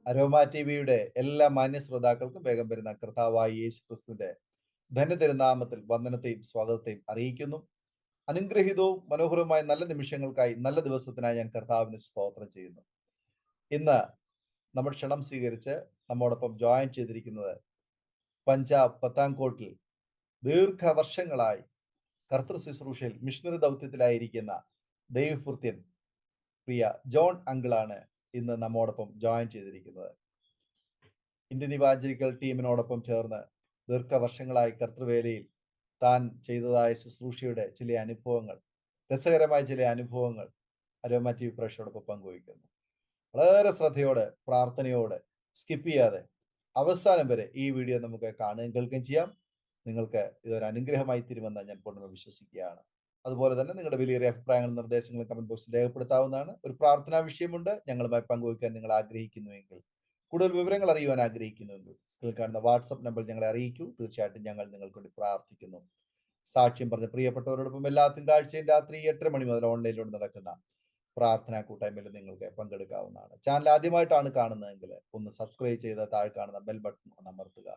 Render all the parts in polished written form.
Aroma ടിവിയുടെ എല്ലാ മാന്യ ശ്രോതാക്കൾക്കും വേഗം വരുന്ന കർത്താവായ യേശു ക്രിസ്തുവിന്റെ ധന്യതിരുനാമത്തിൽ വന്ദനത്തെയും സ്വാഗതത്തെയും അറിയിക്കുന്നു. അനുഗ്രഹീതവും മനോഹരവുമായ നല്ല നിമിഷങ്ങൾക്കായി, നല്ല ദിവസത്തിനായി ഞാൻ കർത്താവിന് സ്തോത്രം ചെയ്യുന്നു. ഇന്ന് നമ്മൾ ക്ഷണം സ്വീകരിച്ച് നമ്മോടൊപ്പം ജോയിൻ ചെയ്തിരിക്കുന്നത് പഞ്ചാബ് പത്താൻകോട്ടിൽ ദീർഘവർഷങ്ങളായി കർത്തൃ ശുശ്രൂഷയിൽ മിഷണറി ദൗത്യത്തിലായിരിക്കുന്ന ദൈവഭൃത്യൻ പ്രിയ ജോൺ അങ്കിളാണ് ഇന്ന് നമ്മോടൊപ്പം ജോയിൻ ചെയ്തിരിക്കുന്നത്. ഇന്ത്യൻ ഇവാഞ്ചലിക്കൽ ടീമിനോടൊപ്പം ചേർന്ന് ദീർഘവർഷങ്ങളായി കർത്തൃവേലയിൽ താൻ ചെയ്തതായ ശുശ്രൂഷയുടെ ചില അനുഭവങ്ങൾ, രസകരമായ ചില അനുഭവങ്ങൾ അരോമ ടി വി പ്രേക്ഷകരോടൊപ്പം പങ്കുവയ്ക്കുന്നു. വളരെ ശ്രദ്ധയോടെ, പ്രാർത്ഥനയോടെ, സ്കിപ്പ് ചെയ്യാതെ അവസാനം വരെ ഈ വീഡിയോ നമുക്ക് കാണുകയും കേൾക്കുകയും ചെയ്യാം. നിങ്ങൾക്ക് ഇതൊരു അനുഗ്രഹമായി തീരുമെന്ന് ഞാൻ പൂർണ്ണമായി വിശ്വസിക്കുകയാണ്. അതുപോലെ തന്നെ നിങ്ങളുടെ വലിയ അഭിപ്രായങ്ങളും നിർദ്ദേശങ്ങളും കമന്റ് ബോക്സിൽ രേഖപ്പെടുത്താവുന്നതാണ്. ഒരു പ്രാർത്ഥനാ വിഷയമുണ്ട്, ഞങ്ങളുമായി പങ്കുവയ്ക്കാൻ നിങ്ങൾ ആഗ്രഹിക്കുന്നുവെങ്കിൽ, കൂടുതൽ വിവരങ്ങൾ അറിയുവാൻ ആഗ്രഹിക്കുന്നുവെങ്കിൽ സ്ക്രീനിൽ കാണുന്ന വാട്സ്ആപ്പ് നമ്പർ ഞങ്ങളെ അറിയിക്കൂ. തീർച്ചയായിട്ടും ഞങ്ങൾ നിങ്ങൾക്ക് വേണ്ടി പ്രാർത്ഥിക്കുന്നു. സാക്ഷ്യം പറഞ്ഞ പ്രിയപ്പെട്ടവരോടൊപ്പം എല്ലാ തിങ്കളാഴ്ചയും രാത്രി 8:30 മണി മുതൽ ഓൺലൈനിലൂടെ നടക്കുന്ന പ്രാർത്ഥനാ കൂട്ടായ്മയിൽ നിങ്ങൾക്ക് പങ്കെടുക്കാവുന്നതാണ്. ചാനൽ ആദ്യമായിട്ടാണ് കാണുന്നതെങ്കിൽ ഒന്ന് സബ്സ്ക്രൈബ് ചെയ്ത് താഴെ കാണുന്ന ബെൽ ബട്ടൺ ഒന്ന് അമർത്തുക.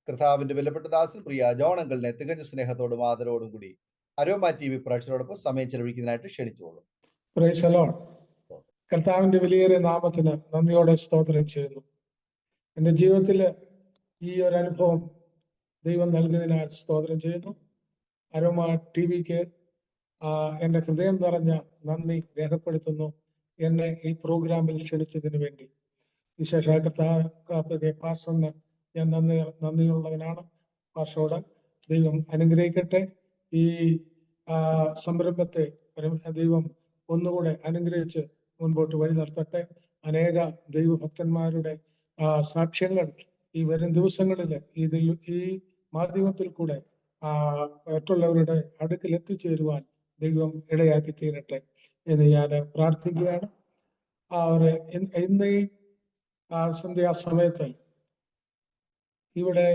കർത്താവിന്റെ വിലപ്പെട്ട ദാസൻ പ്രിയ ജോൺ അങ്കിളിനെ തികഞ്ഞ സ്നേഹത്തോടും ആദരവോടും കൂടി അരോമ ടി വി പ്രേക്ഷകരോടൊപ്പം സമയം ചെലവഴിക്കുന്നതിനായിട്ട് ക്ഷണിച്ചോളൂ. Praise the lord. കർത്താവിന്റെ വലിയേറിയ നാമത്തിന് നന്ദിയോടെ സ്തോത്രം ചെയ്യുന്നു. എൻ്റെ ജീവിതത്തിൽ ഈ ഒരു അനുഭവം ദൈവം നൽകിയതിനാൽ സ്തോത്രം ചെയ്യുന്നു. അരോമ ടി വിക്ക് എൻ്റെ ഹൃദയം നിറഞ്ഞ നന്ദി രേഖപ്പെടുത്തുന്നു. എന്നെ ഈ പ്രോഗ്രാമിൽ ക്ഷണിച്ചതിന് വേണ്ടി വിശേഷ കർത്താവ് പാസ്റ്ററിന് ഞാൻ നന്ദിയുള്ളവനാണ്. പാസ്റ്ററോട് ദൈവം അനുഗ്രഹിക്കട്ടെ. ഈ സംരംഭത്തെ ദൈവം ഒന്നുകൂടെ അനുഗ്രഹിച്ച് മുൻപോട്ട് വഴി നടത്തട്ടെ. അനേക ദൈവഭക്തന്മാരുടെ സാക്ഷ്യങ്ങൾ ഈ വരും ദിവസങ്ങളിൽ ഈ മാധ്യമത്തിൽ കൂടെ മറ്റുള്ളവരുടെ അടുക്കൽ എത്തിച്ചേരുവാൻ ദൈവം ഇടയാക്കി തീരട്ടെ എന്ന് ഞാൻ പ്രാർത്ഥിക്കുകയാണ്. ഇന്ന് ഈ സന്ധ്യാസമയത്ത് ഇവിടെ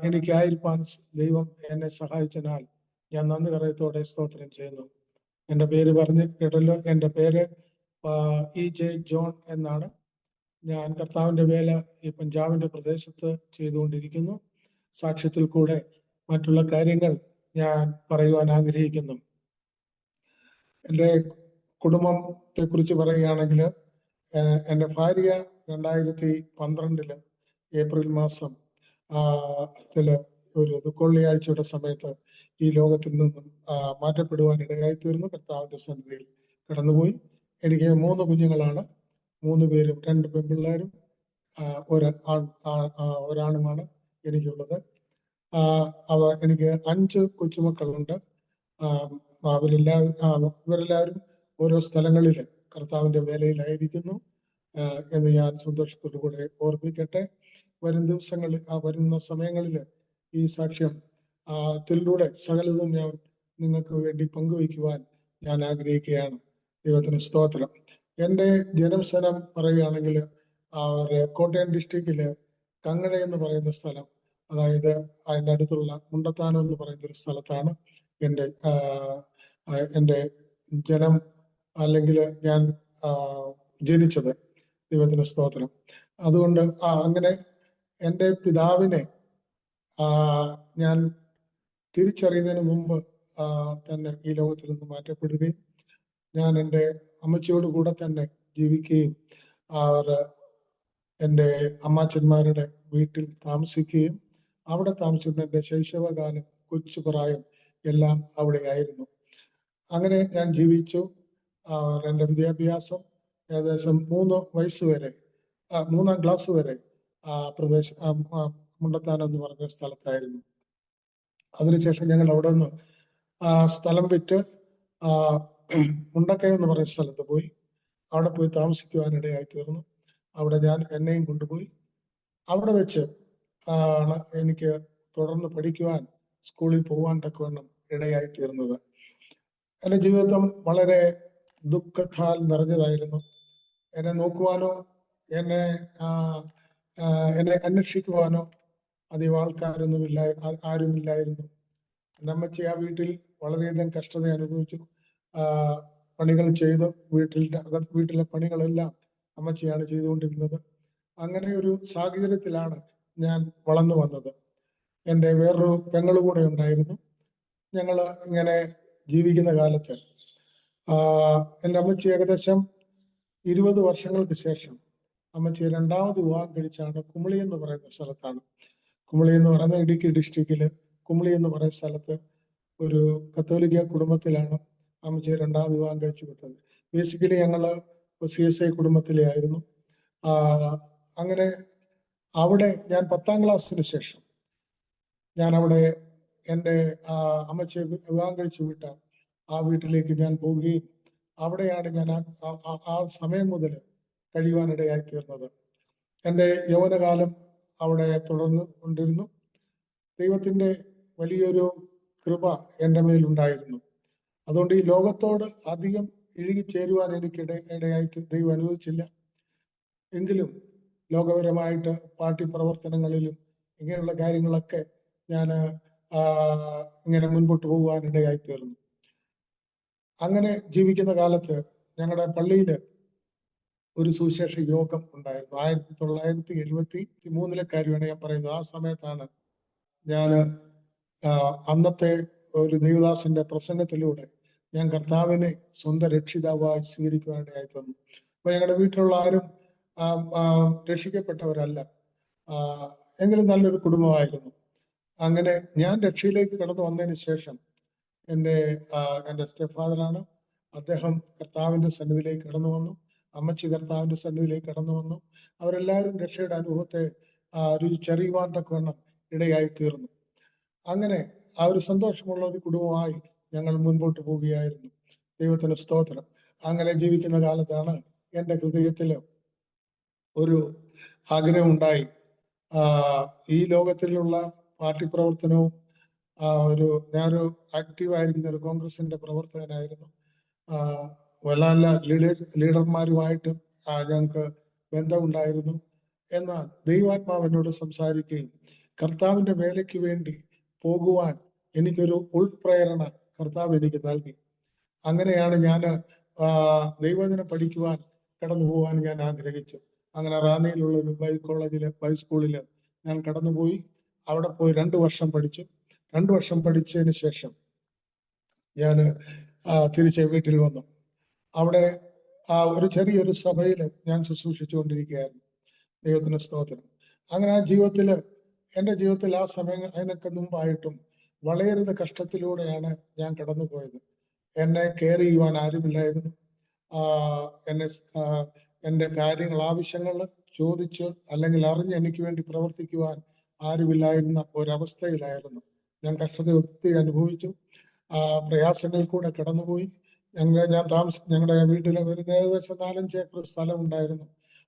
എനിക്ക് ആയിരിക്കാൻ ദൈവം എന്നെ സഹായിച്ചതിനാൽ ഞാൻ നന്ദി കരയത്തോടെ സ്തോത്രം ചെയ്യുന്നു. എൻ്റെ പേര് പറഞ്ഞ് കേട്ടല്ലോ. എൻ്റെ പേര് EJ ജോൺ എന്നാണ്. ഞാൻ കർത്താവിൻ്റെ വേല ഈ പഞ്ചാബിൻ്റെ പ്രദേശത്ത് ചെയ്തുകൊണ്ടിരിക്കുന്നു. സാക്ഷ്യത്തിൽ കൂടെ മറ്റുള്ള കാര്യങ്ങൾ ഞാൻ പറയുവാൻ ആഗ്രഹിക്കുന്നു. എൻ്റെ കുടുംബത്തെ കുറിച്ച് പറയുകയാണെങ്കിൽ, എൻ്റെ ഭാര്യ 2012 ഏപ്രിൽ മാസം ഒരു ദുഃഖവെള്ളിയാഴ്ചയുടെ സമയത്ത് ഈ ലോകത്തിൽ നിന്നും മാറ്റപ്പെടുവാൻ ഇടയായിത്തീർന്നു. കർത്താവിൻ്റെ സന്നിധിയിൽ കടന്നുപോയി. എനിക്ക് 3 കുഞ്ഞുങ്ങളാണ്. 3 പേരും, 2 പെൺപിള്ളേരും ഒരാണുമാണ് എനിക്കുള്ളത്. എനിക്ക് 5 കൊച്ചുമക്കളുണ്ട്. ഇവരെല്ലാവരും ഓരോ സ്ഥലങ്ങളിൽ കർത്താവിൻ്റെ വേലയിലായിരിക്കുന്നു എന്ന് ഞാൻ സന്തോഷത്തോടു കൂടെ ഓർമ്മിക്കട്ടെ. വരും ദിവസങ്ങളിൽ, വരുന്ന സമയങ്ങളിൽ ഈ സാക്ഷ്യം ത്തിലൂടെ സകലതും ഞാൻ നിങ്ങൾക്ക് വേണ്ടി പങ്കുവയ്ക്കുവാൻ ഞാൻ ആഗ്രഹിക്കുകയാണ്. ദൈവത്തിന് സ്തോത്രം. എൻ്റെ ജന്മസ്ഥലം പറയുകയാണെങ്കിൽ കോട്ടയം ഡിസ്ട്രിക്റ്റില് കങ്ങഴ എന്ന് പറയുന്ന സ്ഥലം, അതായത് അതിൻ്റെ അടുത്തുള്ള മുണ്ടത്താനം എന്ന് പറയുന്ന ഒരു സ്ഥലത്താണ് എൻ്റെ ജനം, അല്ലെങ്കിൽ ഞാൻ ജനിച്ചത്. ദൈവത്തിന് സ്തോത്രം. അതുകൊണ്ട് അങ്ങനെ എൻ്റെ പിതാവിനെ ഞാൻ തിരിച്ചറിയുന്നതിന് മുമ്പ് തന്നെ ഈ ലോകത്തിൽ നിന്ന് മാറ്റപ്പെടുകയും ഞാൻ എൻ്റെ അമ്മച്ചിയോട് കൂടെ തന്നെ ജീവിക്കുകയും എൻ്റെ അമ്മാച്ചന്മാരുടെ വീട്ടിൽ താമസിക്കുകയും അവിടെ താമസിച്ചിട്ട് എൻ്റെ ശൈശവകാലം, കൊച്ചുപ്രായം എല്ലാം അവിടെയായിരുന്നു. അങ്ങനെ ഞാൻ ജീവിച്ചു. എൻ്റെ വിദ്യാഭ്യാസം ഏകദേശം 3 വയസ്സ് വരെ, 3-ാം ക്ലാസ് വരെ മുണ്ടത്താനം എന്ന് പറഞ്ഞ സ്ഥലത്തായിരുന്നു. അതിനുശേഷം ഞങ്ങൾ അവിടെ നിന്ന് സ്ഥലം വിറ്റ് മുണ്ടക്കയം എന്ന് പറയുന്ന സ്ഥലത്ത് പോയി. അവിടെ പോയി താമസിക്കുവാനിടയായി തീർന്നു. അവിടെ എന്നെയും കൊണ്ടുപോയി. അവിടെ വെച്ച് എനിക്ക് തുടർന്ന് പഠിക്കുവാൻ, സ്കൂളിൽ പോകാൻ തക്കവണ്ണം ഇടയായി തീർന്നത്. എൻ്റെ ജീവിതം വളരെ ദുഃഖത്താൽ നിറഞ്ഞതായിരുന്നു. എന്നെ നോക്കുവാനോ എന്നെ അന്വേഷിക്കുവാനോ അധികം ആരുമില്ലായിരുന്നു. എൻ്റെ അമ്മച്ചി ആ വീട്ടിൽ വളരെയധികം കഷ്ടത അനുഭവിച്ചു. പണികൾ ചെയ്ത് വീട്ടിലെ പണികളെല്ലാം അമ്മച്ചിയാണ് ചെയ്തുകൊണ്ടിരുന്നത്. അങ്ങനെ ഒരു സാഹചര്യത്തിലാണ് ഞാൻ വളർന്നു വന്നത്. എൻ്റെ വേറൊരു പെങ്ങള് കൂടെ ഉണ്ടായിരുന്നു. ഞങ്ങൾ ഇങ്ങനെ ജീവിക്കുന്ന കാലത്ത് എൻ്റെ അമ്മച്ചി ഏകദേശം 20 വർഷങ്ങൾക്ക് ശേഷം അമ്മച്ചി രണ്ടാമത് വിവാഹം കഴിച്ചാണ് കുമളി എന്ന് പറയുന്ന സ്ഥലത്താണ്. കുമളി എന്ന് പറയുന്ന ഇടുക്കി ഡിസ്ട്രിക്റ്റില് കുമളി എന്ന് പറയുന്ന സ്ഥലത്ത് ഒരു കത്തോലിക്ക കുടുംബത്തിലാണ് അമ്മച്ചി രണ്ടാമത് വിവാഹം കഴിച്ചു വിട്ടത്. ബേസിക്കലി ഞങ്ങള് CSI കുടുംബത്തിലെ ആയിരുന്നു. അങ്ങനെ അവിടെ ഞാൻ 10ാം ക്ലാസ്സിന് ശേഷം ഞാൻ അവിടെ എൻ്റെ അമ്മച്ചി വിവാഹം കഴിച്ചു വിട്ട ആ വീട്ടിലേക്ക് ഞാൻ പോവുകയും അവിടെയാണ് ഞാൻ ആ സമയം മുതൽ കഴിയുവാനിടയായി തീർന്നത്. എൻ്റെ യൗവനകാലം അവിടെ തുടർന്ന് കൊണ്ടിരുന്നു. ദൈവത്തിൻ്റെ വലിയൊരു കൃപ എൻ്റെ മേലുണ്ടായിരുന്നു. അതുകൊണ്ട് ഈ ലോകത്തോട് അധികം ഇഴുകിച്ചേരുവാൻ എനിക്ക് ഇടയായി ദൈവം അനുവദിച്ചില്ല. എങ്കിലും ലോകപരമായിട്ട് പാർട്ടി പ്രവർത്തനങ്ങളിലും ഇങ്ങനെയുള്ള കാര്യങ്ങളൊക്കെ ഞാൻ ഇങ്ങനെ മുൻപോട്ട് പോകുവാനിടയായി തീർന്നു. അങ്ങനെ ജീവിക്കുന്ന കാലത്ത് ഞങ്ങളുടെ പള്ളിയിൽ ഒരു സുവിശേഷ യോഗം ഉണ്ടായിരുന്നു. 1973 കാര്യമാണ് ഞാൻ പറയുന്നത്. ആ സമയത്താണ് ഞാൻ അന്നത്തെ ഒരു ദൈവദാസന്റെ പ്രസംഗത്തിലൂടെ ഞാൻ കർത്താവിനെ സ്വന്തം രക്ഷിതാവായി സ്വീകരിക്കുവാനിടയായി തീർന്നു. അപ്പൊ ഞങ്ങളുടെ വീട്ടിലുള്ള ആരും രക്ഷിക്കപ്പെട്ടവരല്ല, എങ്കിലും നല്ലൊരു കുടുംബമായിരുന്നു. അങ്ങനെ ഞാൻ രക്ഷയിലേക്ക് കടന്നു വന്നതിന് ശേഷം എൻ്റെ സ്റ്റെപ്പ് ഫാദറാണ്, അദ്ദേഹം കർത്താവിന്റെ സന്നിധിയിലേക്ക് കടന്നു വന്നു. അമ്മച്ചി കർത്താവിന്റെ സന്നിധിയിലേക്ക് കടന്നു വന്നു. അവരെല്ലാവരും രക്ഷയുടെ അനുഭവത്തെ രുചിച്ചറിയുവാൻ തക്കവണ്ണം ഇടയായി തീർന്നു. അങ്ങനെ ആ ഒരു സന്തോഷമുള്ള ഒരു കുടുംബമായി ഞങ്ങൾ മുൻപോട്ട് പോവുകയായിരുന്നു. ദൈവത്തിന് സ്തോത്രം. അങ്ങനെ ജീവിക്കുന്ന കാലത്താണ് എൻ്റെ ഹൃദയത്തിൽ ഒരു ആഗ്രഹം ഉണ്ടായി. ഈ ലോകത്തിലുള്ള പാർട്ടി പ്രവർത്തനവും ഞാനൊരു ആക്റ്റീവായിരിക്കുന്ന ഒരു കോൺഗ്രസിന്റെ പ്രവർത്തകനായിരുന്നു. നല്ല ലീഡർമാരുമായിട്ടും ഞങ്ങൾക്ക് ബന്ധമുണ്ടായിരുന്നു. എന്നാൽ ദൈവാത്മാവ് എന്നോട് സംസാരിക്കുകയും കർത്താവിന്റെ വേലയ്ക്ക് വേണ്ടി പോകുവാൻ എനിക്കൊരു ഉൾപ്രേരണ കർത്താവ് എനിക്ക് നൽകി. അങ്ങനെയാണ് ഞാൻ ദൈവവചനം പഠിക്കുവാൻ കടന്നു പോകാൻ ഞാൻ ആഗ്രഹിച്ചു. അങ്ങനെ റാന്നിയിലുള്ള ഒരു ബൈസ്കൂളില് ഞാൻ കടന്നുപോയി. അവിടെ പോയി 2 വർഷം പഠിച്ചു. 2 വർഷം പഠിച്ചതിന് ശേഷം ഞാൻ തിരിച്ച് വീട്ടിൽ വന്നു. അവിടെ ഒരു ചെറിയൊരു സഭയിൽ ഞാൻ ശുശ്രൂഷിച്ചുകൊണ്ടിരിക്കുകയായിരുന്നു. ദൈവത്തിന് സ്തോത്രം. അങ്ങനെ എൻ്റെ ജീവിതത്തിൽ ആ സമയങ്ങൾ അതിനൊക്കെ മുമ്പായിട്ടും വളരെയേറെ കഷ്ടത്തിലൂടെയാണ് ഞാൻ കടന്നുപോയത്. എന്നെ കെയർ ചെയ്യുവാൻ ആരുമില്ലായിരുന്നു. എൻ്റെ കാര്യങ്ങൾ, ആവശ്യങ്ങൾ ചോദിച്ച് അല്ലെങ്കിൽ അറിഞ്ഞ് എനിക്ക് വേണ്ടി പ്രവർത്തിക്കുവാൻ ആരുമില്ലായിരുന്ന ഒരവസ്ഥയിലായിരുന്നു ഞാൻ. കഷ്ടത ഒത്തിരി അനുഭവിച്ചു. പ്രയാസങ്ങളിൽ കൂടെ കടന്നുപോയി. ഞങ്ങളുടെ വീട്ടിൽ ഒരു ഏകദേശം 4-5 ഏക്കർ സ്ഥലം ഉണ്ടായിരുന്നു.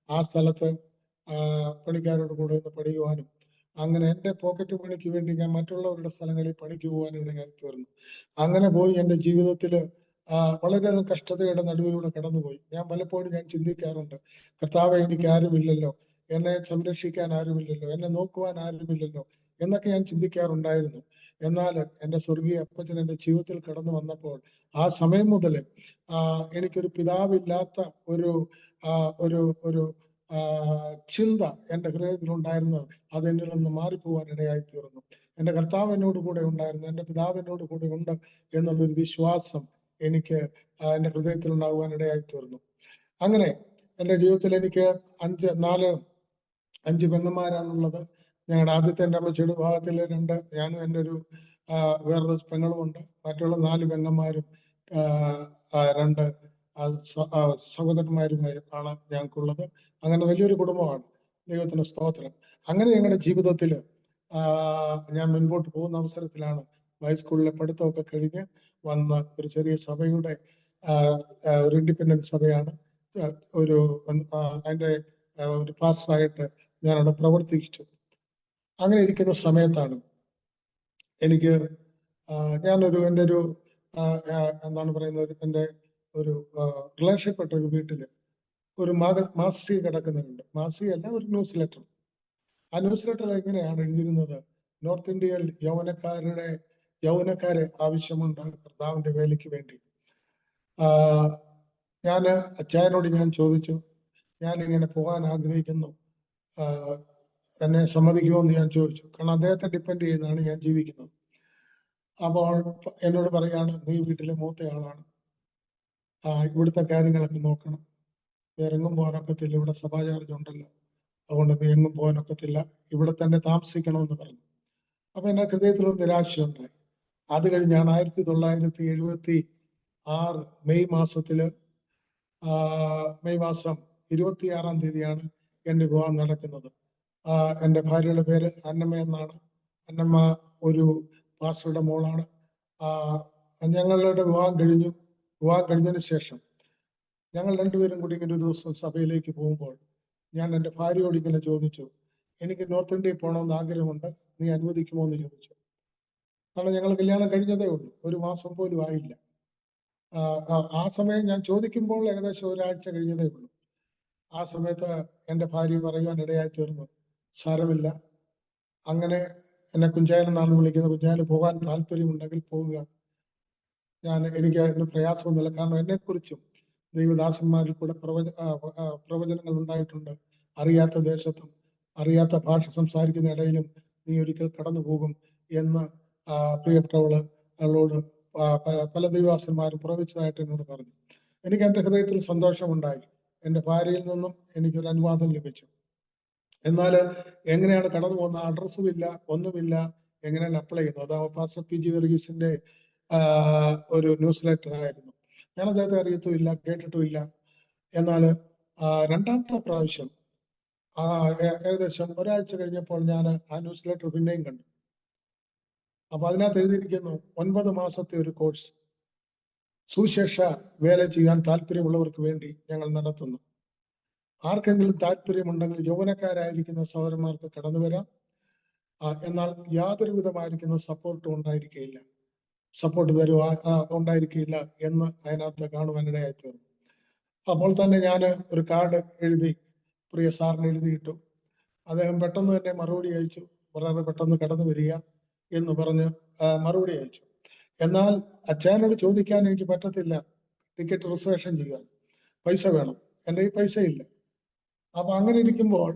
ആ സ്ഥലത്ത് പണിക്കാരോട് കൂടെ ഒന്ന് പഠിക്കുവാനും അങ്ങനെ എൻ്റെ പോക്കറ്റ് പണിക്ക് വേണ്ടി ഞാൻ മറ്റുള്ളവരുടെ സ്ഥലങ്ങളിൽ പണിക്ക് പോകാനും ഇടയായി തീർന്നു. അങ്ങനെ പോയി എൻ്റെ ജീവിതത്തിൽ വളരെയധികം കഷ്ടതയുടെ നടുവിലൂടെ കടന്നുപോയി. ഞാൻ പലപ്പോഴും ചിന്തിക്കാറുണ്ട്, കർത്താവേ, എനിക്ക് ആരുമില്ലല്ലോ, എന്നെ സംരക്ഷിക്കാൻ ആരുമില്ലല്ലോ, എന്നെ നോക്കുവാൻ ആരുമില്ലല്ലോ എന്നൊക്കെ ഞാൻ ചിന്തിക്കാറുണ്ടായിരുന്നു. എന്നാൽ എൻ്റെ സ്വർഗീയ അപ്പച്ചൻ എൻ്റെ ജീവിതത്തിൽ കടന്നു വന്നപ്പോൾ ആ സമയം മുതൽ എനിക്കൊരു പിതാവില്ലാത്ത ഒരു ചിന്ത എൻ്റെ ഹൃദയത്തിലുണ്ടായിരുന്നത് അതെന്നിൽ നിന്ന് മാറിപ്പോവാൻ ഇടയായി തീർന്നു. എൻ്റെ കർത്താവ് എന്നോട് കൂടെ ഉണ്ടായിരുന്നു, എൻ്റെ പിതാവ് എന്നോട് കൂടെ ഉണ്ട് എന്നുള്ളൊരു വിശ്വാസം എനിക്ക് എൻ്റെ ഹൃദയത്തിൽ ഉണ്ടാകുവാൻ ഇടയായി തീർന്നു. അങ്ങനെ എൻ്റെ ജീവിതത്തിൽ എനിക്ക് 5 പെങ്ങന്മാരാണുള്ളത്. ഞങ്ങളുടെ ആദ്യത്തെ എൻ്റെ അമ്മച്ചിയുടെ വിഭാഗത്തിൽ 2, ഞാനും എൻ്റെ ഒരു വേറൊരു പെങ്ങളുമുണ്ട്. മറ്റുള്ള 4 പെങ്ങന്മാരും 2 സഹോദരന്മാരുമായി ആണ് ഞങ്ങൾക്കുള്ളത്. അങ്ങനെ വലിയൊരു കുടുംബമാണ്. ദൈവത്തിന് സ്തോത്രം. അങ്ങനെ ഞങ്ങളുടെ ജീവിതത്തിൽ ഞാൻ മുൻപോട്ട് പോകുന്ന അവസരത്തിലാണ് ഹൈസ്കൂളിലെ പഠിത്തമൊക്കെ കഴിഞ്ഞ് വന്ന ഒരു ചെറിയ സഭയുടെ ഒരു ഇൻഡിപെൻഡന്റ് സഭയാണ്. അതിൻ്റെ ഒരു പാസ്റ്ററായിട്ട് ഞാനവിടെ പ്രവർത്തിച്ചു. അങ്ങനെ ഇരിക്കുന്ന സമയത്താണ് എനിക്ക് എൻ്റെ ഒരു എന്താണ് പറയുന്നത്, എൻ്റെ ഒരു റിലേഷൻപ്പെട്ട ഒരു വീട്ടില് ഒരു മാസിക കിടക്കുന്നുണ്ട്. മാസികയല്ല, ഒരു ന്യൂസ് ലെറ്റർ. ആ ന്യൂസ് ലെറ്റർ എങ്ങനെയാണ് എഴുതിയിരുന്നത്, നോർത്ത് ഇന്ത്യയിൽ യൗവനക്കാരെ ആവശ്യമുണ്ട് കർത്താവിന്റെ വേലയ്ക്ക് വേണ്ടി. അച്ചായനോട് ഞാൻ ചോദിച്ചു, ഞാൻ ഇങ്ങനെ പോകാൻ ആഗ്രഹിക്കുന്നു, എന്നെ സമ്മതിക്കുമോ എന്ന് ഞാൻ ചോദിച്ചു. കാരണം അദ്ദേഹത്തെ ഡിപ്പെൻഡ് ചെയ്താണ് ഞാൻ ജീവിക്കുന്നത്. അപ്പോൾ എന്നോട് പറയാണ്, നീ വീട്ടിലെ മൂത്തയാളാണ്, ഇവിടുത്തെ കാര്യങ്ങളൊക്കെ നോക്കണം, വേറെ എങ്ങും പോകാനൊക്കത്തില്ല, ഇവിടെ സഭാ ചാർജ് ഉണ്ടല്ലോ, അതുകൊണ്ട് നീ എങ്ങും പോകാനൊക്കത്തില്ല, ഇവിടെ തന്നെ താമസിക്കണമെന്ന് പറഞ്ഞു. അപ്പൊ എന്റെ ഹൃദയത്തിലൊരു നിരാശയുണ്ടായി. അത് കഴിഞ്ഞാണ് 1976 മെയ് മാസത്തില് മെയ് മാസം 26-ാം തീയതിയാണ് എൻ്റെ വിവാഹം നടക്കുന്നത്. എൻ്റെ ഭാര്യയുടെ പേര് അന്നമ്മ എന്നാണ്. അന്നമ്മ ഒരു പാസ്റ്ററുടെ മോളാണ്. ഞങ്ങളുടെ വിവാഹം കഴിഞ്ഞു. വിവാഹം കഴിഞ്ഞതിന് ശേഷം ഞങ്ങൾ രണ്ടുപേരും കൂടി ഇങ്ങനെ ഒരു ദിവസം സഭയിലേക്ക് പോകുമ്പോൾ ഞാൻ എൻ്റെ ഭാര്യയോട് ഇങ്ങനെ ചോദിച്ചു, എനിക്ക് നോർത്ത് ഇന്ത്യയിൽ പോകണമെന്ന് ആഗ്രഹമുണ്ട്, നീ അനുവദിക്കുമോ എന്ന് ചോദിച്ചു. കാരണം ഞങ്ങൾ കല്യാണം കഴിഞ്ഞതേ ഉള്ളൂ, ഒരു മാസം പോലും ആയില്ല. ആ സമയം ഞാൻ ചോദിക്കുമ്പോൾ ഏകദേശം ഒരാഴ്ച കഴിഞ്ഞതേ ഉള്ളൂ. ആ സമയത്ത് എൻ്റെ ഭാര്യ പറയുവാൻ ഇടയായി തീർന്നു, സാരമില്ല, അങ്ങനെ എന്നെ കുഞ്ചായൻ എന്നാണ് വിളിക്കുന്നത്, കുഞ്ചായന് പോകാൻ താല്പര്യമുണ്ടെങ്കിൽ പോവുക, എനിക്ക് അതിന് പ്രയാസമൊന്നുമില്ല. കാരണം എന്നെക്കുറിച്ചും ദൈവദാസന്മാരിൽ കൂടെ പ്രവചനങ്ങൾ ഉണ്ടായിട്ടുണ്ട്. അറിയാത്ത ദേശത്തും അറിയാത്ത ഭാഷ സംസാരിക്കുന്ന ഇടയിലും നീ ഒരിക്കൽ കടന്നു പോകും എന്ന് അവളോട് പല ദൈവദാസന്മാരും പ്രവചിച്ചതായിട്ട് എന്നോട് പറഞ്ഞു. എനിക്ക് എൻ്റെ ഹൃദയത്തിൽ സന്തോഷമുണ്ടായി. എൻ്റെ ഭാര്യയിൽ നിന്നും എനിക്കൊരു അനുവാദം ലഭിച്ചു. എന്നാൽ എങ്ങനെയാണ് കടന്നു പോകുന്ന, അഡ്രസ്സും ഇല്ല, ഒന്നുമില്ല, എങ്ങനെയാണ് അപ്ലൈ ചെയ്യുന്നത്? അത് പാസ്റ്റർ പി ജി വർഗീസിന്റെ ഒരു ന്യൂസ് ലെറ്റർ ആയിരുന്നു. ഞാൻ അദ്ദേഹത്തെ അറിയത്തുമില്ല, കേട്ടിട്ടുമില്ല. എന്നാൽ രണ്ടാമത്തെ പ്രാവശ്യം ഏകദേശം ഒരാഴ്ച കഴിഞ്ഞപ്പോൾ ഞാൻ ആ ന്യൂസ് ലെറ്റർ പിന്നെയും കണ്ടു. അപ്പൊ അതിനകത്ത് എഴുതിയിരിക്കുന്നു, 9 മാസത്തെ ഒരു കോഴ്സ് സുശേഷ വേല ചെയ്യാൻ താല്പര്യമുള്ളവർക്ക് വേണ്ടി ഞങ്ങൾ നടത്തുന്നു. ആർക്കെങ്കിലും താല്പര്യമുണ്ടെങ്കിൽ യൗവനക്കാരായിരിക്കുന്ന സഹോദരന്മാർക്ക് കടന്നു വരാം. എന്നാൽ യാതൊരു വിധമായിരിക്കുന്ന സപ്പോർട്ടും ഉണ്ടായിരിക്കുകയില്ല, സപ്പോർട്ട് ഉണ്ടായിരിക്കില്ല എന്ന് അതിനകത്ത് കാണുവാനിടയായി തീർന്നു. അപ്പോൾ തന്നെ ഞാൻ ഒരു കാർഡ് എഴുതി പ്രിയ സാറിന് എഴുതിയിട്ടു. അദ്ദേഹം പെട്ടെന്ന് തന്നെ മറുപടി അയച്ചു, വളരെ പെട്ടെന്ന് കടന്നു വരിക എന്ന് പറഞ്ഞ് മറുപടി അയച്ചു. എന്നാൽ അച്ഛനോട് ചോദിക്കാൻ എനിക്ക് പറ്റത്തില്ല, ടിക്കറ്റ് റിസർവേഷൻ ചെയ്യാൻ പൈസ വേണം, എൻ്റെ ഈ പൈസ ഇല്ല. അപ്പൊ അങ്ങനെ ഇരിക്കുമ്പോൾ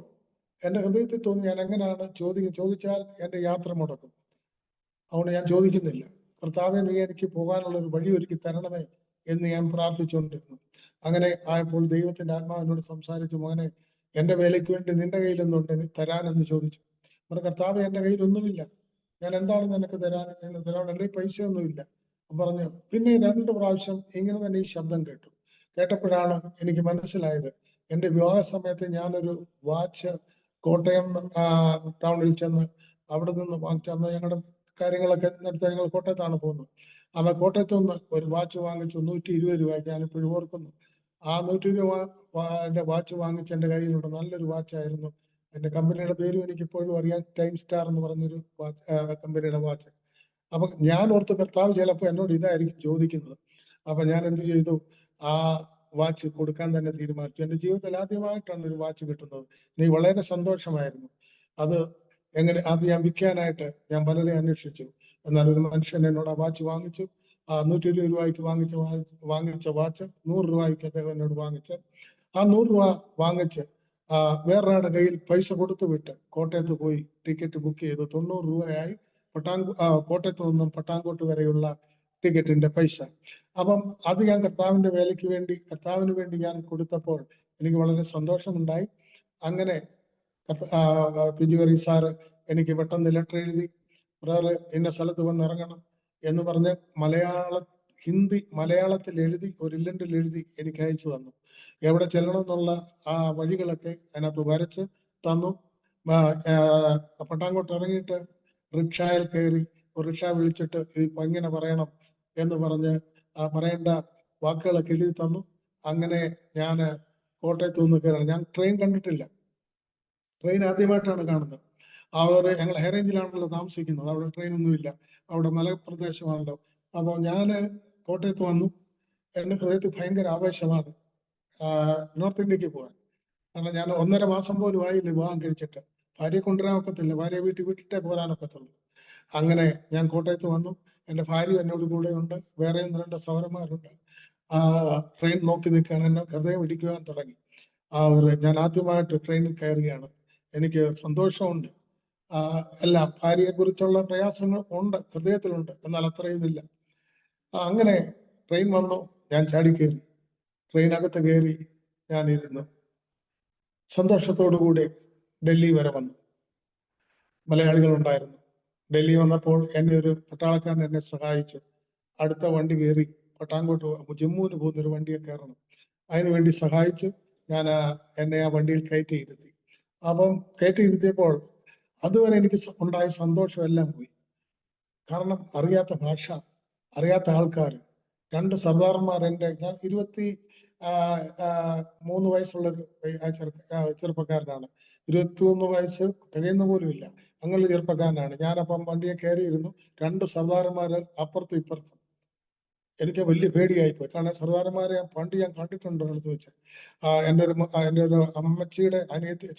എൻ്റെ ഹൃദയത്തിൽ തോന്നി, ഞാൻ എങ്ങനെയാണ് ചോദിച്ചാൽ എൻ്റെ യാത്ര മുടക്കും, അതുകൊണ്ട് ഞാൻ ചോദിക്കുന്നില്ല. കർത്താവെ, നീ എനിക്ക് പോകാനുള്ള ഒരു വഴി ഒരുക്കി തരണമേ എന്ന് ഞാൻ പ്രാർത്ഥിച്ചുകൊണ്ടിരുന്നു. അങ്ങനെ ആയപ്പോൾ ദൈവത്തിന്റെ ആത്മാവിനോട് സംസാരിച്ചു, മോനെ, എൻ്റെ വേലയ്ക്ക് വേണ്ടി നിന്റെ കയ്യിൽ എന്തുണ്ട് നീ തരാനെന്ന് ചോദിച്ചു. കർത്താവെ, എൻ്റെ കയ്യിൽ ഒന്നുമില്ല, ഞാൻ എന്താണ് നിനക്ക് തരാൻ? എൻ്റെ പൈസ ഒന്നുമില്ല പറഞ്ഞു. പിന്നെ 2 പ്രാവശ്യം ഇങ്ങനെ തന്നെ ഈ ശബ്ദം കേട്ടു. കേട്ടപ്പോഴാണ് എനിക്ക് മനസ്സിലായത്, എൻ്റെ വിവാഹ സമയത്ത് ഞാനൊരു വാച്ച് കോട്ടയം ടൗണിൽ ചെന്ന് അവിടെ നിന്ന് വാങ്ങിച്ചന്ന് ഞങ്ങളുടെ കാര്യങ്ങളൊക്കെ നടത്തി ഞങ്ങൾ കോട്ടയത്താണ് പോകുന്നത്. അപ്പൊ കോട്ടയത്ത് നിന്ന് ഒരു വാച്ച് വാങ്ങിച്ചു, 120 രൂപയ്ക്ക്, ഞാനിപ്പോഴും ഓർക്കുന്നു. ആ 120 രൂപ വാച്ച് വാങ്ങിച്ച് എൻ്റെ കയ്യിലുണ്ട്. നല്ലൊരു വാച്ചായിരുന്നു. എൻ്റെ കമ്പനിയുടെ പേരും എനിക്ക് ഇപ്പോഴും അറിയാം, ടൈം സ്റ്റാർ എന്ന് പറഞ്ഞൊരു കമ്പനിയുടെ വാച്ച്. അപ്പൊ ഞാൻ ഓർത്ത്, കർത്താവ് ചിലപ്പോൾ എന്നോട് ഇതായിരിക്കും ചോദിക്കുന്നത്. അപ്പൊ ഞാൻ എന്ത് ചെയ്തു, ആ വാച്ച് കൊടുക്കാൻ തന്നെ തീരുമാനിച്ചു. എൻ്റെ ജീവിതത്തിൽ ആദ്യമായിട്ടാണ് ഒരു വാച്ച് കിട്ടുന്നത്. എനിക്ക് വളരെ സന്തോഷമായിരുന്നു. അത് ഞാൻ വിൽക്കാനായിട്ട് ഞാൻ പലരെ അന്വേഷിച്ചു. എന്നാൽ ഒരു മനുഷ്യൻ എന്നോട് ആ വാച്ച് വാങ്ങിച്ചു. 120 രൂപയ്ക്ക് വാങ്ങിച്ച വാച്ച് 100 രൂപയ്ക്ക് അദ്ദേഹം എന്നോട് വാങ്ങിച്ച്, ആ 100 രൂപ വാങ്ങിച്ച് വേറൊരാളുടെ കയ്യിൽ പൈസ കൊടുത്തു വിട്ട് കോട്ടയത്ത് പോയി ടിക്കറ്റ് ബുക്ക് ചെയ്തു. 90 രൂപയായി കോട്ടയത്ത് നിന്നും പട്ടാങ്കോട്ട് വരെയുള്ള ടിക്കറ്റിന്റെ പൈസ. അപ്പം അത് ഞാൻ കർത്താവിന്റെ വേലയ്ക്ക് വേണ്ടി, കർത്താവിന് വേണ്ടി ഞാൻ കൊടുത്തപ്പോൾ എനിക്ക് വളരെ സന്തോഷമുണ്ടായി. അങ്ങനെ പി ജി വർഗീസ് സാറ് എനിക്ക് പെട്ടെന്ന് ലെറ്റർ എഴുതി, ബ്രദർ ഇന്ന സ്ഥലത്ത് വന്ന് ഇറങ്ങണം എന്ന് പറഞ്ഞ് മലയാളത്തിൽ എഴുതി, ഒരു ഇല്ലണ്ടിൽ എഴുതി എനിക്ക് അയച്ചു തന്നു. എവിടെ ചെല്ലണം എന്നുള്ള ആ വഴികളൊക്കെ അതിനകത്ത് വരച്ച് തന്നു. പട്ടാങ്കോട്ട് ഇറങ്ങിയിട്ട് റിക്ഷയിൽ കയറി, ഒരു റിക്ഷ വിളിച്ചിട്ട് ഇതിപ്പോ എങ്ങനെ പറയണം എന്ന് പറഞ്ഞ് പറയേണ്ട വാക്കുകളൊക്കെ എഴുതി തന്നു. അങ്ങനെ ഞാൻ കോട്ടയത്ത് നിന്ന് കയറണം. ഞാൻ ട്രെയിൻ കണ്ടിട്ടില്ല, ട്രെയിൻ ആദ്യമായിട്ടാണ് കാണുന്നത്. അവിടെ ഞങ്ങൾ ഹൈറേഞ്ചിലാണല്ലോ താമസിക്കുന്നത്, അവിടെ ട്രെയിനൊന്നുമില്ല, അവിടെ മലപ്രദേശമാണല്ലോ. അപ്പോൾ ഞാൻ കോട്ടയത്ത് വന്നു. എൻ്റെ ഹൃദയത്തിൽ ഭയങ്കര ആവേശമാണ് നോർത്ത് ഇന്ത്യക്ക് പോകാൻ. കാരണം ഞാൻ 1.5 മാസം പോലും ആയില്ല വിവാഹം കഴിച്ചിട്ട്. ഭാര്യയെ കൊണ്ടുവരാൻ ഒക്കത്തില്ല, ഭാര്യയെ വിട്ടിട്ടേ പോരാനൊക്കത്തുള്ളൂ. അങ്ങനെ ഞാൻ കോട്ടയത്ത് വന്നു. എൻ്റെ ഭാര്യ എന്നോട് കൂടെ ഉണ്ട്, വേറെ 1-2 സഹോദരന്മാരുണ്ട്. ട്രെയിൻ നോക്കി നിൽക്കുകയാണ്. എന്നെ ഹൃദയം ഇടിക്കുവാൻ തുടങ്ങി. ഞാൻ ആദ്യമായിട്ട് ട്രെയിനിൽ കയറുകയാണ്. എനിക്ക് സന്തോഷമുണ്ട്. അല്ല, ഭാര്യയെക്കുറിച്ചുള്ള പ്രയാസങ്ങൾ ഉണ്ട്, ഹൃദയത്തിലുണ്ട്, എന്നാൽ അത്രയുമില്ല. അങ്ങനെ ട്രെയിൻ വന്നു, ഞാൻ ചാടിക്കേറി. ട്രെയിനകത്ത് കയറി ഞാൻ ഇരുന്നു. സന്തോഷത്തോടു കൂടി ഡൽഹി വരെ വന്നു. മലയാളികളുണ്ടായിരുന്നു. ഡൽഹി വന്നപ്പോൾ എന്നെ ഒരു പട്ടാളക്കാരൻ എന്നെ സഹായിച്ചു. അടുത്ത വണ്ടി കയറി പട്ടാങ്കോട്ട് ജമ്മുവിന് പോകുന്നൊരു വണ്ടിയെ കയറണം. അതിനുവേണ്ടി സഹായിച്ചു. ഞാൻ എന്നെ ആ വണ്ടിയിൽ കയറ്റിയിരുത്തി. അപ്പം കയറ്റിയിരുത്തിയപ്പോൾ അതുവരെ എനിക്ക് ഉണ്ടായ സന്തോഷം എല്ലാം പോയി. കാരണം അറിയാത്ത ഭാഷ, അറിയാത്ത ആൾക്കാർ, 2 സർദാർമാർ. ഞാൻ 23 വയസ്സുള്ളൊരു ചെറുപ്പക്കാരനാണ്. 21 വയസ്സ് തികയുന്ന പോലുമില്ല, അങ്ങനെയുള്ള ചെറുപ്പക്കാരനാണ്. ഞാനപ്പം വണ്ടിയെ കയറിയിരുന്നു. 2 സർദാർമാർ അപ്പുറത്തും ഇപ്പുറത്തും. എനിക്ക് വലിയ പേടിയായിപ്പോയി. കാരണം സർദാർമാരെ പണ്ട് ഞാൻ കണ്ടിട്ടുണ്ട് അടുത്ത് വെച്ച്. എൻ്റെ ഒരു അമ്മച്ചിയുടെ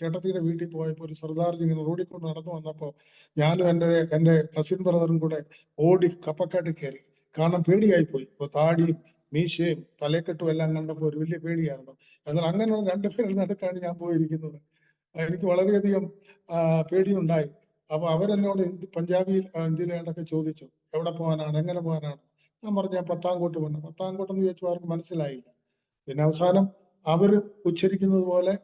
ചേട്ടത്തിയുടെ വീട്ടിൽ പോയപ്പോൾ ഒരു സർദാർജി ഇങ്ങനെ റോഡിൽ കൊണ്ട് നടന്നു വന്നപ്പോൾ ഞാനും എൻ്റെ കസിൻ ബ്രദറും കൂടെ ഓടി കപ്പക്കാട്ടിൽ കയറി. കാരണം പേടിയായിപ്പോയി. ഇപ്പോൾ താടിയും മീശയും തലക്കെട്ടും എല്ലാം കണ്ടപ്പോൾ ഒരു വലിയ പേടിയായിരുന്നു. എന്നാൽ അങ്ങനെയുള്ള 2 പേരുടെ നടുക്കാണ് ഞാൻ പോയിരിക്കുന്നത്. എനിക്ക് വളരെയധികം പേടിയുണ്ടായി. അപ്പൊ അവരെന്നോട് പഞ്ചാബിയിൽ ഹിന്ദിയിലൊക്കെ ചോദിച്ചു, എവിടെ പോകാനാണ്, എങ്ങനെ പോകാനാണ്. ഞാൻ പറഞ്ഞു, ഞാൻ പത്താംകോട്ട് വന്നു. പത്താംകോട്ടെന്ന് ചോദിച്ചു, അവർക്ക് മനസ്സിലായില്ല. പിന്നെ അവസാനം അവർ ഉച്ചരിക്കുന്നത് പോലെ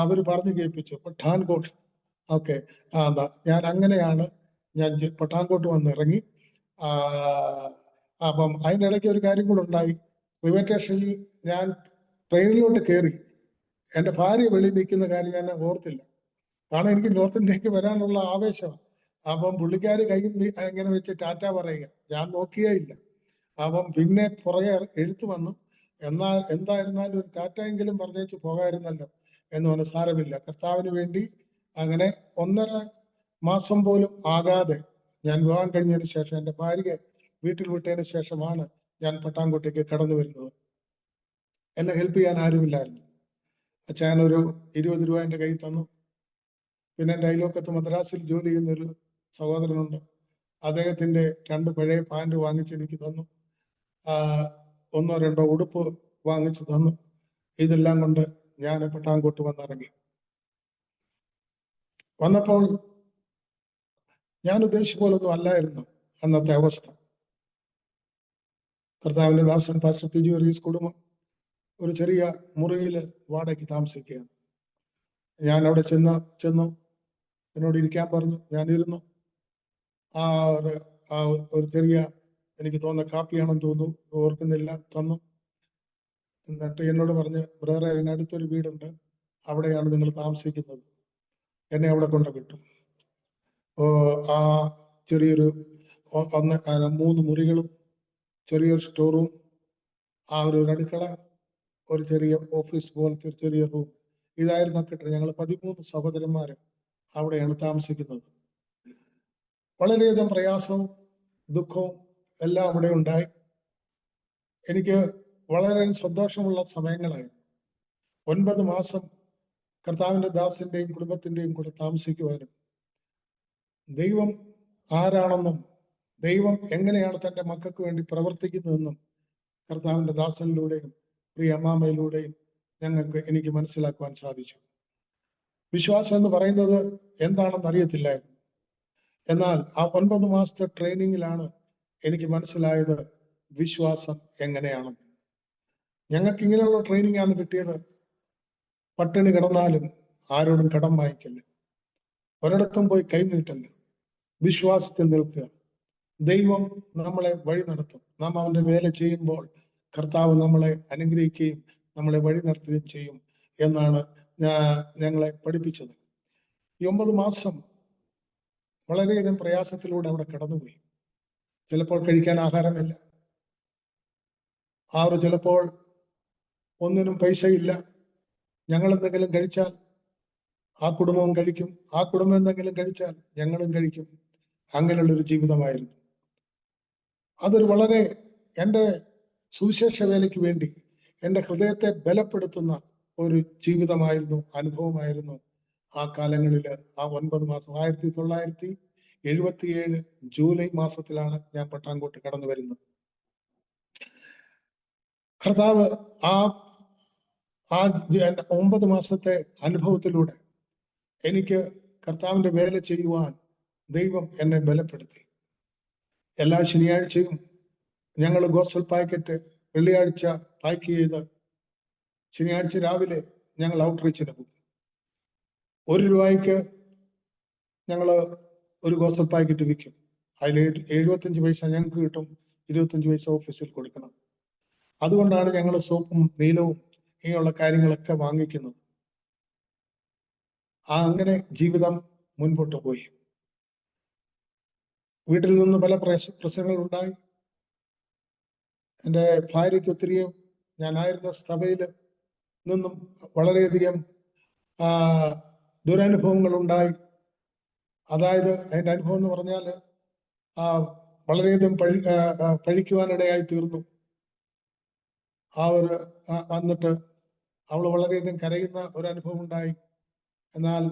അവർ പറഞ്ഞു കേൾപ്പിച്ചു, പഠാൻകോട്ട്. ഓക്കെ, എന്നാ ഞാൻ അങ്ങനെയാണ് ഞാൻ പഠാൻകോട്ട് വന്ന് ഇറങ്ങി. അപ്പം അതിനിടയ്ക്ക് ഒരു കാര്യം കൂടെ ഉണ്ടായി. റെയിൽവേ സ്റ്റേഷനിൽ ഞാൻ ട്രെയിനിലോട്ട് കയറി. എൻ്റെ ഭാര്യ വെളിയിൽ നിൽക്കുന്ന കാര്യം ഞാൻ ഓർത്തില്ല. കാരണം എനിക്ക് നോർത്ത് ഇന്ത്യക്ക് വരാനുള്ള ആവേശമാണ്. അപ്പം പുള്ളിക്കാർ കൈയും ഇങ്ങനെ വെച്ച് ടാറ്റ പറയുക, ഞാൻ നോക്കിയേ ഇല്ല. അപ്പം പിന്നെ പുറകെ എഴുത്ത് വന്നു, എന്തായിരുന്നാലും ഒരു ടാറ്റയെങ്കിലും പറഞ്ഞേച്ച് പോകാമായിരുന്നല്ലോ എന്ന് പറഞ്ഞ്. സാരമില്ല, കർത്താവിന് വേണ്ടി. അങ്ങനെ 1.5 മാസം പോലും ആകാതെ ഞാൻ വിവാഹം കഴിഞ്ഞതിന് ശേഷം, എൻ്റെ ഭാര്യയെ വീട്ടിൽ വിട്ടതിന് ശേഷമാണ് ഞാൻ പട്ടാൻകോട്ടേക്ക് കടന്നു വരുന്നത്. എന്നെ ഹെൽപ്പ് ചെയ്യാൻ ആരുമില്ലായിരുന്നു. അച്ഛനൊരു 20 രൂപ എൻ്റെ കയ്യിൽ തന്നു. പിന്നെ എൻ്റെ അയൽവക്കത്ത് മദ്രാസിൽ ജോലി ചെയ്യുന്നൊരു സഹോദരനുണ്ട്. അദ്ദേഹത്തിൻ്റെ 2 പഴയ പാൻറ് വാങ്ങിച്ച് എനിക്ക് തന്നു. 1 2 ഉടുപ്പ് വാങ്ങിച്ചു തന്നു. ഇതെല്ലാം കൊണ്ട് ഞാൻ പട്ടാൻകോട്ട് വന്നിറങ്ങി. വന്നപ്പോൾ ഞാൻ ഉദ്ദേശിച്ച പോലൊന്നും അല്ലായിരുന്നു അന്നത്തെ അവസ്ഥ. കർത്താവിൻ്റെ ദാസൻ പാസ്റ്റർ പി ജി വർഗീസ് കുടുംബം ഒരു ചെറിയ മുറിയിൽ വാടകയ്ക്ക് താമസിക്കുകയാണ്. ഞാൻ അവിടെ ചെന്നു എന്നോട് ഇരിക്കാൻ പറഞ്ഞു. ഞാനിരുന്നു. ഒരു ചെറിയ, എനിക്ക് തോന്നുന്ന കാപ്പിയാണെന്ന് തോന്നുന്നു, ഓർക്കുന്നില്ല, തന്നു. എന്നിട്ട് എന്നോട് പറഞ്ഞു, ബ്രദറെ, അതിനടുത്തൊരു വീടുണ്ട്, അവിടെയാണ് നിങ്ങൾ താമസിക്കുന്നത്, എന്നെ അവിടെ കൊണ്ട് കിട്ടും. ആ ചെറിയൊരു 3 മുറികളും ചെറിയൊരു സ്റ്റോറും, ഒരു അടുക്കള, ഒരു ചെറിയ ഓഫീസ് പോലത്തെ ഒരു ചെറിയ റൂം, ഇതായിരുന്നു കിട്ടുന്നത്. ഞങ്ങൾ 13 സഹോദരന്മാർ അവിടെയാണ് താമസിക്കുന്നത്. വളരെയധികം പ്രയാസവും ദുഃഖവും എല്ലാം അവിടെ ഉണ്ടായി. എനിക്ക് വളരെ സന്തോഷമുള്ള സമയങ്ങളായി. 9 മാസം കർത്താവിൻ്റെ ദാസന്റെയും കുടുംബത്തിൻ്റെയും കൂടെ താമസിക്കുവാനും, ദൈവം ആരാണെന്നും ദൈവം എങ്ങനെയാണ് തൻ്റെ മക്കൾക്ക് വേണ്ടി പ്രവർത്തിക്കുന്നതെന്നും കർത്താവിൻ്റെ ദാസനിലൂടെയും പ്രിയ അമ്മാമയിലൂടെയും എനിക്ക് മനസ്സിലാക്കുവാൻ സാധിച്ചു. വിശ്വാസം എന്ന് പറയുന്നത് എന്താണെന്ന് അറിയത്തില്ലായിരുന്നു. എന്നാൽ ആ 9 മാസത്തെ ട്രെയിനിങ്ങിലാണ് എനിക്ക് മനസ്സിലായത് വിശ്വാസം എങ്ങനെയാണെന്ന്. ഞങ്ങൾക്ക് ഇങ്ങനെയുള്ള ട്രെയിനിങ് ആണ് കിട്ടിയത്. പട്ടിണി കിടന്നാലും ആരോടും കടം വാങ്ങിക്കില്ല, ഒരിടത്തും പോയി കൈനീട്ടല്ല, വിശ്വാസത്തിൽ നിൽക്കുക. ദൈവം നമ്മളെ വഴി നടത്തും. നാം അവൻ്റെ വേല ചെയ്യുമ്പോൾ കർത്താവ് നമ്മളെ അനുഗ്രഹിക്കുകയും നമ്മളെ വഴി നടത്തുകയും ചെയ്യും എന്നാണ് ഞങ്ങളെ പഠിപ്പിച്ചത്. ഈ 9 മാസം വളരെയധികം പ്രയാസത്തിലൂടെ അവിടെ കടന്നുപോയി. ചിലപ്പോൾ കഴിക്കാൻ ആഹാരമില്ല, ചിലപ്പോൾ ഒന്നിനും പൈസയില്ല. ഞങ്ങൾ എന്തെങ്കിലും കഴിച്ചാൽ ആ കുടുംബവും കഴിക്കും, ആ കുടുംബം എന്തെങ്കിലും കഴിച്ചാൽ ഞങ്ങളും കഴിക്കും. അങ്ങനെയുള്ളൊരു ജീവിതമായിരുന്നു. അതൊരു വളരെ എൻ്റെ സുവിശേഷ വേലയ്ക്ക് വേണ്ടി എൻ്റെ ഹൃദയത്തെ ബലപ്പെടുത്തുന്ന ഒരു ജീവിതമായിരുന്നു, അനുഭവമായിരുന്നു ആ കാലങ്ങളിൽ. ആ 9 മാസം 1977 ജൂലൈ മാസത്തിലാണ് ഞാൻ പട്ടാൻകോട്ട് കടന്നു വരുന്നത്. കർത്താവ് ആ 9 മാസത്തെ അനുഭവത്തിലൂടെ എനിക്ക് കർത്താവിന്റെ വേല ചെയ്യുവാൻ ദൈവം എന്നെ ബലപ്പെടുത്തി. എല്ലാ ശനിയാഴ്ചയും ഞങ്ങൾ ഗോസ്പൽ പാക്കറ്റ് വെള്ളിയാഴ്ച പാക്ക് ചെയ്ത് ശനിയാഴ്ച രാവിലെ ഞങ്ങൾ ഔട്ട്റീച്ചിന് പോകും. 1 രൂപയ്ക്ക് ഞങ്ങൾ ഒരു ഗോസ്പൽ പാക്കറ്റ് വിൽക്കും. അതിൽ 75 പൈസ ഞങ്ങൾക്ക് കിട്ടും, 25 പൈസ ഓഫീസിൽ കൊടുക്കണം. അതുകൊണ്ടാണ് ഞങ്ങൾ സോപ്പും നീലവും ഇങ്ങനെയുള്ള കാര്യങ്ങളൊക്കെ വാങ്ങിക്കുന്നത്. അങ്ങനെ ജീവിതം മുൻപോട്ട് പോയി. വീട്ടിൽ നിന്ന് പല പ്രശ്നങ്ങൾ ഉണ്ടായി. എൻ്റെ ഭാര്യയ്ക്ക് ഒത്തിരിയും ഞാനായിരുന്ന സഭയിൽ നിന്നും വളരെയധികം ദുരനുഭവങ്ങൾ ഉണ്ടായി. അതായത് അതിൻ്റെ അനുഭവം എന്ന് പറഞ്ഞാൽ വളരെയധികം പഴിക്കുവാനിടയായി തീർന്നു. എന്നിട്ട് അവൾ വളരെയധികം കരയുന്ന ഒരു അനുഭവം ഉണ്ടായി. എന്നാൽ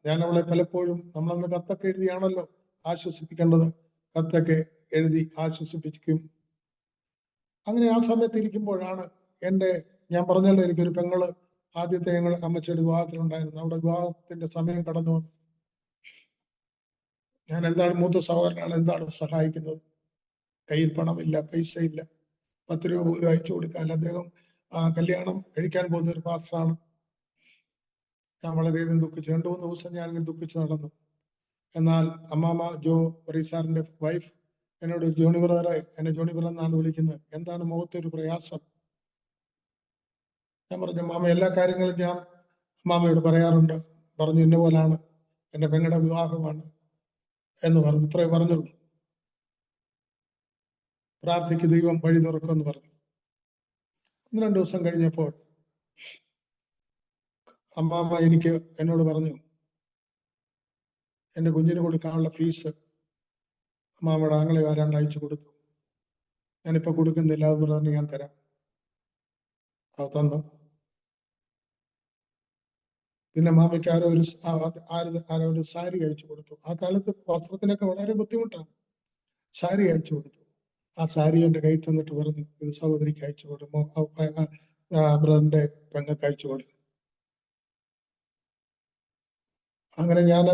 ഞാൻ അവളെ പലപ്പോഴും, നമ്മളന്ന് കത്തൊക്കെ എഴുതിയാണല്ലോ ആശ്വസിപ്പിക്കേണ്ടത്, കത്തൊക്കെ എഴുതി ആശ്വസിപ്പിക്കും. അങ്ങനെ ആ സമയത്ത് ഇരിക്കുമ്പോഴാണ് ഞാൻ പറഞ്ഞല്ലോ, എനിക്കൊരു പെങ്ങള് ആദ്യത്തെ ഞങ്ങൾ അമ്മച്ചിയുടെ വിവാഹത്തിലുണ്ടായിരുന്നു. അവിടെ വിവാഹത്തിന്റെ സമയം കടന്നു വന്നു. ഞാൻ എന്താണ്, മൂത്ത സഹോദരനാണ്, എന്താണ് സഹായിക്കുന്നത്? കയ്യിൽ പണമില്ല, പൈസ ഇല്ല, 10 രൂപ പോലും അയച്ചു കൊടുക്കാൻ. അദ്ദേഹം കല്യാണം കഴിക്കാൻ പോകുന്ന ഒരു പാസ്റ്ററാണ്. ഞാൻ വളരെയധികം ദുഃഖിച്ചു. 2-3 ദിവസം ഞാൻ ദുഃഖിച്ച് നടന്നു. എന്നാൽ അമ്മാമ ജോ റീസാറിന്റെ വൈഫ് എന്നോട്, ജോണി ബ്രദറെ, എന്നെ ജോണി ബ്രദർ എന്നാണ് വിളിക്കുന്നത്, എന്താണ് മുഖത്തൊരു പ്രയാസം? ഞാൻ പറഞ്ഞു, മാമ എല്ലാ കാര്യങ്ങളും ഞാൻ അമ്മാമയോട് പറയാറുണ്ട്. പറഞ്ഞു, ഇന്ന പോലാണ്, എൻ്റെ പെങ്ങളുടെ വിവാഹമാണ് എന്ന് പറഞ്ഞു. ഇത്രേ പറഞ്ഞുള്ളൂ. പ്രാർത്ഥിക്ക്, ദൈവം വഴി തുറക്കുമെന്ന് പറഞ്ഞു. 1-2 ദിവസം കഴിഞ്ഞപ്പോൾ അമ്മാമ എന്നോട് പറഞ്ഞു, എൻ്റെ കുഞ്ഞിന് കൊടുക്കാനുള്ള ഫീസ് അമ്മാമയുടെ ആങ്ങളെ ആരാണ്ട് അയച്ചു കൊടുത്തു. ഞാനിപ്പോൾ കൊടുക്കുന്നില്ല, അത് പറഞ്ഞു ഞാൻ തരാം. അത് തന്നു. പിന്നെ മാമയ്ക്ക് ആരോ ഒരു സാരി അയച്ചു കൊടുത്തു. ആ കാലത്ത് വസ്ത്രത്തിനൊക്കെ വളരെ ബുദ്ധിമുട്ടാണ്. സാരി അയച്ചു കൊടുത്തു. ആ സാരി എൻ്റെ കയ്യിൽ തന്നിട്ട് പറഞ്ഞു, ഇത് സഹോദരിക്ക് അയച്ചു കൊടുക്കും, ബ്രദറിന്റെ പെങ്ങൾക്ക് അയച്ചു കൊടുത്തു. അങ്ങനെ ഞാൻ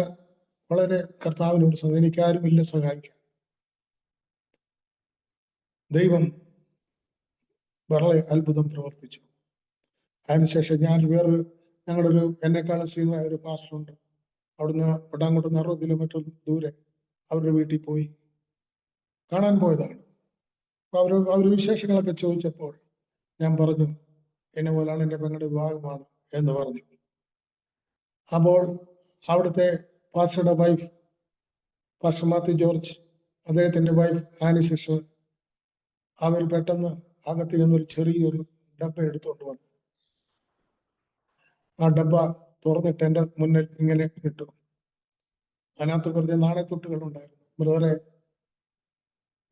വളരെ കർത്താവിനോട് എനിക്കാരും ഇല്ല സഹായിക്കാൻ. ദൈവം വളരെ അത്ഭുതം പ്രവർത്തിച്ചു. അതിനുശേഷം ഞങ്ങളൊരു എന്നെക്കാളും സീനിയറായ ഒരു പാസ്റ്ററുണ്ട്. അവിടുന്ന് പട്ടാങ്കോട്ട് 60 കിലോമീറ്റർ ദൂരെ അവരുടെ വീട്ടിൽ പോയി കാണാൻ പോയതാണ്. അപ്പൊ അവർ വിശേഷങ്ങളൊക്കെ ചോദിച്ചപ്പോൾ ഞാൻ പറഞ്ഞു, എന്നെ പോലാണ്, എൻ്റെ പെങ്ങളുടെ വിവാഹമാണ് എന്ന് പറഞ്ഞു. അപ്പോൾ അവിടുത്തെ പാസ്റ്ററുടെ വൈഫ്, പാസ്റ്റർ മാത്യു ജോർജ്, അദ്ദേഹത്തിന്റെ വൈഫ് ആനി സിസ്റ്റർ, അവർ പെട്ടെന്ന് അകത്ത് ചെന്നൊരു ചെറിയൊരു ഡബ്ബ എടുത്തുകൊണ്ട് വന്നു. ആ ഡബ്ബ തുറന്നിട്ട് എൻ്റെ മുന്നിൽ ഇങ്ങനെ ഇട്ടു. അതിനകത്ത് കുറച്ച് നാണയത്തുട്ടുകൾ ഉണ്ടായിരുന്നു. ബ്രദറെ,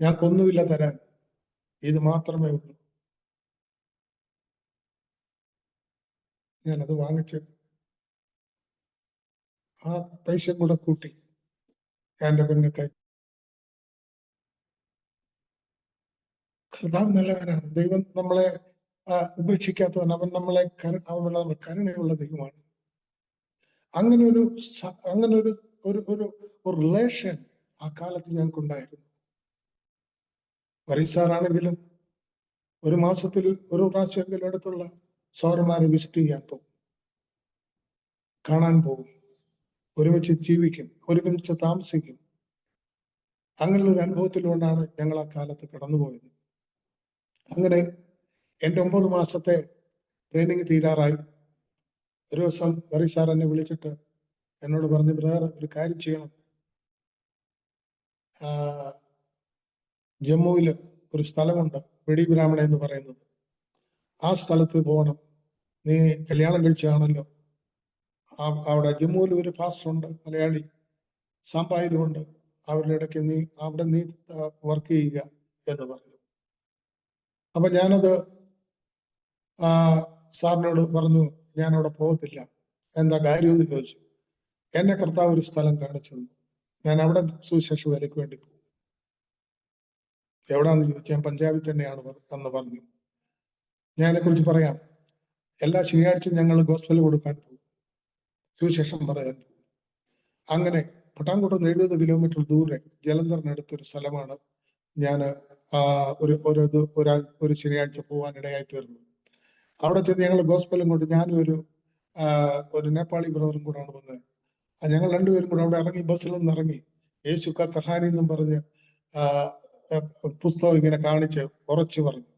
ഞങ്ങൾക്കൊന്നുമില്ല തരാൻ, ഇത് മാത്രമേ ഉള്ളൂ. ഞാനത് വാങ്ങിച്ച് ആ പൈസ കൂടെ കൂട്ടി എൻ്റെ പെങ്ങൾക്ക്. കർത്താവ് നല്ലവനാണ്. ദൈവം നമ്മളെ ഉപേക്ഷിക്കാത്തവൻ. അവൻ നമ്മളെ കരുണയുള്ള ദൈവമാണ്. അങ്ങനെ ഒരു റിലേഷൻ ആ കാലത്ത് ഞങ്ങൾക്കുണ്ടായിരുന്നു. വറീസാറാണെങ്കിലും ഒരു മാസത്തിൽ ഒരു പ്രാവശ്യമെങ്കിലും അടുത്തുള്ള സഹോദരന്മാരെ വിസിറ്റ് ചെയ്യാൻ പോകും, കാണാൻ പോകും, ഒരുമിച്ച് ജീവിക്കും, ഒരുമിച്ച് താമസിക്കും. അങ്ങനെയുള്ള അനുഭവത്തിലുകൊണ്ടാണ് ഞങ്ങൾ ആ കാലത്ത് കടന്നുപോയത്. അങ്ങനെ എൻ്റെ 9 മാസത്തെ ട്രെയിനിങ് തീരാറായി. ഒരു ദിവസം വറീസാർ എന്നെ വിളിച്ചിട്ട് എന്നോട് പറഞ്ഞു, ബ്രദർ, ഒരു കാര്യം ചെയ്യണം, ജമ്മുവിൽ ഒരു സ്ഥലമുണ്ട്, വെടി ബ്രാഹ്മണ എന്ന് പറയുന്നത്, ആ സ്ഥലത്ത് പോകണം. നീ കല്യാണം കഴിച്ചാണല്ലോ. അവിടെ ജമ്മുവിൽ ഒരു പാസ്റ്ററുണ്ട്, മലയാളി, സാമ്പായിലുമുണ്ട്, അവരുടെ ഇടയ്ക്ക് അവിടെ നീ വർക്ക് ചെയ്യുക എന്ന് പറഞ്ഞു. അപ്പൊ ഞാനത് സാറിനോട് പറഞ്ഞു, ഞാനവിടെ പോകത്തില്ല. എന്താ കാര്യം എന്ന് ചോദിച്ചു. എന്നെ കർത്താവ് ഒരു സ്ഥലം കാണിച്ചു തന്നു. ഞാൻ അവിടെ സുവിശേഷ വേലയ്ക്ക് വേണ്ടി പോകും. എവിടാന്ന് ചോദിച്ചു. ഞാൻ പഞ്ചാബിൽ തന്നെയാണ് എന്ന് പറഞ്ഞു. ഞാനെക്കുറിച്ച് പറയാം. എല്ലാ ശനിയാഴ്ചയും ഞങ്ങൾ ഗോസ്പൽ കൊടുക്കാൻ പോകും, സുവിശേഷം പറയാൻ പോകും. അങ്ങനെ പട്ടാൻകോട്ട് നിന്ന് 70 കിലോമീറ്റർ ദൂരെ ജലന്ധറിനടുത്തൊരു സ്ഥലമാണ് ഞാൻ ഒരു ശനിയാഴ്ച പോകാനിടയായി തീർന്നു. അവിടെ ചെന്ന് ഞങ്ങൾ ഗോസ്പലും കൊണ്ട് ഞാനും ഒരു നേപ്പാളി ബ്രദറും കൂടാണ് വന്നത്. ഞങ്ങൾ രണ്ടുപേരും കൂടെ അവിടെ ഇറങ്ങി, ബസ്സിൽ നിന്ന് ഇറങ്ങി, യേശു ക കഹാനി എന്നും പറഞ്ഞ് പുസ്തകം ഇങ്ങനെ കാണിച്ച് ഉറച്ചു പറഞ്ഞു.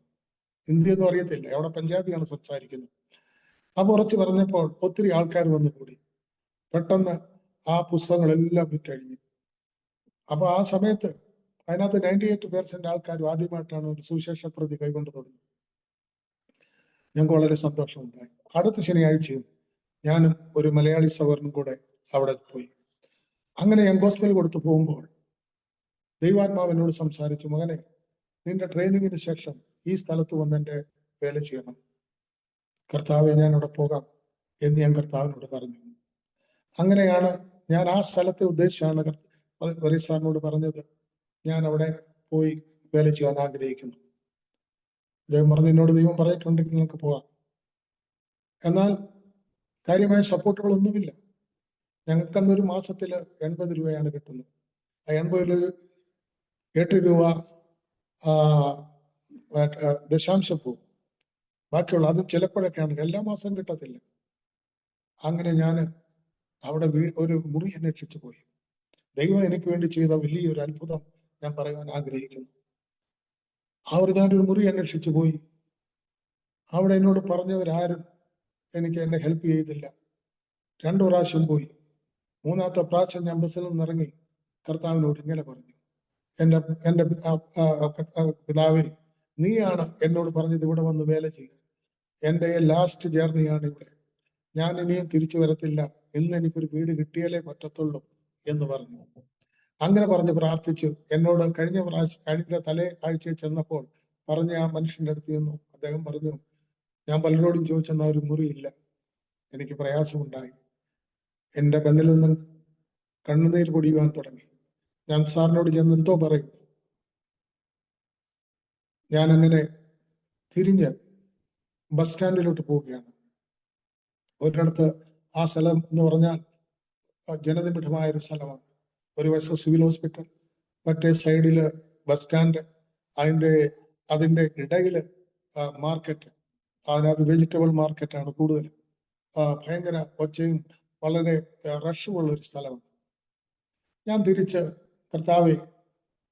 ഹിന്ദിയൊന്നും അറിയത്തില്ല, അവിടെ പഞ്ചാബിയാണ് സംസാരിക്കുന്നത്. അപ്പൊ ഉറച്ചു പറഞ്ഞപ്പോൾ ഒത്തിരി ആൾക്കാർ വന്നു കൂടി. പെട്ടെന്ന് ആ പുസ്തകങ്ങളെല്ലാം വിറ്റഴിഞ്ഞു. അപ്പൊ ആ സമയത്ത് അതിനകത്ത് 98% ആൾക്കാരും ആദ്യമായിട്ടാണ് ഒരു സുവിശേഷ പ്രതി കൈകൊണ്ട് തുടങ്ങി. ഞങ്ങൾക്ക് വളരെ സന്തോഷമുണ്ടായി. അടുത്ത ശനിയാഴ്ചയും ഞാനും ഒരു മലയാളി സഹോദരനും കൂടെ അവിടെ പോയി. അങ്ങനെ ഞാൻ ഗോസ്പൽ കൊടുത്തു പോകുമ്പോൾ ദൈവാത്മാവിനോട് സംസാരിച്ചു, മകനെ, നിന്റെ ട്രെയിനിങ്ങിന് ശേഷം ഈ സ്ഥലത്ത് വന്ന് എൻ്റെ വേല ചെയ്യണം. കർത്താവെ, ഞാൻ അവിടെ പോകാം എന്ന് ഞാൻ കർത്താവിനോട് പറഞ്ഞു. അങ്ങനെയാണ് ഞാൻ ആ സ്ഥലത്തെ ഉദ്ദേശിച്ചാണ് സാറിനോട് പറഞ്ഞത്, ഞാൻ അവിടെ പോയി വേല ചെയ്യാൻ ആഗ്രഹിക്കുന്നു. അദ്ദേഹം പറഞ്ഞു, എന്നോട് ദൈവം പറഞ്ഞിട്ടുണ്ടെങ്കിൽ നിങ്ങൾക്ക് പോകാം. എന്നാൽ കാര്യമായ സപ്പോർട്ടുകളൊന്നുമില്ല. ഞങ്ങൾക്കന്നൊരു മാസത്തിൽ 80 രൂപയാണ് കിട്ടുന്നത്. ആ 80 8 രൂപ ദശാംശം പോകും. ബാക്കിയുള്ള അത് ചിലപ്പോഴൊക്കെയാണ്, എല്ലാ മാസവും കിട്ടത്തില്ല. അങ്ങനെ ഞാൻ അവിടെ ഒരു മുറി അന്വേഷിച്ചു പോയി. ദൈവം എനിക്ക് വേണ്ടി ചെയ്ത വലിയൊരു അത്ഭുതം ഞാൻ പറയാൻ ആഗ്രഹിക്കുന്നു. ഞാനൊരു മുറി അന്വേഷിച്ചു പോയി. അവിടെ എന്നോട് പറഞ്ഞവരാരും എന്നെ ഹെൽപ്പ് ചെയ്തില്ല. 2 പ്രാവശ്യം പോയി. 3ാമത്തെ പ്രാവശ്യം ഞാൻ ബസ്സിൽ നിന്ന് ഇറങ്ങി കർത്താവിനോട് ഇങ്ങനെ പറഞ്ഞു, എൻ്റെ പിതാവേ, നീയാണ് എന്നോട് പറഞ്ഞത് ഇവിടെ വന്ന് വേല ചെയ്യുക. എൻ്റെ ലാസ്റ്റ് ജേർണിയാണ് ഇവിടെ. ഞാൻ ഇനിയും തിരിച്ചു വരത്തില്ല. ഇന്ന് എനിക്കൊരു വീട് കിട്ടിയാലേ പറ്റത്തുള്ളൂ എന്ന് പറഞ്ഞു. അങ്ങനെ പറഞ്ഞ് പ്രാർത്ഥിച്ചു. എന്നോട് കഴിഞ്ഞ തലേ ആഴ്ച ചെന്നപ്പോൾ പറഞ്ഞ ആ മനുഷ്യന്റെ അടുത്ത് ചെന്നു. അദ്ദേഹം പറഞ്ഞു, ഞാൻ പലരോടും ചോദിച്ചെന്ന ഒരു മുറിയില്ല. എനിക്ക് പ്രയാസമുണ്ടായി. എൻ്റെ കണ്ണിൽ നിന്നും കണ്ണുനീർ പൊടിയുവാൻ തുടങ്ങി. ഞാൻ സാറിനോട് ചെന്ന് എന്തോ പറയും. ഞാൻ അങ്ങനെ തിരിഞ്ഞ് ബസ് സ്റ്റാൻഡിലോട്ട് പോവുകയാണ്. ഒരിടത്ത് ആ സ്ഥലം എന്ന് പറഞ്ഞാൽ ജനനിബിഡമായ ഒരു സ്ഥലമാണ്. ഒരു വശം സിവിൽ ഹോസ്പിറ്റൽ, മറ്റേ സൈഡില് ബസ് സ്റ്റാൻഡ്, അതിൻ്റെ ഇടയില് മാർക്കറ്റ്. അതിനകത്ത് വെജിറ്റബിൾ മാർക്കറ്റാണ് കൂടുതൽ. ഭയങ്കര ഒച്ചയും വളരെ റഷുമുള്ള ഒരു സ്ഥലമാണ്. ഞാൻ തിരിച്ച്, കർത്താവേ,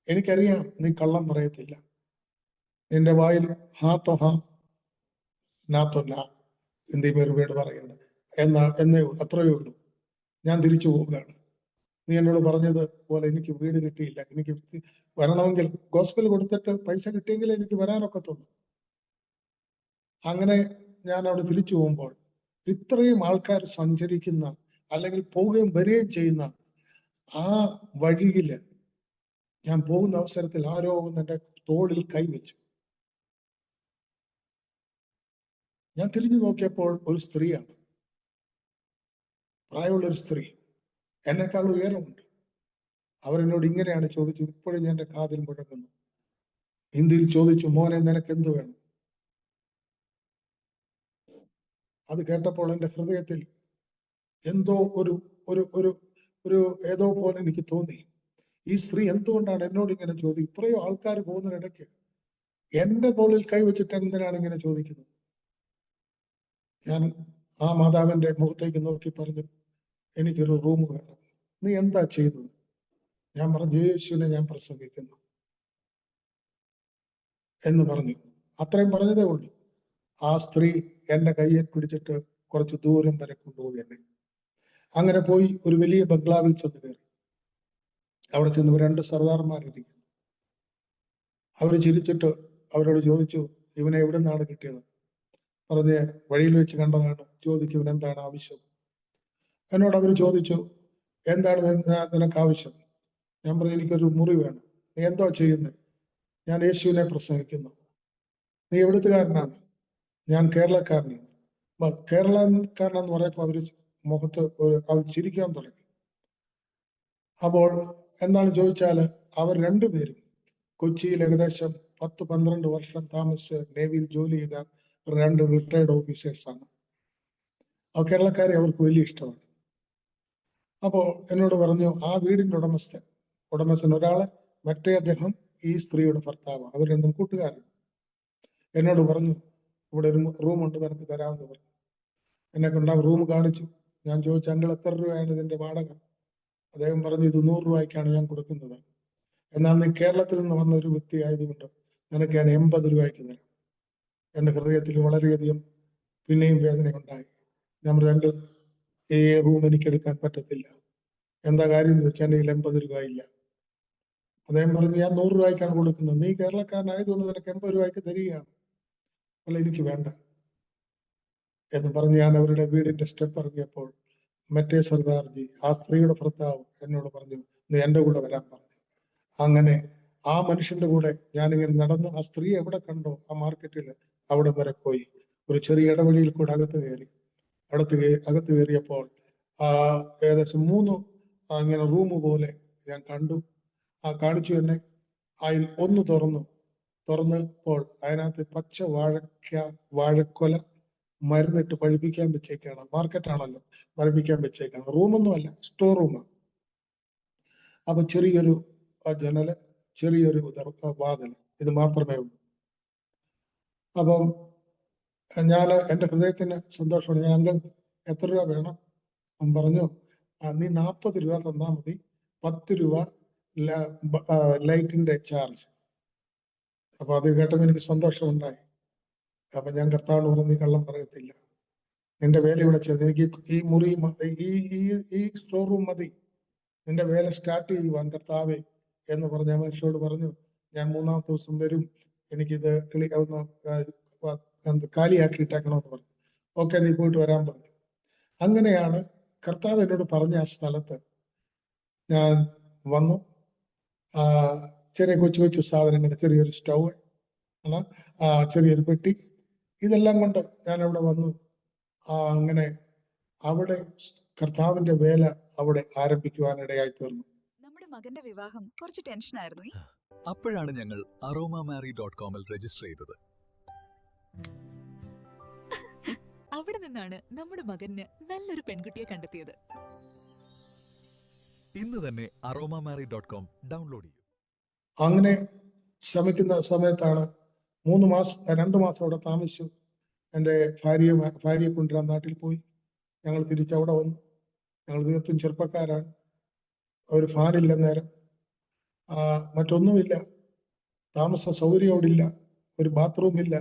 എനിക്കറിയാം നീ കള്ളം പറയത്തില്ല. നിന്റെ വായിൽ ഹാത്തോ ഹാ നാത്തോ നാ എന്നീ പേര് പറയുന്നത് എന്നേ അത്രയേ ഉള്ളൂ. ഞാൻ തിരിച്ചു പോവുകയാണ്. നീ എന്നോട് പറഞ്ഞത് പോലെ എനിക്ക് വീട് കിട്ടിയില്ല. എനിക്ക് വരണമെങ്കിൽ ഗോസ്പൽ കൊടുത്തിട്ട് പൈസ കിട്ടിയെങ്കിൽ എനിക്ക് വരാനൊക്കത്തുള്ളൂ. അങ്ങനെ ഞാൻ അവിടെ തിരിച്ചു പോകുമ്പോൾ ഇത്രയും ആൾക്കാർ സഞ്ചരിക്കുന്ന അല്ലെങ്കിൽ പോവുകയും വരികയും ചെയ്യുന്ന ആ വഴിയില് ഞാൻ പോകുന്ന അവസരത്തിൽ ആരോ എൻ്റെ തോളിൽ കൈവച്ചു. ഞാൻ തിരിഞ്ഞു നോക്കിയപ്പോൾ ഒരു സ്ത്രീയാണ്, പ്രായമുള്ളൊരു സ്ത്രീ, എന്നെക്കാൾ ഉയരമുണ്ട്. അവരെന്നോട് ഇങ്ങനെയാണ് ചോദിച്ചത്, ഇപ്പോഴും ഞാൻ എൻ്റെ കാതിൽ മുഴങ്ങുന്നു. ഹിന്ദിയിൽ ചോദിച്ചു, മോനെ, നിനക്ക് എന്ത് വേണം? അത് കേട്ടപ്പോൾ എൻ്റെ ഹൃദയത്തിൽ എന്തോ ഒരു ഒരു ഒരു ഒരു ഏതോ പോലെ എനിക്ക് തോന്നി. ഈ സ്ത്രീ എന്തുകൊണ്ടാണ് എന്നോട് ഇങ്ങനെ ചോദിക്കും? ഇത്രയോ ആൾക്കാർ പോകുന്നതിനിടയ്ക്ക് എൻ്റെ തോളിൽ കൈവച്ചിട്ട് എന്തിനാണ് ഇങ്ങനെ ചോദിക്കുന്നത്? ഞാൻ ആ മാതാവിന്റെ മുഖത്തേക്ക് നോക്കി പറഞ്ഞു, എനിക്കൊരു റൂം വേണം. നീ എന്താ ചെയ്യുന്നത്? ഞാൻ പറഞ്ഞു, യേശുവിനെ ഞാൻ പ്രസംഗിക്കുന്നു എന്ന് പറഞ്ഞു. അത്രയും പറഞ്ഞതേ ഉള്ളൂ. ആ സ്ത്രീ എന്റെ കയ്യെ പിടിച്ചിട്ട് കുറച്ച് ദൂരം വരെ കൊണ്ടുപോയി എന്നെ. അങ്ങനെ പോയി ഒരു വലിയ ബംഗ്ലാവിൽ ചെന്ന് കയറി. അവിടെ ചെന്ന് 2 സർദാർമാരിരിക്കുന്നു. അവർ ചിരിച്ചിട്ട് അവരോട് ചോദിച്ചു, ഇവനെ എവിടെ നിന്നാണ് കിട്ടിയത്? പറഞ്ഞ്, വഴിയിൽ വെച്ച് കണ്ടതാണ്. ചോദിക്കും, ഇവനെന്താണ് ആവശ്യം? എന്നോട് അവർ ചോദിച്ചു, എന്താണ് നിനക്ക് ആവശ്യം? ഞാൻ പറഞ്ഞു, എനിക്കൊരു മുറി വേണം. നീ എന്തോ ചെയ്യുന്നത്? ഞാൻ യേശുവിനെ പ്രസംഗിക്കുന്നു. നീ എവിടുത്തുകാരനാണ്? ഞാൻ കേരളക്കാരനാണ്. കേരളക്കാരനെന്ന് പറയുമ്പോൾ അവര് മുഖത്ത് അവർ ചിരിക്കാൻ തുടങ്ങി. അപ്പോൾ എന്താണ് ചോദിച്ചാൽ, അവർ 2 പേരും കൊച്ചിയിൽ ഏകദേശം 10-12 വർഷം താമസിച്ച് നേവിയിൽ ജോലി ചെയ്ത 2 റിട്ടയർഡ് ഓഫീസേഴ്സാണ്. ആ കേരളക്കാരെ അവർക്ക് വലിയ ഇഷ്ടമാണ്. അപ്പോൾ എന്നോട് പറഞ്ഞു ആ വീടിന്റെ ഉടമസ്ഥൻ ഒരാള്, മറ്റേ അദ്ദേഹം ഈ സ്ത്രീയുടെ ഭർത്താവ്, അവർ രണ്ടും കൂട്ടുകാരാണ്. എന്നോട് പറഞ്ഞു ഇവിടെ ഒരു റൂമുണ്ട്, നിനക്ക് തരാമെന്ന് പറഞ്ഞു. എന്നെ കൊണ്ട് ആ റൂം കാണിച്ചു. ഞാൻ ചോദിച്ചു, അങ്കിൾ എത്ര രൂപയാണ് ഇതിന്റെ വാടക? അദ്ദേഹം പറഞ്ഞു, ഇത് 100 രൂപയ്ക്കാണ് ഞാൻ കൊടുക്കുന്നത്. എന്നാൽ നീ കേരളത്തിൽ നിന്ന് വന്ന ഒരു വ്യക്തി ആയതുകൊണ്ട് നിനക്ക് ഞാൻ 80 രൂപയ്ക്ക് തരാം. എന്റെ ഹൃദയത്തിൽ വളരെയധികം പിന്നെയും വേദനയുണ്ടായി. ഞാൻ പറഞ്ഞു, അങ്കിൾ ഈ റൂം എനിക്ക് എടുക്കാൻ പറ്റത്തില്ല. എന്താ കാര്യം എന്ന് വെച്ചാൽ എൻ്റെ കയ്യിൽ 80 രൂപ ഇല്ല. അദ്ദേഹം പറഞ്ഞു, ഞാൻ 100 രൂപയ്ക്കാണ് കൊടുക്കുന്നത്, നീ കേരളക്കാരനായതുകൊണ്ട് നിനക്ക് 80 രൂപയ്ക്ക് തരികയാണ്, അല്ല എനിക്ക് വേണ്ട എന്ന് പറഞ്ഞ് ഞാൻ അവരുടെ വീടിന്റെ സ്റ്റെപ്പ് ഇറങ്ങിയപ്പോൾ മറ്റേ സർദാർജി, ആ സ്ത്രീയുടെ ഭർത്താവ്, എന്നോട് പറഞ്ഞു, നീ എൻ്റെ കൂടെ വരാൻ പറഞ്ഞു. അങ്ങനെ ആ മനുഷ്യന്റെ കൂടെ ഞാനിങ്ങനെ നടന്ന് ആ സ്ത്രീ എവിടെ കണ്ടോ ആ മാർക്കറ്റിൽ അവിടെ വരെ പോയി. ഒരു ചെറിയ ഇടവഴിയിൽ കൂടെ അകത്ത് കയറിയപ്പോൾ ഏകദേശം 3 ഇങ്ങനെ റൂം പോലെ ഞാൻ കണ്ടു. കാണിച്ചു എന്നെ. അതിൽ ഒന്ന് തുറന്നപ്പോൾ അതിനകത്ത് പച്ച വാഴക്കൊല മരുന്നിട്ട് പഴിപ്പിക്കാൻ വെച്ചേക്കാണ്. മാർക്കറ്റാണല്ലോ, പഴിപ്പിക്കാൻ വെച്ചേക്കാണ്. റൂമൊന്നുമല്ല, സ്റ്റോർ റൂമാണ്. അപ്പൊ ചെറിയൊരു ജനല്, ചെറിയൊരു വാതിൽ, ഇത് മാത്രമേ ഉള്ളൂ. അപ്പം ഞാൻ എൻ്റെ ഹൃദയത്തിന് സന്തോഷമാണ്. ഞാൻ, അങ്കിൾ എത്ര രൂപ വേണം? അവൻ പറഞ്ഞു, നീ 40 രൂപ തന്നാ മതി, 10 രൂപ ലൈറ്റിന്റെ ചാർജ്. അപ്പൊ അത് കേട്ടപ്പോൾ എനിക്ക് സന്തോഷമുണ്ടായി. അപ്പൊ ഞാൻ കർത്താവിനോട് പറഞ്ഞു, നീ കള്ളം പറയത്തില്ല, നിന്റെ വേല ഇവിടെ ചെയ്ത് എനിക്ക് ഈ മുറി ഈ സ്റ്റോർ റൂം മതി, നിന്റെ വേല സ്റ്റാർട്ട് ചെയ്യുവാൻ കർത്താവേ എന്ന് പറഞ്ഞ മനുഷ്യരോട് പറഞ്ഞു, ഞാൻ 3-ാമത്തെ ദിവസം വരും, എനിക്കിത് ഒന്ന് കാലിയാക്കിയിട്ടേക്കണമെന്ന് പറഞ്ഞു. ഓക്കെ, നീ പോയിട്ട് വരാൻ പറഞ്ഞു. അങ്ങനെയാണ് കർത്താവ് എന്നോട് പറഞ്ഞ ആ സ്ഥലത്ത് ഞാൻ വന്നു. ചെറിയ കൊച്ചു സാധനങ്ങൾ, ചെറിയൊരു സ്റ്റൗ, ചെറിയൊരു പെട്ടി, ഇതെല്ലാം കൊണ്ട് ഞാൻ അവിടെ വന്നു. അങ്ങനെ അവിടെ കർത്താവിന്റെ വേല അവിടെ ആരംഭിക്കുവാനിടയായി തീർന്നു. നമ്മുടെ മകന്റെ വിവാഹം കുറച്ച് ടെൻഷനായിരുന്നു. അപ്പോഴാണ് ഞങ്ങൾ aromamary.com-ൽ രജിസ്റ്റർ ചെയ്തത്. അവിടെ നിന്നാണ് നമ്മുടെ മകന് നല്ലൊരു പെൺകുട്ടിയെ കണ്ടെത്തിയത്. ഇന്ന് തന്നെ aromamary.com ഡൗൺലോഡ് ചെയ്യൂ. അങ്ങനെ ശ്രമിക്കുന്ന സമയത്താണ് 2 മാസം അവിടെ താമസിച്ചു. എൻ്റെ ഭാര്യയെ കൊണ്ടുവരാൻ നാട്ടിൽ പോയി. ഞങ്ങൾ തിരിച്ചവിടെ വന്നു. ഞങ്ങൾ തീർത്തും ചെറുപ്പക്കാരാണ്. ഒരു ഫാനില്ല നേരം, മറ്റൊന്നുമില്ല, താമസ സൗകര്യം അവിടെ ഇല്ല, ഒരു ബാത്റൂം ഇല്ല,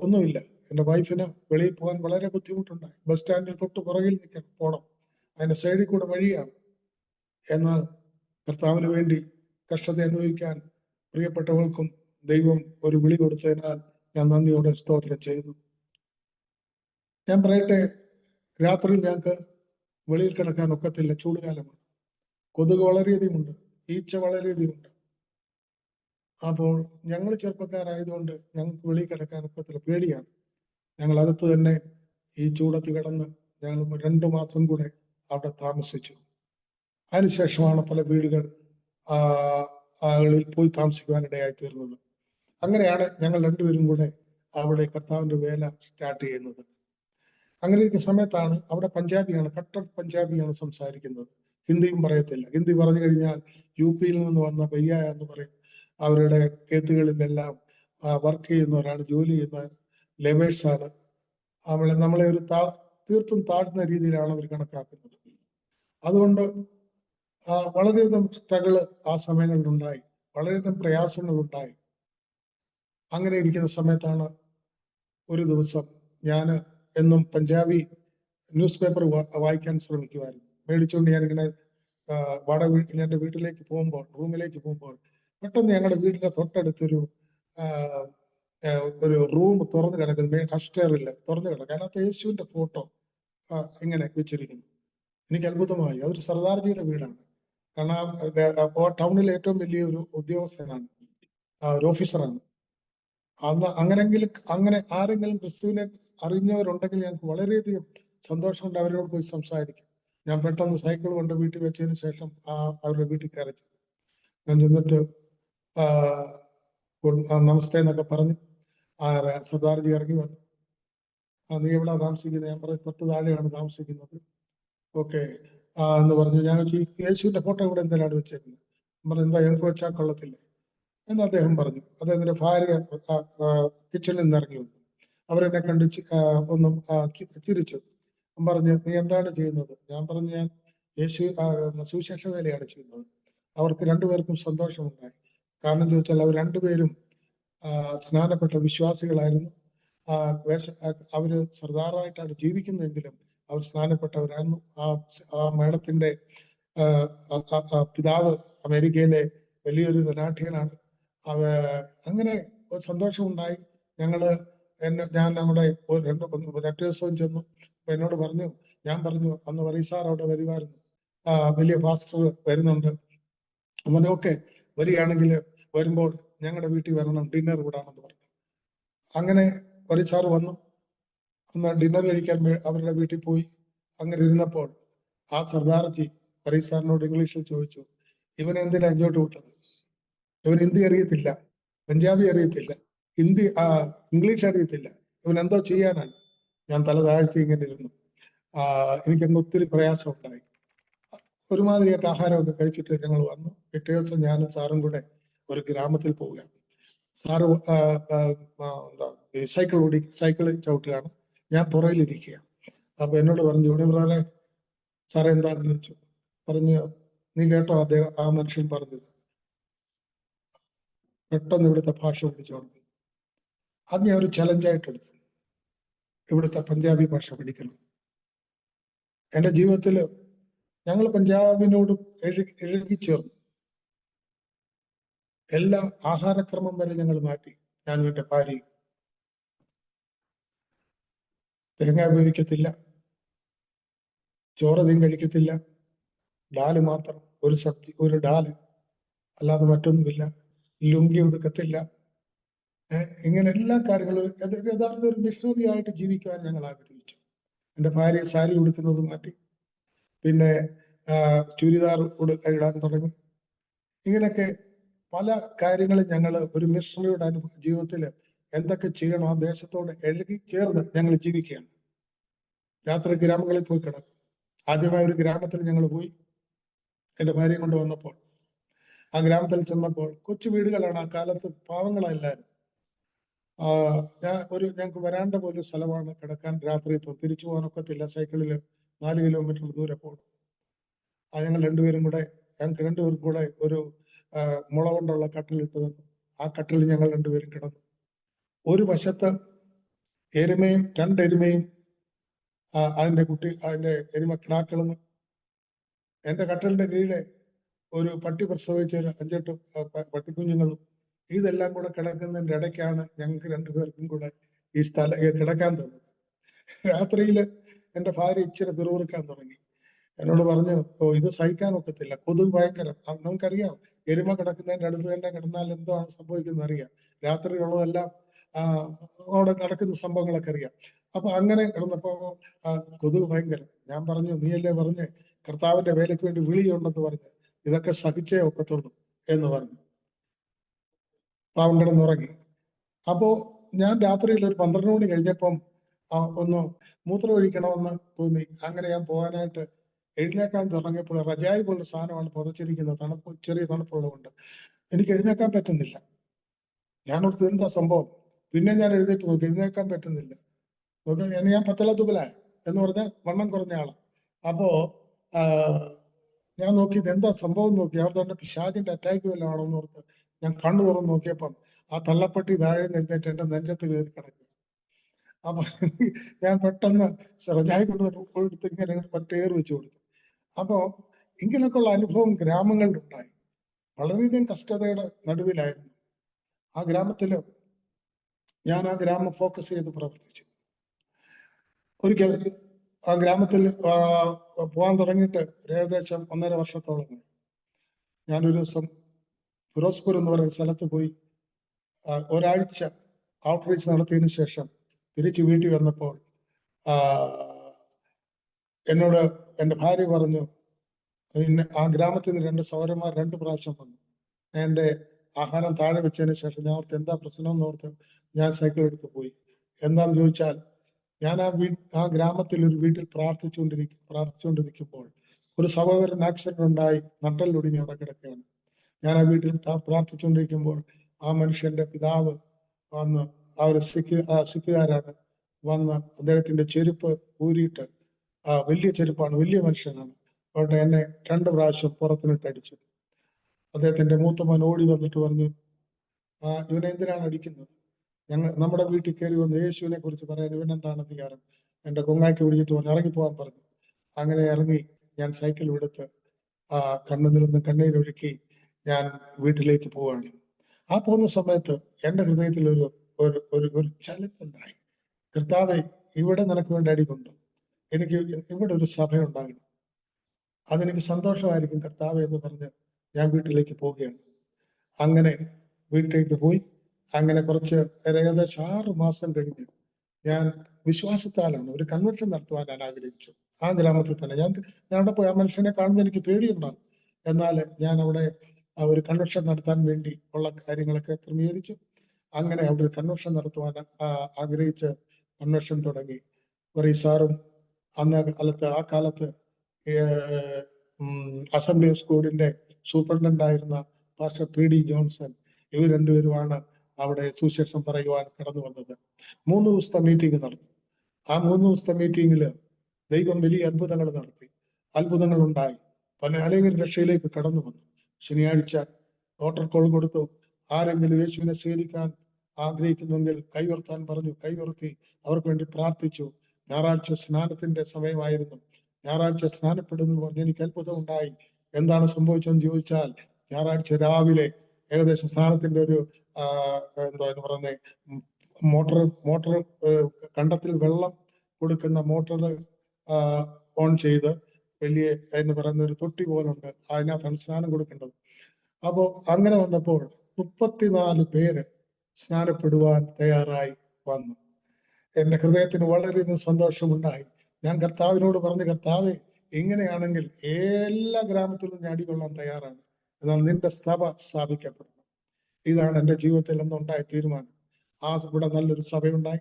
ഒന്നുമില്ല. എൻ്റെ വൈഫിന് വെളിയിൽ പോകാൻ വളരെ ബുദ്ധിമുട്ടുണ്ടായി. ബസ് സ്റ്റാൻഡിൽ തൊട്ട് പുറകിൽ പോകണം, അതിൻ്റെ സൈഡിൽ കൂടെ വഴിയാണ്. എന്നാൽ കർത്താവിന് വേണ്ടി കഷ്ടത അനുഭവിക്കാൻ പ്രിയപ്പെട്ടവൾക്കും ദൈവം ഒരു വിളി കൊടുത്തതിനാൽ ഞാൻ നന്ദിയോടെ സ്തോത്രം ചെയ്യുന്നു. ഞാൻ പറയട്ടെ, രാത്രി ഞങ്ങൾക്ക് വെളിയിൽ കിടക്കാൻ ഒക്കത്തില്ല, ചൂടുകാലമാണ്, കൊതുക് വളരെയധികമുണ്ട്, ഈച്ച വളരെയധികമുണ്ട്. അപ്പോൾ ഞങ്ങൾ ചെറുപ്പക്കാരായതുകൊണ്ട് ഞങ്ങൾക്ക് വെളിയിൽ കിടക്കാൻ ഒക്കത്തില്ല, പേടിയാണ്. ഞങ്ങൾ അകത്ത് തന്നെ ഈ ചൂടത്ത് കിടന്ന് ഞങ്ങൾ 2 മാസം കൂടെ അവിടെ താമസിച്ചു. അതിനുശേഷമാണ് പല ആളുകളിൽ പോയി താമസിക്കുവാനിടയായി തീർന്നത്. അങ്ങനെയാണ് ഞങ്ങൾ 2 പേരും കൂടെ അവിടെ കർത്താവിന്റെ വേല സ്റ്റാർട്ട് ചെയ്യുന്നത്. അങ്ങനെ ഇരിക്കുന്ന സമയത്താണ് അവിടെ പഞ്ചാബിയാണ്, കട്ടർ പഞ്ചാബിയാണ് സംസാരിക്കുന്നത്. ഹിന്ദിയും പറയത്തില്ല. ഹിന്ദി പറഞ്ഞു കഴിഞ്ഞാൽ UP നിന്ന് വന്ന ഭയ്യ എന്ന് പറയും. അവരുടെ കേത്തുകളിലെല്ലാം വർക്ക് ചെയ്യുന്നവരാണ്, ജോലി ചെയ്യുന്ന ലേബേഴ്സാണ്. നമ്മളെ ഒരു തീർത്തും താഴ്ന്ന രീതിയിലാണ് അവർ കണക്കാക്കുന്നത്. അതുകൊണ്ട് വളരെയധികം സ്ട്രഗിള് ആ സമയങ്ങളിലുണ്ടായി, വളരെയധികം പ്രയാസങ്ങളുണ്ടായി. അങ്ങനെ ഇരിക്കുന്ന സമയത്താണ് ഒരു ദിവസം ഞാൻ എന്നും പഞ്ചാബി ന്യൂസ് പേപ്പർ വായിക്കാൻ ശ്രമിക്കുമായിരുന്നു. മേടിച്ചുകൊണ്ട് ഞാനിങ്ങനെ എൻ്റെ വീട്ടിലേക്ക് പോകുമ്പോൾ, റൂമിലേക്ക് പോകുമ്പോൾ, പെട്ടെന്ന് ഞങ്ങളുടെ വീടിന്റെ തൊട്ടടുത്തൊരു റൂം തുറന്നു കിടക്കുന്നു, അപ്സ്റ്റെയറിൽ തുറന്നു കിടക്കുക. അതിനകത്ത് യേശുവിന്റെ ഫോട്ടോ ഇങ്ങനെ വെച്ചിരിക്കുന്നു. എനിക്ക് അത്ഭുതമായി. അതൊരു സർദാർജിയുടെ വീടാണ്. കാരണം ടൗണിലെ ഏറ്റവും വലിയൊരു ഉദ്യോഗസ്ഥനാണ്, ഒരു ഓഫീസറാണ്. അങ്ങനെ ആരെങ്കിലും ക്രിസ്തുവിനെ അറിഞ്ഞവരുണ്ടെങ്കിൽ ഞങ്ങൾക്ക് വളരെയധികം സന്തോഷമുണ്ട് അവരോട് പോയി സംസാരിക്കും. ഞാൻ പെട്ടെന്ന് സൈക്കിൾ കൊണ്ട് വീട്ടിൽ വെച്ചതിന് ശേഷം അവരുടെ വീട്ടിൽ കയറി ഞാൻ ചെന്നിട്ട് നമസ്തേ എന്നൊക്കെ പറഞ്ഞു. സർദാർജി ഇറങ്ങി വന്നു. നീ എവിടെ താമസിക്കുന്നത്? ഞാൻ പറഞ്ഞു, തൊട്ട് താഴെയാണ് താമസിക്കുന്നത്. ഓക്കെ എന്ന് പറഞ്ഞു. ഞാൻ ചോദിച്ചു, "ഈ യേശുവിന്റെ ഫോട്ടോ ഇവിടെ എന്തിനാണ് വെച്ചേക്കുന്നത്?" പറഞ്ഞു, "എന്താ ഞങ്ങൾക്ക് വെച്ചാൽ കൊള്ളത്തില്ലേ?" എന്ന് അദ്ദേഹം പറഞ്ഞു. അദ്ദേഹത്തിന്റെ ഭാര്യ കിച്ചണിൽ നിന്ന് ഇറങ്ങി വന്നു. അവരെന്നെ കണ്ട് ഒന്നും ചിരിച്ചു. പറഞ്ഞു, "നീ എന്താണ് ചെയ്യുന്നത്?" ഞാൻ പറഞ്ഞു, "ഞാൻ സുവിശേഷ വേലയാണ് ചെയ്യുന്നത്." അവർക്ക് രണ്ടുപേർക്കും സന്തോഷമുണ്ടായി. കാരണം ചോദിച്ചാൽ അവർ രണ്ടുപേരും സ്നാനപ്പെട്ട വിശ്വാസികളായിരുന്നു. അവര് സർദാറായിട്ടാണ് ജീവിക്കുന്നതെങ്കിലും അവർ സ്നാനപ്പെട്ടവരായിരുന്നു. ആ മേഡത്തിന്റെ പിതാവ് അമേരിക്കയിലെ വലിയൊരു ധനാഢ്യനാണ്. അങ്ങനെ ഒരു സന്തോഷമുണ്ടായി. ഞാൻ നമ്മുടെ രണ്ടു ദിവസവും ചെന്നു. അപ്പൊ എന്നോട് പറഞ്ഞു, ഞാൻ പറഞ്ഞു, "അന്ന് പറീസാർ അവിടെ വരുമായിരുന്നു, വലിയ പാസ്റ്റർ വരുന്നുണ്ട്." അങ്ങനെ ഓക്കെ, വരികയാണെങ്കിൽ വരുമ്പോൾ ഞങ്ങളുടെ വീട്ടിൽ വരണം, ഡിന്നർ കൂടാണെന്ന് പറഞ്ഞു. അങ്ങനെ പറീസാർ വന്നു. അന്ന് ഡിന്നർ കഴിക്കാൻ അവരുടെ വീട്ടിൽ പോയി. അങ്ങനെ ഇരുന്നപ്പോൾ ആ സർദാർജി പറീസാറിനോട് ഇംഗ്ലീഷിൽ ചോദിച്ചു, "ഇവൻ എന്തിനാ ഇങ്ങോട്ട് വിട്ടത്? ഇവൻ ഹിന്ദി അറിയത്തില്ല, പഞ്ചാബി അറിയത്തില്ല, ഇംഗ്ലീഷ് അറിയത്തില്ല, ഇവൻ എന്തോ ചെയ്യാനാണ്?" ഞാൻ തല താഴ്ത്തി ഇങ്ങനെ ഇരുന്നു. എനിക്കങ്ങ് ഒത്തിരി പ്രയാസം ഉണ്ടായി. ഒരുമാതിരിയൊക്കെ ആഹാരമൊക്കെ കഴിച്ചിട്ട് ഞങ്ങൾ വന്നു. പിറ്റേ ദിവസം ഞാനും സാറും കൂടെ ഒരു ഗ്രാമത്തിൽ പോവുകയാണ്. സാറ് സൈക്കിൾ ചവിട്ടുകയാണ്, ഞാൻ പുറകിലിരിക്കുക. അപ്പൊ എന്നോട് പറഞ്ഞു, "ഇവിടെ ബ്രദറെ, സാറേ എന്താന്ന് ചോദിച്ചു. പറഞ്ഞു, "നീ കേട്ടോ ആ മനുഷ്യൻ പറഞ്ഞത്?" പെട്ടെന്ന് ഇവിടുത്തെ ഭാഷ പിടിച്ചോളൂ. അത് ഞാൻ ഒരു ചലഞ്ചായിട്ട് എടുത്തു. ഇവിടുത്തെ പഞ്ചാബി ഭാഷ പഠിക്കണം. എൻ്റെ ജീവിതത്തിൽ ഞങ്ങൾ പഞ്ചാബിനോട് ഇഴുകിച്ചേർന്നു. എല്ലാ ആഹാരക്രമം വരെ ഞങ്ങൾ മാറ്റി. ഞാനും എൻ്റെ ഭാര്യയും തേങ്ങ ഉപയോഗിക്കത്തില്ല, ചോറധികം കഴിക്കത്തില്ല, ഡാല് മാത്രം, ഒരു സബ്ജി, ഒരു ഡാല്, അല്ലാതെ മറ്റൊന്നുമില്ല. ലുങ്കി ഉടുക്കത്തില്ല. ഇങ്ങനെ എല്ലാ കാര്യങ്ങളും യഥാർത്ഥ ഒരു മിഷണറി ആയിട്ട് ജീവിക്കുവാൻ ഞങ്ങൾ ആഗ്രഹിച്ചു. എൻ്റെ ഭാര്യ സാരി ഉടുക്കുന്നത് മാറ്റി, പിന്നെ ചുരിദാർ ഇടാൻ തുടങ്ങി. ഇങ്ങനെയൊക്കെ പല കാര്യങ്ങളും ഞങ്ങൾ ഒരു മിഷണറിയുടെ ജീവിതത്തിൽ എന്തൊക്കെ ചെയ്യണോ ആ ദേശത്തോട് എഴുകി ചേർന്ന് ഞങ്ങൾ ജീവിക്കുകയാണ്. രാത്രി ഗ്രാമങ്ങളിൽ പോയി കിടക്കും. ആദ്യമായ ഒരു ഗ്രാമത്തിൽ ഞങ്ങൾ പോയി. എൻ്റെ ഭാര്യയെ കൊണ്ട് വന്നപ്പോൾ ആ ഗ്രാമത്തിൽ ചെന്നപ്പോൾ കൊച്ചു വീടുകളാണ്. ആ കാലത്ത് പാവങ്ങളെല്ലാവരും. ഞങ്ങൾക്ക് വരാണ്ട പോലെ സ്ഥലമാണ് കിടക്കാൻ. രാത്രി തിരിച്ചു പോകാനൊക്കത്തില്ല. സൈക്കിളിൽ 4 കിലോമീറ്റർ ദൂരെ പോകണം. ഞങ്ങൾക്ക് രണ്ടുപേർക്കും കൂടെ ഒരു മുള കൊണ്ടുള്ള കട്ടിലിട്ട് തന്നു. ആ കട്ടിൽ ഞങ്ങൾ രണ്ടുപേരും കിടന്നു. ഒരു വശത്ത് എരുമയും 2 എരുമയും അതിന്റെ എരുമ കിടാക്കളും, എൻ്റെ കട്ടിലിന്റെ കീഴെ ഒരു പട്ടി പ്രസവിച്ച ഒരു 5-8 പട്ടിക്കുഞ്ഞുങ്ങളും. ഇതെല്ലാം കൂടെ കിടക്കുന്നതിന്റെ ഇടയ്ക്കാണ് ഞങ്ങൾക്ക് രണ്ടുപേർക്കും കൂടെ ഈ സ്ഥലം കിടക്കാൻ തന്നത്. രാത്രിയിൽ എൻ്റെ ഭാര്യ ഇച്ചിരി പിറുപിറുക്കാൻ തുടങ്ങി. എന്നോട് പറഞ്ഞു, ഇത് സഹിക്കാൻ ഒക്കത്തില്ല, കൊതുക് ഭയങ്കരം. നമുക്കറിയാം, എരുമ കിടക്കുന്നതിന്റെ അടുത്ത് തന്നെ കിടന്നാൽ എന്താണ് സംഭവിക്കുന്നത് അറിയാം. രാത്രിയുള്ളതെല്ലാം അവിടെ നടക്കുന്ന സംഭവങ്ങളൊക്കെ അറിയാം. അപ്പൊ അങ്ങനെ കിടന്നപ്പോ കൊതുക് ഭയങ്കരം. ഞാൻ പറഞ്ഞു, "നീയല്ലേ പറഞ്ഞ് കർത്താവിന്റെ വേലയ്ക്ക് വേണ്ടി വിളിയുണ്ടെന്ന് പറഞ്ഞ്, ഇതൊക്കെ സഹിച്ചേ ഒക്കത്തുള്ളൂ" എന്ന് പറഞ്ഞു. പാവം കിടന്നുറങ്ങി. അപ്പോ ഞാൻ രാത്രിയിൽ ഒരു 12 മണി കഴിഞ്ഞപ്പം ഒന്ന് മൂത്രമൊഴിക്കണമെന്ന് തോന്നി. അങ്ങനെ ഞാൻ പോകാനായിട്ട് എഴുന്നേക്കാൻ തുടങ്ങിയപ്പോൾ റജായി പോലുള്ള സാധനമാണ് പുതച്ചിരിക്കുന്നത്. ചെറിയ തണുപ്പുള്ളതുകൊണ്ട് എനിക്ക് എഴുന്നേക്കാൻ പറ്റുന്നില്ല. ഞാനോർത്ത് എന്താ സംഭവം. പിന്നെ ഞാൻ എഴുന്നേറ്റ് നോക്കി, എഴുന്നേക്കാൻ പറ്റുന്നില്ല. ഞാൻ പത്തളത്തുബലായി എന്ന് പറഞ്ഞ വണ്ണം കുറഞ്ഞ ആളാണ്. അപ്പോ ഞാൻ നോക്കി എന്താ സംഭവം നോക്കി. അവർ തന്നെ പിശാചിന്റെ അറ്റാക്ക് വല്ലതും ആണോ എന്ന് ഓർത്ത് ഞാൻ കണ്ണു തുറന്ന് നോക്കിയപ്പം ആ തള്ളപ്പട്ടി താഴെ എഴുന്നേറ്റ് എന്റെ നെഞ്ചത്ത് കയറി കിടക്കുക. അപ്പൊ ഞാൻ പെട്ടെന്ന് റജായി കൊടുത്ത് ഇങ്ങനെ ഒറ്റയേറ് വെച്ച് കൊടുത്തു. അപ്പോ ഇങ്ങനെയൊക്കെയുള്ള അനുഭവം ഗ്രാമങ്ങളിലുണ്ടായി. വളരെയധികം കഷ്ടതയുടെ നടുവിലായിരുന്നു. ആ ഗ്രാമത്തില് ഞാൻ ആ ഗ്രാമം ഫോക്കസ് ചെയ്ത് പ്രവർത്തിച്ചു. ഒരിക്കൽ ആ ഗ്രാമത്തിൽ പോകാൻ തുടങ്ങിയിട്ട് ഏകദേശം 1.5 വർഷത്തോളം. ഞാനൊരു ദിവസം ഫിറോസ്പൂർ എന്ന് പറയുന്ന സ്ഥലത്ത് പോയി ഒരാഴ്ച ഔട്ട്റീച്ച് നടത്തിയതിനു ശേഷം തിരിച്ച് വീട്ടിൽ വന്നപ്പോൾ എന്നോട് എൻ്റെ ഭാര്യ പറഞ്ഞു, ആ ഗ്രാമത്തിൽ നിന്ന് 2 സഹോദരന്മാർ 2 പ്രാവശ്യം വന്നു. എൻ്റെ ആഹാരം താഴെ വെച്ചതിന് ശേഷം ഞാൻ ഓർത്ത് എന്താ പ്രശ്നം എന്ന് ഓർത്ത് ഞാൻ സൈക്കിൾ എടുത്ത് പോയി. എന്താന്ന് ചോദിച്ചാൽ ഞാൻ ആ ഗ്രാമത്തിൽ ഒരു വീട്ടിൽ പ്രാർത്ഥിച്ചുകൊണ്ട് നിൽക്കുമ്പോൾ ഒരു സഹോദരൻ ആക്സിഡന്റ് ഉണ്ടായി നട്ടെല്ലൊടിഞ്ഞ് അവിടെ കിടക്കുകയാണ്. ഞാൻ ആ വീട്ടിൽ പ്രാർത്ഥിച്ചുകൊണ്ടിരിക്കുമ്പോൾ ആ മനുഷ്യന്റെ പിതാവ് വന്ന്, അവർ സിഖുകാരാണ്, വന്ന് അദ്ദേഹത്തിന്റെ ചെരുപ്പ് ഊരിയിട്ട്, വലിയ ചെരുപ്പാണ്, വലിയ മനുഷ്യനാണ്, അവിടെ എന്നെ 2 പ്രാവശ്യം പുറത്തിനിട്ട് അടിച്ചു. അദ്ദേഹത്തിന്റെ മൂത്ത മകൻ ഓടി വന്നിട്ട് പറഞ്ഞു, ഇവനെ എന്തിനാണ് അടിക്കുന്നത്? നമ്മുടെ വീട്ടിൽ കയറി വന്ന് യേശുവിനെ കുറിച്ച് പറയാൻ ഇവനെന്താണ് അധികാരം? എന്റെ കൊങ്ങാക്കി വിളിച്ചിട്ട് പറഞ്ഞു ഇറങ്ങിപ്പോവാൻ പറഞ്ഞു. അങ്ങനെ ഇറങ്ങി ഞാൻ സൈക്കിൾ എടുത്ത് കണ്ണുനിൽ നിന്ന് കണ്ണീരൊഴുക്കി ഞാൻ വീട്ടിലേക്ക് പോവുകയാണ്. ആ പോകുന്ന സമയത്ത് എൻ്റെ ഹൃദയത്തിൽ ഒരു ഒരു ഒരു ചലത്തുണ്ടായി. കർത്താവേ, ഇവിടെ നിനക്ക് വേണ്ടി അടികൊണ്ടു, എനിക്ക് ഇവിടെ ഒരു സഭയുണ്ടാകണം, അതെനിക്ക് സന്തോഷമായിരിക്കും കർത്താവേ എന്ന് പറഞ്ഞ് ഞാൻ വീട്ടിലേക്ക് പോവുകയാണ്. അങ്ങനെ വീട്ടിലേക്ക് പോയി. അങ്ങനെ കുറച്ച് ഏകദേശം 6 മാസം കഴിഞ്ഞ് ഞാൻ വിശ്വാസത്താലാണ് ഒരു കൺവെൻഷൻ നടത്തുവാൻ ഞാൻ ആഗ്രഹിച്ചു. ആ ഗ്രാമത്തിൽ തന്നെ ഞാൻ അവിടെ പോയി. ആ മനുഷ്യനെ കാണുമ്പോൾ എനിക്ക് പേടിയുണ്ടാകും. എന്നാൽ ഞാൻ അവിടെ ഒരു കൺവെൻഷൻ നടത്താൻ വേണ്ടി ഉള്ള കാര്യങ്ങളൊക്കെ ക്രമീകരിച്ചു. അങ്ങനെ അവിടെ ഒരു കൺവെൻഷൻ നടത്തുവാൻ ആഗ്രഹിച്ച് കൺവെൻഷൻ തുടങ്ങി. സാറും ആ കാലത്ത് അസംബ്ലി ഓഫ് ഗോഡിന്റെ സൂപ്രണ്ടന്റ് ആയിരുന്ന പാസ്റ്റർ പി ഡി ജോൺസൺ, ഇവർ രണ്ടുപേരുമാണ് അവിടെ സുവിശേഷം പറയുവാൻ കടന്നു വന്നത്. 3 ദിവസത്തെ മീറ്റിംഗ് നടന്നു. ആ 3 ദിവസത്തെ മീറ്റിംഗിൽ ദൈവം വലിയ അത്ഭുതങ്ങൾ നടത്തി. അത്ഭുതങ്ങൾ ഉണ്ടായി. അനേകർ രക്ഷയിലേക്ക് കടന്നു വന്നു. ശനിയാഴ്ച വോട്ടർ കോൾ കൊടുത്തു. ആരെങ്കിലും യേശുവിനെ സ്വീകരിക്കാൻ ആഗ്രഹിക്കുന്നെങ്കിൽ കൈവർത്താൻ പറഞ്ഞു. കൈവർത്തി അവർക്ക് വേണ്ടി പ്രാർത്ഥിച്ചു. ഞായറാഴ്ച സ്നാനത്തിന്റെ സമയമായിരുന്നു. ഞായറാഴ്ച സ്നാനപ്പെടുന്നു പറഞ്ഞ് എനിക്ക് അത്ഭുതം ഉണ്ടായി. എന്താണ് സംഭവിച്ചതെന്ന് ചോദിച്ചാൽ, ഞായറാഴ്ച രാവിലെ ഏകദേശം സ്നാനത്തിന്റെ ഒരു എന്താ പറയുന്നത്, മോട്ടർ കണ്ടത്തിൽ വെള്ളം കൊടുക്കുന്ന മോട്ടർ ഓൺ ചെയ്ത് വലിയ എന്ന് പറയുന്ന ഒരു തൊട്ടി പോലുണ്ട്, അതിനകത്താണ് സ്നാനം കൊടുക്കേണ്ടത്. അപ്പോൾ അങ്ങനെ വന്നപ്പോൾ 34 പേര് സ്നാനപ്പെടുവാൻ തയ്യാറായി വന്നു. എന്റെ ഹൃദയത്തിന് വളരെയധികം സന്തോഷമുണ്ടായി. ഞാൻ കർത്താവിനോട് പറഞ്ഞു, കർത്താവേ, ഇങ്ങനെയാണെങ്കിൽ എല്ലാ ഗ്രാമത്തിലും ഞാൻ അടികൊള്ളാൻ തയ്യാറാണ്, എന്നാൽ നിന്റെ സഭ സ്ഥാപിക്കപ്പെടണം. ഇതാണ് എൻ്റെ ജീവിതത്തിൽ അന്നുണ്ടായ തീരുമാനം. ഇവിടെ നല്ലൊരു സഭയുണ്ടായി,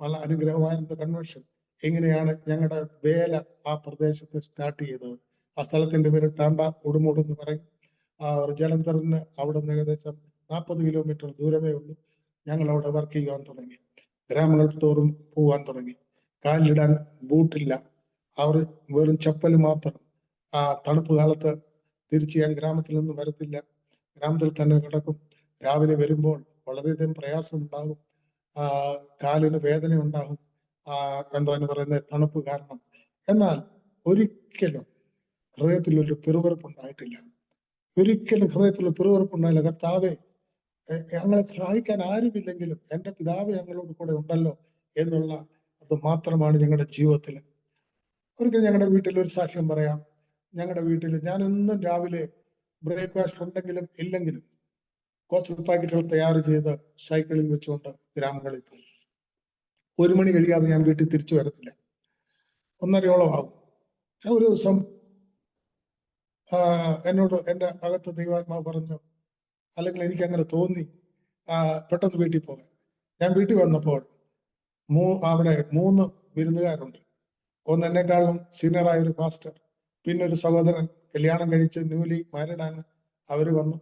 നല്ല അനുഗ്രഹമായിരുന്ന കൺവെൻഷൻ. ഇങ്ങനെയാണ് ഞങ്ങളുടെ വേല ആ പ്രദേശത്ത് സ്റ്റാർട്ട് ചെയ്തത്. ആ സ്ഥലത്തിന്റെ പേര് ടാണ്ട ഉടുമൂട് എന്ന് പറയും. ജലന്ധറിന് അവിടെ നിന്ന് ഏകദേശം 40 കിലോമീറ്റർ ദൂരമേ ഉള്ളൂ. ഞങ്ങൾ അവിടെ വർക്ക് ചെയ്യുവാൻ തുടങ്ങി. ഗ്രാമങ്ങൾ തോറും പോവാൻ തുടങ്ങി. കാലിലിടാൻ ബൂട്ടില്ല, അവർ വെറും ചപ്പൽ മാത്രം. ആ തണുപ്പ് കാലത്ത് തിരിച്ച് ഞാൻ ഗ്രാമത്തിൽ നിന്ന് വരത്തില്ല, ഗ്രാമത്തിൽ തന്നെ കിടക്കും. രാവിലെ വരുമ്പോൾ വളരെയധികം പ്രയാസം ഉണ്ടാകും, കാലിന് വേദന ഉണ്ടാകും, എന്താന്ന് പറയുന്നത്, തണുപ്പ് കാരണം. എന്നാൽ ഒരിക്കലും ഹൃദയത്തിലൊരു പിറുപിറുപ്പുണ്ടായിട്ടില്ല. ഒരിക്കലും ഹൃദയത്തിൽ പിറുപിറുപ്പുണ്ടായില്ല. കർത്താവെ, ഞങ്ങളെ സഹായിക്കാൻ ആരുമില്ലെങ്കിലും എൻ്റെ പിതാവ് ഞങ്ങളോട് കൂടെ ഉണ്ടല്ലോ എന്നുള്ള അത് മാത്രമാണ് ഞങ്ങളുടെ ജീവിതത്തിൽ. ഒരിക്കൽ ഞങ്ങളുടെ വീട്ടിൽ ഒരു സാക്ഷ്യം പറയാം. ഞങ്ങളുടെ വീട്ടിൽ ഞാൻ എന്നും രാവിലെ ബ്രേക്ക്ഫാസ്റ്റ് ഉണ്ടെങ്കിലും ഇല്ലെങ്കിലും കോസ്റ്റൽ പാക്കറ്റുകൾ തയ്യാർ ചെയ്ത് സൈക്കിളിൽ വെച്ചുകൊണ്ട് ഗ്രാമങ്ങളിൽ പോകും. 1 മണി കഴിയാതെ ഞാൻ വീട്ടിൽ തിരിച്ചു വരത്തില്ല. 1:30 ആകും. ഒരു ദിവസം എന്നോട് എൻ്റെ അകത്ത് ദൈവാത്മാവ് പറഞ്ഞു, അല്ലെങ്കിൽ എനിക്ക് അങ്ങനെ തോന്നി, പെട്ടെന്ന് വീട്ടിൽ പോകാൻ. ഞാൻ വീട്ടിൽ വന്നപ്പോൾ അവിടെ 3 വിരുന്നുകാരുണ്ട്. ഒന്ന് എന്നെക്കാളും സീനിയറായ ഒരു പാസ്റ്റർ, പിന്നെ ഒരു സഹോദരൻ കല്യാണം കഴിച്ച് ന്യൂലി മാരീഡാണ്. അവർ വന്നു,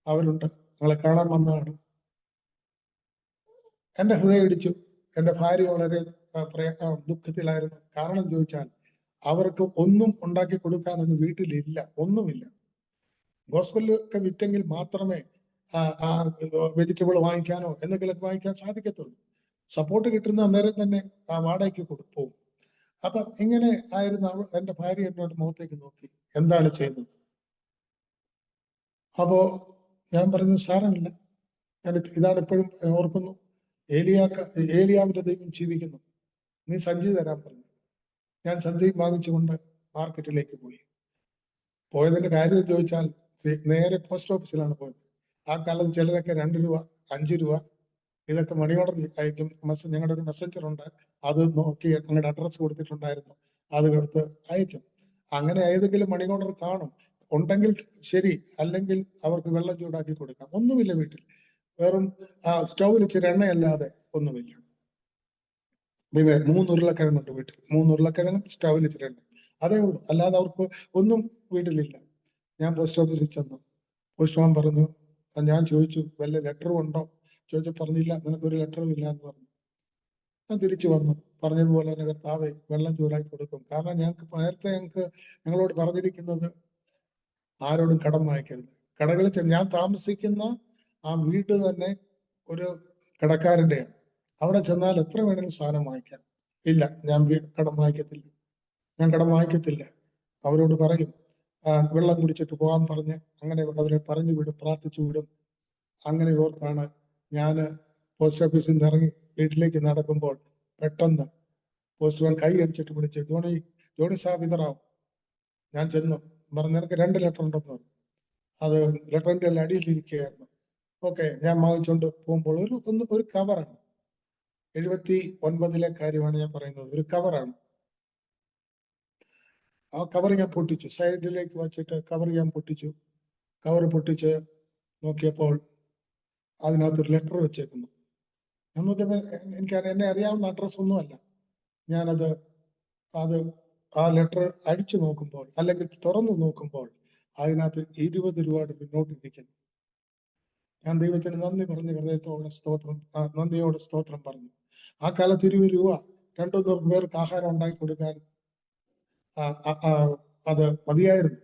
അവരുണ്ട്, ഞങ്ങളെ കാണാൻ വന്നതാണ്. എൻ്റെ ഹൃദയം ഇടിച്ചു. എൻ്റെ ഭാര്യ വളരെ ദുഃഖത്തിലായിരുന്നു. കാരണം ചോദിച്ചാൽ അവർക്ക് ഒന്നും ഉണ്ടാക്കി കൊടുക്കാനൊന്നും വീട്ടിലില്ല, ഒന്നുമില്ല. ഗോസ്പലൊക്കെ വിറ്റെങ്കിൽ മാത്രമേ വെജിറ്റബിൾ വാങ്ങിക്കാനോ എന്തെങ്കിലുമൊക്കെ വാങ്ങിക്കാൻ സാധിക്കത്തുള്ളൂ. സപ്പോർട്ട് കിട്ടുന്ന അന്നേരം തന്നെ വാടകയ്ക്ക് പോകും. അപ്പൊ ഇങ്ങനെ ആയിരുന്നു. എൻ്റെ ഭാര്യ എന്നോട് മുഖത്തേക്ക് നോക്കി, എന്താണ് ചെയ്യുന്നത്? അപ്പോ ഞാൻ പറഞ്ഞു, സാരമില്ല, ഞാൻ ഇതാണ് ഇപ്പോഴും ഓർക്കുന്നു, ഏലിയാവിന്റെ ദൈവം ജീവിക്കുന്നു, നീ സഞ്ചി തരാൻ പറഞ്ഞു. ഞാൻ സഞ്ചി വാങ്ങിച്ചുകൊണ്ട് മാർക്കറ്റിലേക്ക് പോയി. പോയതിന്റെ കാര്യം ചോദിച്ചാൽ നേരെ പോസ്റ്റ് ഓഫീസിലാണ് പോയത്. ആ കാലത്ത് ചിലരൊക്കെ 2 രൂപ 5 രൂപ ഇതൊക്കെ മണി ഓർഡർ അയക്കും. ഞങ്ങളുടെ ഒരു മെസ്സഞ്ചർ ഉണ്ട്, അത് നോക്കി ഞങ്ങളുടെ അഡ്രസ്സ് കൊടുത്തിട്ടുണ്ടായിരുന്നു, അത് കൊടുത്ത് അയക്കും. അങ്ങനെ ഏതെങ്കിലും മണി ഓർഡർ കാണും, ഉണ്ടെങ്കിൽ ശരി, അല്ലെങ്കിൽ അവർക്ക് വെള്ളം ചൂടാക്കി കൊടുക്കാം. ഒന്നുമില്ല വീട്ടിൽ, വെറും സ്റ്റൗവിൽ ഇച്ചിരി എണ്ണയല്ലാതെ ഒന്നുമില്ല. പിന്നെ 3 ഉരുളക്കിഴങ്ങുണ്ട് വീട്ടിൽ. 3 ഉരുളക്കിഴങ്ങും സ്റ്റൗവിൽ വെച്ചിട്ടുണ്ട്. അതേ ഉള്ളൂ. അല്ലാതെ അവർക്ക് ഒന്നും വീട്ടിലില്ല. ഞാൻ പോസ്റ്റ് ഓഫീസിൽ ചെന്നു. പോസ്റ്റ്മാൻ പറഞ്ഞു, ഞാൻ ചോദിച്ചു വല്ല ലെറ്ററും ഉണ്ടോ? ചോദിച്ചു, പറഞ്ഞില്ല, നിനക്കൊരു ലെറ്ററും ഇല്ല എന്ന് പറഞ്ഞു. ഞാൻ തിരിച്ചു വന്നു. പറഞ്ഞതുപോലെ തന്നെ കർത്താവേ വെള്ളം ചൂടാക്കി കൊടുക്കും. കാരണം നേരത്തെ ഞങ്ങളോട് പറഞ്ഞിരിക്കുന്നത് ആരോടും കടം വാങ്ങിക്കരുത്. കടകളിൽ ഞാൻ താമസിക്കുന്ന ആ വീട് തന്നെ ഒരു കടക്കാരൻ്റെയാണ്. അവിടെ ചെന്നാൽ എത്ര വേണമെങ്കിലും സാധനം വാങ്ങിക്കാം. ഇല്ല, ഞാൻ കടം വാങ്ങിക്കത്തില്ല. അവരോട് പറയും വെള്ളം കുടിച്ചിട്ട് പോകാൻ പറഞ്ഞ് അങ്ങനെ അവരെ പറഞ്ഞു വിടും, പ്രാർത്ഥിച്ചു വിടും. അങ്ങനെ ഓർത്താണ് ഞാൻ പോസ്റ്റ് ഓഫീസിൽ നിന്ന് ഇറങ്ങി വീട്ടിലേക്ക് നടക്കുമ്പോൾ പെട്ടെന്ന് പോസ്റ്റ്മാൻ കൈ അടിച്ചിട്ട് വിളിച്ചു, ജോണി സാബ് ഇതറാവും. ഞാൻ ചെന്നു പറഞ്ഞു, നിനക്ക് 2 ലെറ്റർ ഉണ്ടെന്ന് പറഞ്ഞു. അത് ലെറ്ററിന്റെ എല്ലാം അടിയിലിരിക്കുകയായിരുന്നു. ഓക്കെ, ഞാൻ വാങ്ങിച്ചുകൊണ്ട് പോകുമ്പോൾ ഒരു കവറാണ്. 79 കാര്യമാണ് ഞാൻ പറയുന്നത്. ഒരു കവറാണ്. ആ കവർ ഞാൻ പൊട്ടിച്ചു. സൈഡിലേക്ക് വച്ചിട്ട് കവർ ഞാൻ പൊട്ടിച്ചു. കവർ പൊട്ടിച്ച് നോക്കിയപ്പോൾ അതിനകത്തൊരു ലെറ്റർ വെച്ചേക്കുന്നു. ഞാൻ നോക്കിയപ്പോൾ എന്നെ അറിയാവുന്ന അഡ്രസ് ഒന്നുമല്ല. ഞാനത് ആ ലെറ്റർ അടിച്ചു നോക്കുമ്പോൾ, അല്ലെങ്കിൽ തുറന്നു നോക്കുമ്പോൾ, അതിനകത്ത് 20 രൂപയുടെ നോട്ട് ഇരിക്കുന്നു. ഞാൻ ദൈവത്തിന് നന്ദി പറഞ്ഞു, നന്ദിയോടെ സ്തോത്രം പറഞ്ഞു. ആ കാലത്ത് 20 രൂപ 2-3 പേർക്ക് ആഹാരം ഉണ്ടാക്കി കൊടുക്കാൻ അത് മതിയായിരുന്നു.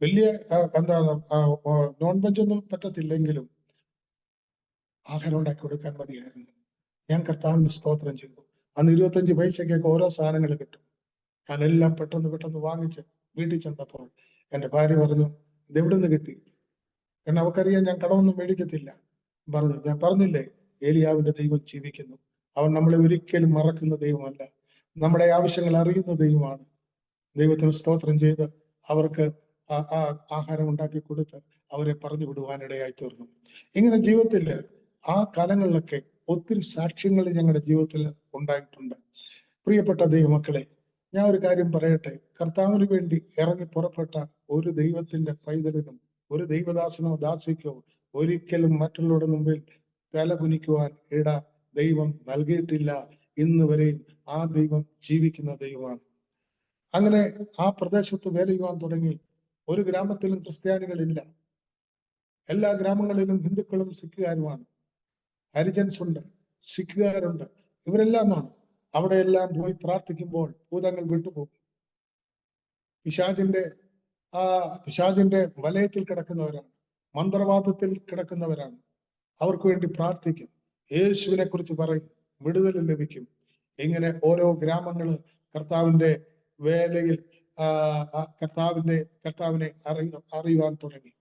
വലിയ എന്താണ് നോൺ വെജ് ഒന്നും പറ്റത്തില്ലെങ്കിലും ആഹാരം ഉണ്ടാക്കി കൊടുക്കാൻ മതിയായിരുന്നു. ഞാൻ കർത്താവിന് സ്തോത്രം ചെയ്തു. അന്ന് 25 പൈസക്കൊക്കെ ഓരോ സാധനങ്ങൾ കിട്ടും. ഞാൻ എല്ലാം പെട്ടെന്ന് വാങ്ങിച്ച് വീട്ടിൽ ചെന്നപ്പോൾ എൻ്റെ ഭാര്യ പറഞ്ഞു, ഇതെവിടെ നിന്ന് കിട്ടി? കാരണം അവക്കറിയാം ഞാൻ കടമൊന്നും മേടിക്കത്തില്ല. ഞാൻ പറഞ്ഞില്ലേ, ഏലിയാവിന്റെ ദൈവം ജീവിക്കുന്നു. അവൻ നമ്മളെ ഒരിക്കലും മറക്കുന്ന ദൈവമല്ല. നമ്മുടെ ആവശ്യങ്ങൾ അറിയുന്ന ദൈവമാണ്. ദൈവത്തിന് സ്തോത്രം ചെയ്ത് അവർക്ക് ആഹാരം ഉണ്ടാക്കി കൊടുത്ത് അവരെ പറഞ്ഞു വിടുവാനിടയായി തീർന്നു. ഇങ്ങനെ ജീവിതത്തിൽ ആ കാലങ്ങളിലൊക്കെ ഒത്തിരി സാക്ഷ്യങ്ങൾ ഞങ്ങളുടെ ജീവിതത്തിൽ ഉണ്ടായിട്ടുണ്ട്. പ്രിയപ്പെട്ട ദൈവമക്കളെ, ഞാൻ ഒരു കാര്യം പറയട്ടെ. കർത്താവിന് വേണ്ടി ഇറങ്ങി പുറപ്പെട്ട ഒരു ദൈവത്തിന്റെ പൈതലിനും ഒരു ദൈവദാസനോ ദാസിക്കോ ഒരിക്കലും മറ്റുള്ളവരുടെ മുമ്പിൽ തല കുനിക്കുവാൻ ഇട ദൈവം നൽകിയിട്ടില്ല. ഇന്ന് വരെയും ആ ദൈവം ജീവിക്കുന്ന ദൈവമാണ്. അങ്ങനെ ആ പ്രദേശത്ത് വേല ചെയ്യുവാൻ തുടങ്ങി. ഒരു ഗ്രാമത്തിലും ക്രിസ്ത്യാനികളില്ല. എല്ലാ ഗ്രാമങ്ങളിലും ഹിന്ദുക്കളും സിഖുകാരുമാണ്. ഹരിജൻസ് ഉണ്ട്, സിഖുകാരുണ്ട്, ഇവരെല്ലാമാണ്. അവിടെയെല്ലാം പോയി പ്രാർത്ഥിക്കുമ്പോൾ ഭൂതങ്ങൾ വിട്ടുപോകും. പിശാചിന്റെ വലയത്തിൽ കിടക്കുന്നവരാണ്, മന്ത്രവാദത്തിൽ കിടക്കുന്നവരാണ്. അവർക്ക് വേണ്ടി പ്രാർത്ഥിക്കും, യേശുവിനെ കുറിച്ച് പറയും, വിടുതൽ ലഭിക്കും. ഇങ്ങനെ ഓരോ ഗ്രാമങ്ങള് കർത്താവിന്റെ വേലയിൽ കർത്താവിനെ അറിയുവാൻ തുടങ്ങി.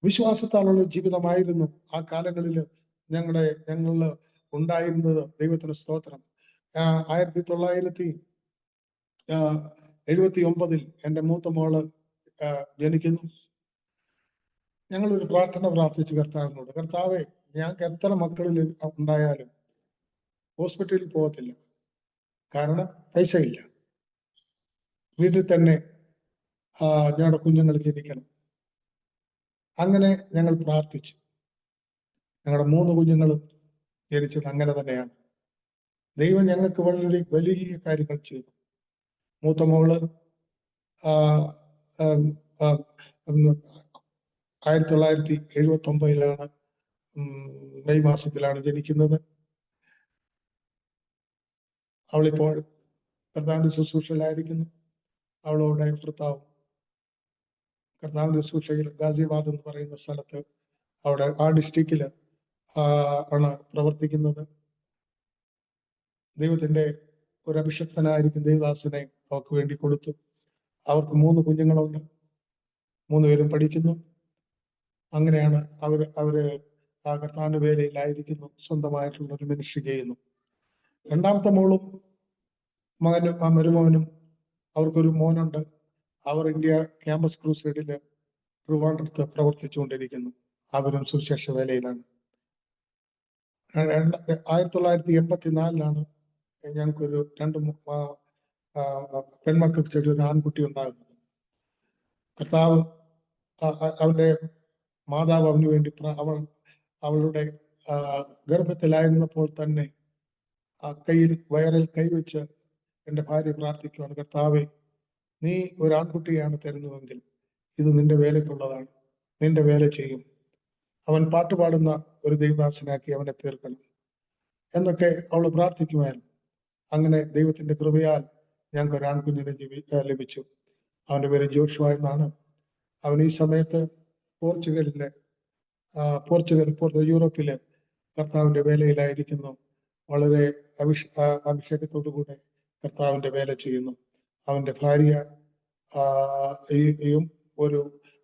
വിശ്വാസത്താലുള്ള ജീവിതമായിരുന്നു ആ കാലങ്ങളിൽ ഞങ്ങൾ ഉണ്ടായിരുന്നത്. ദൈവത്തിന് സ്തോത്രം. 1979 എൻ്റെ മൂത്ത മോള് ജനിക്കുന്നു. ഞങ്ങളൊരു പ്രാർത്ഥന പ്രാർത്ഥിച്ചു കർത്താവിനോട്, കർത്താവെ, ഞങ്ങൾക്ക് എത്ര മക്കളിൽ ഉണ്ടായാലും ഹോസ്പിറ്റലിൽ പോകത്തില്ല, കാരണം പൈസ ഇല്ല. വീട്ടിൽ തന്നെ ഞങ്ങളുടെ കുഞ്ഞുങ്ങൾ ജനിക്കണം. അങ്ങനെ ഞങ്ങൾ പ്രാർത്ഥിച്ചു. ഞങ്ങളുടെ 3 കുഞ്ഞുങ്ങളും ജനിച്ചത് അങ്ങനെ തന്നെയാണ്. ദൈവം ഞങ്ങൾക്ക് വളരെ വലിയ കാര്യങ്ങൾ ചെയ്തു. മൂത്ത മോള് 1979 മെയ് മാസത്തിലാണ് ജനിക്കുന്നത്. അവളിപ്പോൾ കർത്താവിന്റെ ശുശ്രൂഷയിലായിരിക്കുന്നു. അവളോടെ കർത്താവിന്റെ ശുശ്രൂഷയിൽ ഗാസിയാബാദ് എന്ന് പറയുന്ന സ്ഥലത്ത്, അവിടെ ആ ഡിസ്ട്രിക്റ്റില് ആണ് പ്രവർത്തിക്കുന്നത്. ദൈവത്തിന്റെ ഒരു അഭിഷക്തനായിരിക്കും ദൈവദാസനെ അവർക്ക് വേണ്ടി കൊടുത്തു. അവർക്ക് 3 കുഞ്ഞുങ്ങളുണ്ട്. 3 പേരും പഠിക്കുന്നു. അങ്ങനെയാണ് അവര് ആ കർത്താവിന്റെ വേലയിലായിരിക്കുന്നു. സ്വന്തമായിട്ടുള്ള ഒരു മിനിസ്ട്രി ചെയ്യുന്നു. രണ്ടാമത്തെ മോളും മരുമോനും, അവർക്കൊരു മോനുണ്ട്. അവർ ഇന്ത്യ ക്യാമ്പസ് ക്രൂസൈഡില് ട്രിവാൻഡ്രത്ത് പ്രവർത്തിച്ചുകൊണ്ടിരിക്കുന്നു. അവരും സുവിശേഷ വേലയിലാണ്. 1984 ഞങ്ങൾക്കൊരു 2 പെൺമക്കൾക്ക് ചെറിയ ഒരു ആൺകുട്ടി ഉണ്ടാകുന്നത്. കർത്താവ് അവന്റെ മാതാവ് അവന് വേണ്ടി അവളുടെ ഗർഭത്തിലായിരുന്നപ്പോൾ തന്നെ ആ കയ്യിൽ വയറിൽ കൈവച്ച് എൻ്റെ ഭാര്യ പ്രാർത്ഥിക്കുവാണ്, കർത്താവേ, നീ ഒരു ആൺകുട്ടിയാണ് തരുന്നുവെങ്കിൽ ഇത് നിന്റെ വേലയ്ക്കുള്ളതാണ്, നിന്റെ വേല ചെയ്യും. അവൻ പാട്ടുപാടുന്ന ഒരു ദൈവദാസനാക്കി അവനെ തീർക്കണം എന്നൊക്കെ അവൾ പ്രാർത്ഥിക്കുമായിരുന്നു. അങ്ങനെ ദൈവത്തിന്റെ കൃപയാൽ ഞങ്ങൾക്ക് ഒരു ആൺകുഞ്ഞിനെ ലഭിച്ചു. അവന്റെ പേര് ജോഷുവ എന്നാണ്. അവൻ ഈ സമയത്ത് യൂറോപ്പിലെ കർത്താവിന്റെ വേലയിലായിരിക്കുന്നു. വളരെ അഭിഷേകത്തോടുകൂടെ കർത്താവിന്റെ വേല ചെയ്യുന്നു. അവന്റെ ഭാര്യ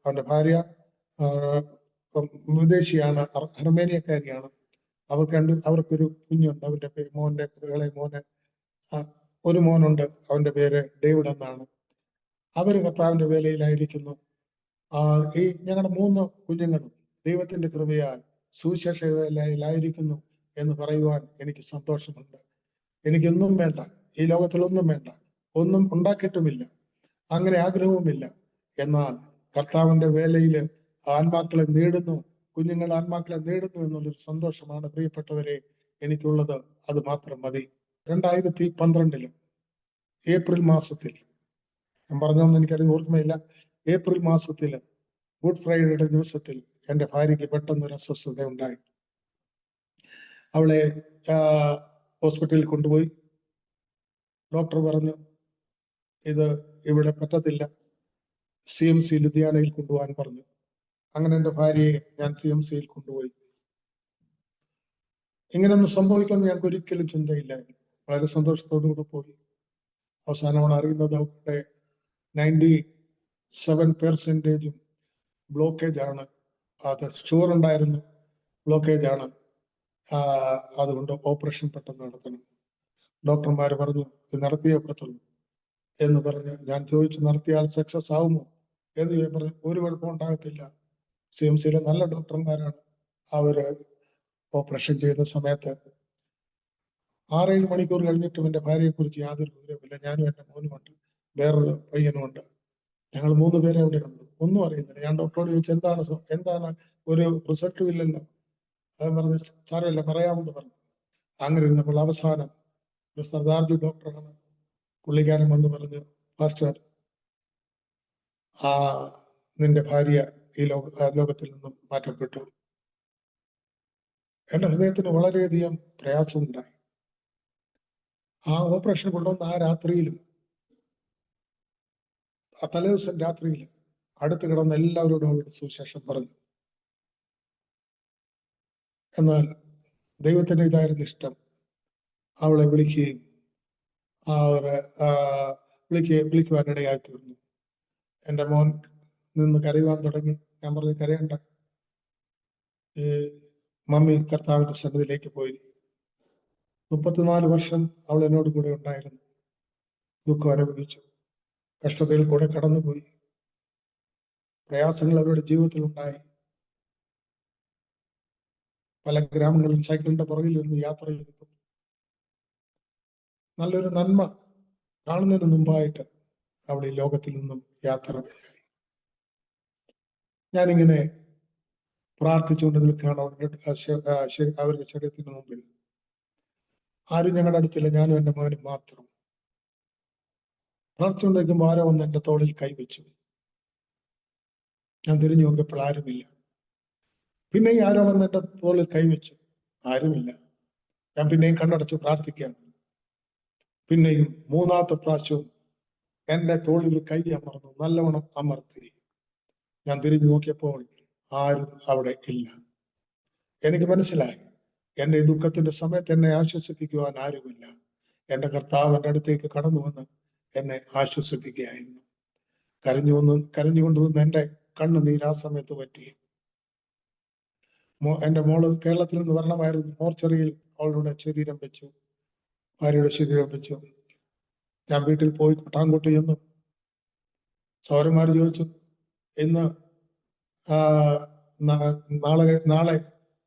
അവന്റെ ഭാര്യ വിദേശിയാണ്, അർമേനിയക്കാരിയാണ്. അവർക്കൊരു കുഞ്ഞുണ്ട്. അവന്റെ ഇളയ മോന് ഒരു മോനുണ്ട്. അവന്റെ പേര് ഡേവിഡ് എന്നാണ്. അവര് കർത്താവിന്റെ വേലയിലായിരിക്കുന്നു. ഈ ഞങ്ങളുടെ 3 കുഞ്ഞുങ്ങളും ദൈവത്തിന്റെ കൃപയാൽ സുവിശേഷ വേലയിലായിരിക്കുന്നു എന്ന് പറയുവാൻ എനിക്ക് സന്തോഷമുണ്ട്. എനിക്കൊന്നും വേണ്ട, ഈ ലോകത്തിലൊന്നും വേണ്ട, ഒന്നും ഉണ്ടാക്കിയിട്ടുമില്ല, അങ്ങനെ ആഗ്രഹവുമില്ല. എന്നാൽ കർത്താവിന്റെ വേലയിൽ ആത്മാക്കളെ നേടുന്നു, കുഞ്ഞുങ്ങൾ ആത്മാക്കളെ നേടുന്നു എന്നുള്ളൊരു സന്തോഷമാണ് പ്രിയപ്പെട്ടവരെ എനിക്കുള്ളത്. അത് മാത്രം മതി. 2012 ഏപ്രിൽ മാസത്തിൽ, ഞാൻ പറഞ്ഞൊന്നും എനിക്കത് ഓർമ്മയില്ല, ഏപ്രിൽ മാസത്തിൽ ഗുഡ് ഫ്രൈഡേയുടെ ദിവസത്തിൽ എൻ്റെ ഭാര്യയ്ക്ക് പെട്ടെന്നൊരു അസ്വസ്ഥത ഉണ്ടായി. അവളെ ഹോസ്പിറ്റലിൽ കൊണ്ടുപോയി. ഡോക്ടർ പറഞ്ഞു, ഇത് ഇവിടെ പറ്റത്തില്ല, CMC ലുധിയാനയിൽ കൊണ്ടുപോകാൻ പറഞ്ഞു. അങ്ങനെ എൻ്റെ ഭാര്യയെ ഞാൻ CMCയിൽ കൊണ്ടുപോയി. ഇങ്ങനെയൊന്നും സംഭവിക്കുമെന്ന് ഞങ്ങൾക്ക് ഒരിക്കലും ചിന്തയില്ലായിരുന്നു. വളരെ സന്തോഷത്തോടു കൂടെ പോയി. അവസാനമാണ് അറിയുന്നത് അവരുടെ 97% ബ്ലോക്കേജ് ആണ്. അത് ഷുഗർ ഉണ്ടായിരുന്നു, ബ്ലോക്കേജ് ആണ്. അതുകൊണ്ട് ഓപ്പറേഷൻ പെട്ടെന്ന് നടത്തണം. ഡോക്ടർമാർ പറഞ്ഞു ഇത് നടത്തിയേ പറ്റുള്ളൂ എന്ന് പറഞ്ഞ് ഞാൻ ചോദിച്ചു, നടത്തിയാൽ സക്സസ് ആവുമോ എന്ന് പറഞ്ഞു. ഒരു കുഴപ്പം ഉണ്ടാകത്തില്ല, CMCയിലെ നല്ല ഡോക്ടർമാരാണ്. അവര് ഓപ്പറേഷൻ ചെയ്ത സമയത്ത് 6-7 മണിക്കൂർ കഴിഞ്ഞിട്ടും എൻ്റെ ഭാര്യയെ കുറിച്ച് യാതൊരു വിവരമില്ല. ഞാനും എൻ്റെ മോനുമുണ്ട്, വേറൊരു പയ്യനുമുണ്ട്. ഞങ്ങൾ 3 പേരെ അവിടെ ഉണ്ട്, ഒന്നും അറിയുന്നില്ല. ഞാൻ ഡോക്ടറോട് ചോദിച്ചു, എന്താണ് ഒരു റിസൾട്ടും ഇല്ലല്ലോ. അത് പറഞ്ഞ് സാരമില്ല, പറയാമെന്ന് പറഞ്ഞു. അങ്ങനെ ഇരുന്നപ്പോൾ അവസാനം ഒരു സർദാർജി ഡോക്ടറാണ്, പുള്ളിക്കാരൻ വന്ന് പറഞ്ഞു, പാസ്റ്റർ, നിന്റെ ഭാര്യ ഈ ലോകത്തിൽ നിന്നും മാറ്റപ്പെട്ടു. എൻ്റെ ഹൃദയത്തിന് വളരെയധികം പ്രയാസമുണ്ടായി. ആ ഓപ്പറേഷൻ കൊണ്ടുവന്ന ആ രാത്രിയിലും, ആ തലേദിവസം രാത്രിയിൽ അടുത്ത് കിടന്ന എല്ലാവരോടും അവരുടെ സുവിശേഷം പറഞ്ഞു. എന്നാൽ ദൈവത്തിന് ഇതായിരുന്നു ഇഷ്ടം. അവളെ വിളിക്കുകയും വിളിക്കുവാനിടയായി തീർന്നു. എൻ്റെ മോൻ നിന്ന് കരയുവാൻ തുടങ്ങി. ഞാൻ പറഞ്ഞു, കരയണ്ട, മമ്മി കർത്താവിന്റെ സന്നിധിയിലേക്ക് പോയി. 34 വർഷം അവൾ എന്നോട് കൂടെ ഉണ്ടായിരുന്നു. ദുഃഖം അനുഭവിച്ചു, കഷ്ടതയിൽ കൂടെ കടന്നുപോയി, പ്രയാസങ്ങൾ അവരുടെ ജീവിതത്തിൽ ഉണ്ടായി. പല ഗ്രാമങ്ങളിൽ സൈക്കിളിന്റെ പുറകിൽ ഇരുന്ന് യാത്ര ചെയ്തു. നല്ലൊരു നന്മ കാണുന്നതിന് മുമ്പായിട്ട് അവിടെ ഈ ലോകത്തിൽ നിന്നും യാത്ര ആയി. ഞാനിങ്ങനെ പ്രാർത്ഥിച്ചുകൊണ്ട് നിൽക്കുകയാണ് അവരുടെ ശരീരത്തിന് മുമ്പിൽ. ആരും ഞങ്ങളുടെ അടുത്തില്ല, ഞാനും എൻ്റെ മകനും മാത്രം. പ്രാർത്ഥിച്ചുകൊണ്ടിരിക്കുമ്പോൾ ആരോ വന്ന് എൻ്റെ തോളിൽ കൈവച്ചു. ഞാൻ തിരിഞ്ഞു നോക്കിയപ്പോൾ ആരുമില്ല. പിന്നെയും ആരോ വന്ന് എൻ്റെ തോളിൽ കൈവച്ചു, ആരുമില്ല. ഞാൻ പിന്നെയും കണ്ണടച്ച് പ്രാർത്ഥിക്കുകയാണ്. പിന്നെയും 3-ാമത്തെ പ്രാവശ്യവും എൻ്റെ തോളിൽ കൈ അമർന്നു, നല്ലവണ്ണം അമർത്തി. ഞാൻ തിരിഞ്ഞു നോക്കിയപ്പോൾ ആരും അവിടെ ഇല്ല. എനിക്ക് മനസ്സിലായി, എൻ്റെ ഈ ദുഃഖത്തിന്റെ സമയത്ത് എന്നെ ആശ്വസിപ്പിക്കുവാൻ ആരുമില്ല. എൻ്റെ കർത്താവ് എൻ്റെ അടുത്തേക്ക് കടന്നു വന്ന് എന്നെ ആശ്വസിപ്പിക്കുകയായിരുന്നു. കരഞ്ഞുകൊണ്ട് നിന്ന് എൻ്റെ കണ്ണുനീര് ആ സമയത്ത് പറ്റി. എൻ്റെ മോള് കേരളത്തിൽ നിന്ന് വരണമായിരുന്നു. മോർച്ചറിയിൽ അവളുടെ ശരീരം വെച്ചു, ഭാര്യയുടെ ശരീരം വെച്ചു. ഞാൻ വീട്ടിൽ പോയി പട്ടാൻകോട്ട് ചെന്നു. സൗരന്മാർ ചോദിച്ചു, ഇന്ന് നാളെ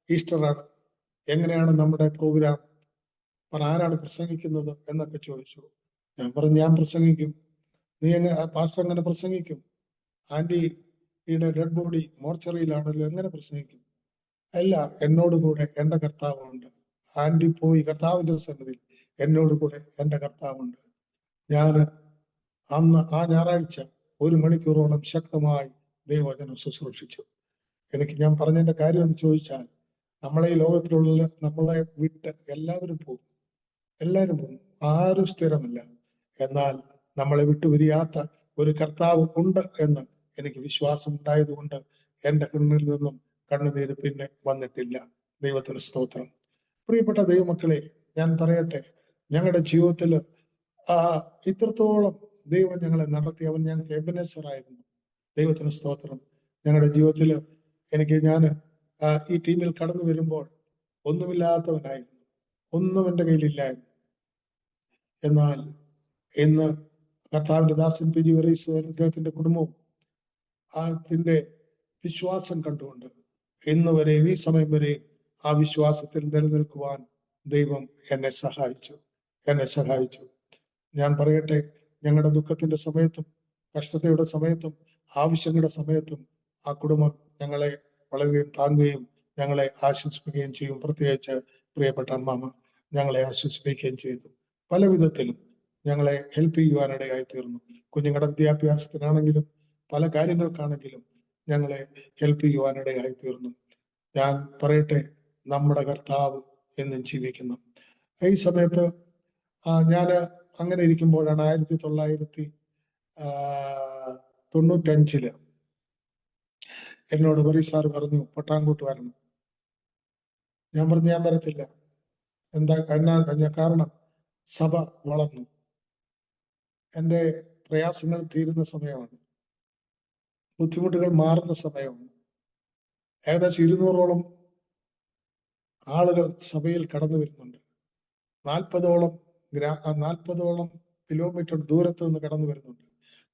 ഈസ്റ്ററാണ്, എങ്ങനെയാണ് നമ്മുടെ പ്രോഗ്രാം, ആരാണ് പ്രസംഗിക്കുന്നത് എന്നൊക്കെ ചോദിച്ചു. ഞാൻ പറഞ്ഞു, ഞാൻ പ്രസംഗിക്കും. നീ പാസ്റ്റർ എങ്ങനെ പ്രസംഗിക്കും? ആന്റിയുടെ ഡെഡ് ബോഡി മോർച്ചറിയിലാണല്ലോ, എങ്ങനെ പ്രസംഗിക്കും? അല്ല, എന്നോടുകൂടെ എൻ്റെ കർത്താവുണ്ട്. ആന്റി പോയി കർത്താവിന്റെ സന്നിധിയിൽ എന്നോട് കൂടെ എൻ്റെ കർത്താവുണ്ട്. ഞാൻ അന്ന് ആ ഞായറാഴ്ച 1 മണിക്കൂറോളം ശക്തമായി ദൈവവചനം ശുശ്രൂഷിച്ചു. ഞാൻ പറഞ്ഞതിന്റെ കാര്യം എന്ന് ചോദിച്ചാൽ, നമ്മളെ ഈ ലോകത്തിലുള്ള നമ്മളെ വിട്ട് എല്ലാവരും പോകും. ആരും സ്ഥിരമല്ല. എന്നാൽ നമ്മളെ വിട്ടുപിരിയാത്ത ഒരു കർത്താവ് ഉണ്ട് എന്ന് എനിക്ക് വിശ്വാസം ഉണ്ടായതുകൊണ്ട് എൻ്റെ കണ്ണിൽ നിന്നും കണ്ണുനീര് പിന്നെ വന്നിട്ടില്ല. ദൈവത്തിന് സ്തോത്രം. പ്രിയപ്പെട്ട ദൈവമക്കളെ, ഞാൻ പറയട്ടെ, ഞങ്ങളുടെ ജീവിതത്തിൽ ഇത്രത്തോളം ദൈവം ഞങ്ങളെ നടത്തി. അവൻ ഞങ്ങൾക്ക് എബനേസറായിരുന്നു. ദൈവത്തിന് സ്തോത്രം. ഞങ്ങളുടെ ജീവിതത്തിൽ ഞാൻ ഈ ടീമിൽ കടന്നു വരുമ്പോൾ ഒന്നുമില്ലാത്തവനായിരുന്നു. ഒന്നും എൻ്റെ കയ്യിലില്ലായിരുന്നു. എന്നാൽ ഇന്ന് കർത്താവിന്റെ ദാസൻ പി ജി വർഗീസ് അദ്ദേഹത്തിന്റെ കുടുംബവും അതിന്റെ വിശ്വാസം കണ്ടുകൊണ്ട് ഇന്ന് വരെ, ഈ സമയം വരെ ആ വിശ്വാസത്തിൽ നിലനിൽക്കുവാൻ ദൈവം എന്നെ സഹായിച്ചു. ഞാൻ പറയട്ടെ, ഞങ്ങളുടെ ദുഃഖത്തിന്റെ സമയത്തും കഷ്ടതയുടെ സമയത്തും ആവശ്യങ്ങളുടെ സമയത്തും ആ കുടുംബം ഞങ്ങളെ വളരെ താങ്ങുകയും ഞങ്ങളെ ആശ്വസിപ്പിക്കുകയും ചെയ്യും. പ്രത്യേകിച്ച് പ്രിയപ്പെട്ട അമ്മാമ ഞങ്ങളെ ആശ്വസിപ്പിക്കുകയും ചെയ്തു. പല വിധത്തിലും ഞങ്ങളെ ഹെൽപ്പ് ചെയ്യുവാനിടയായി തീർന്നു. കുഞ്ഞുങ്ങളുടെ വിദ്യാഭ്യാസത്തിനാണെങ്കിലും പല കാര്യങ്ങൾക്കാണെങ്കിലും ഞങ്ങളെ ഹെൽപ്പ് ചെയ്യുവാനിടയായി തീർന്നു. ഞാൻ പറയട്ടെ, നമ്മുടെ കർത്താവ് എന്നും ജീവിക്കുന്നു. ഈ സമയത്ത് ഞാൻ അങ്ങനെ ഇരിക്കുമ്പോഴാണ് 1995 എന്നോട് വറി സാർ പറഞ്ഞു, പട്ടാങ്കോട്ട് വരണം. ഞാൻ പറഞ്ഞു, ഞാൻ വരത്തില്ല. കാരണം സഭ വളർന്നു, എൻ്റെ പ്രയാസങ്ങൾ തീരുന്ന സമയമാണ്, ബുദ്ധിമുട്ടുകൾ മാറുന്ന സമയമാണ്. ഏകദേശം 200ഓളം ആളുകൾ സഭയിൽ കടന്നു വരുന്നുണ്ട്. 40ഓളം കിലോമീറ്റർ ദൂരത്ത് നിന്ന് കടന്നു വരുന്നുണ്ട്.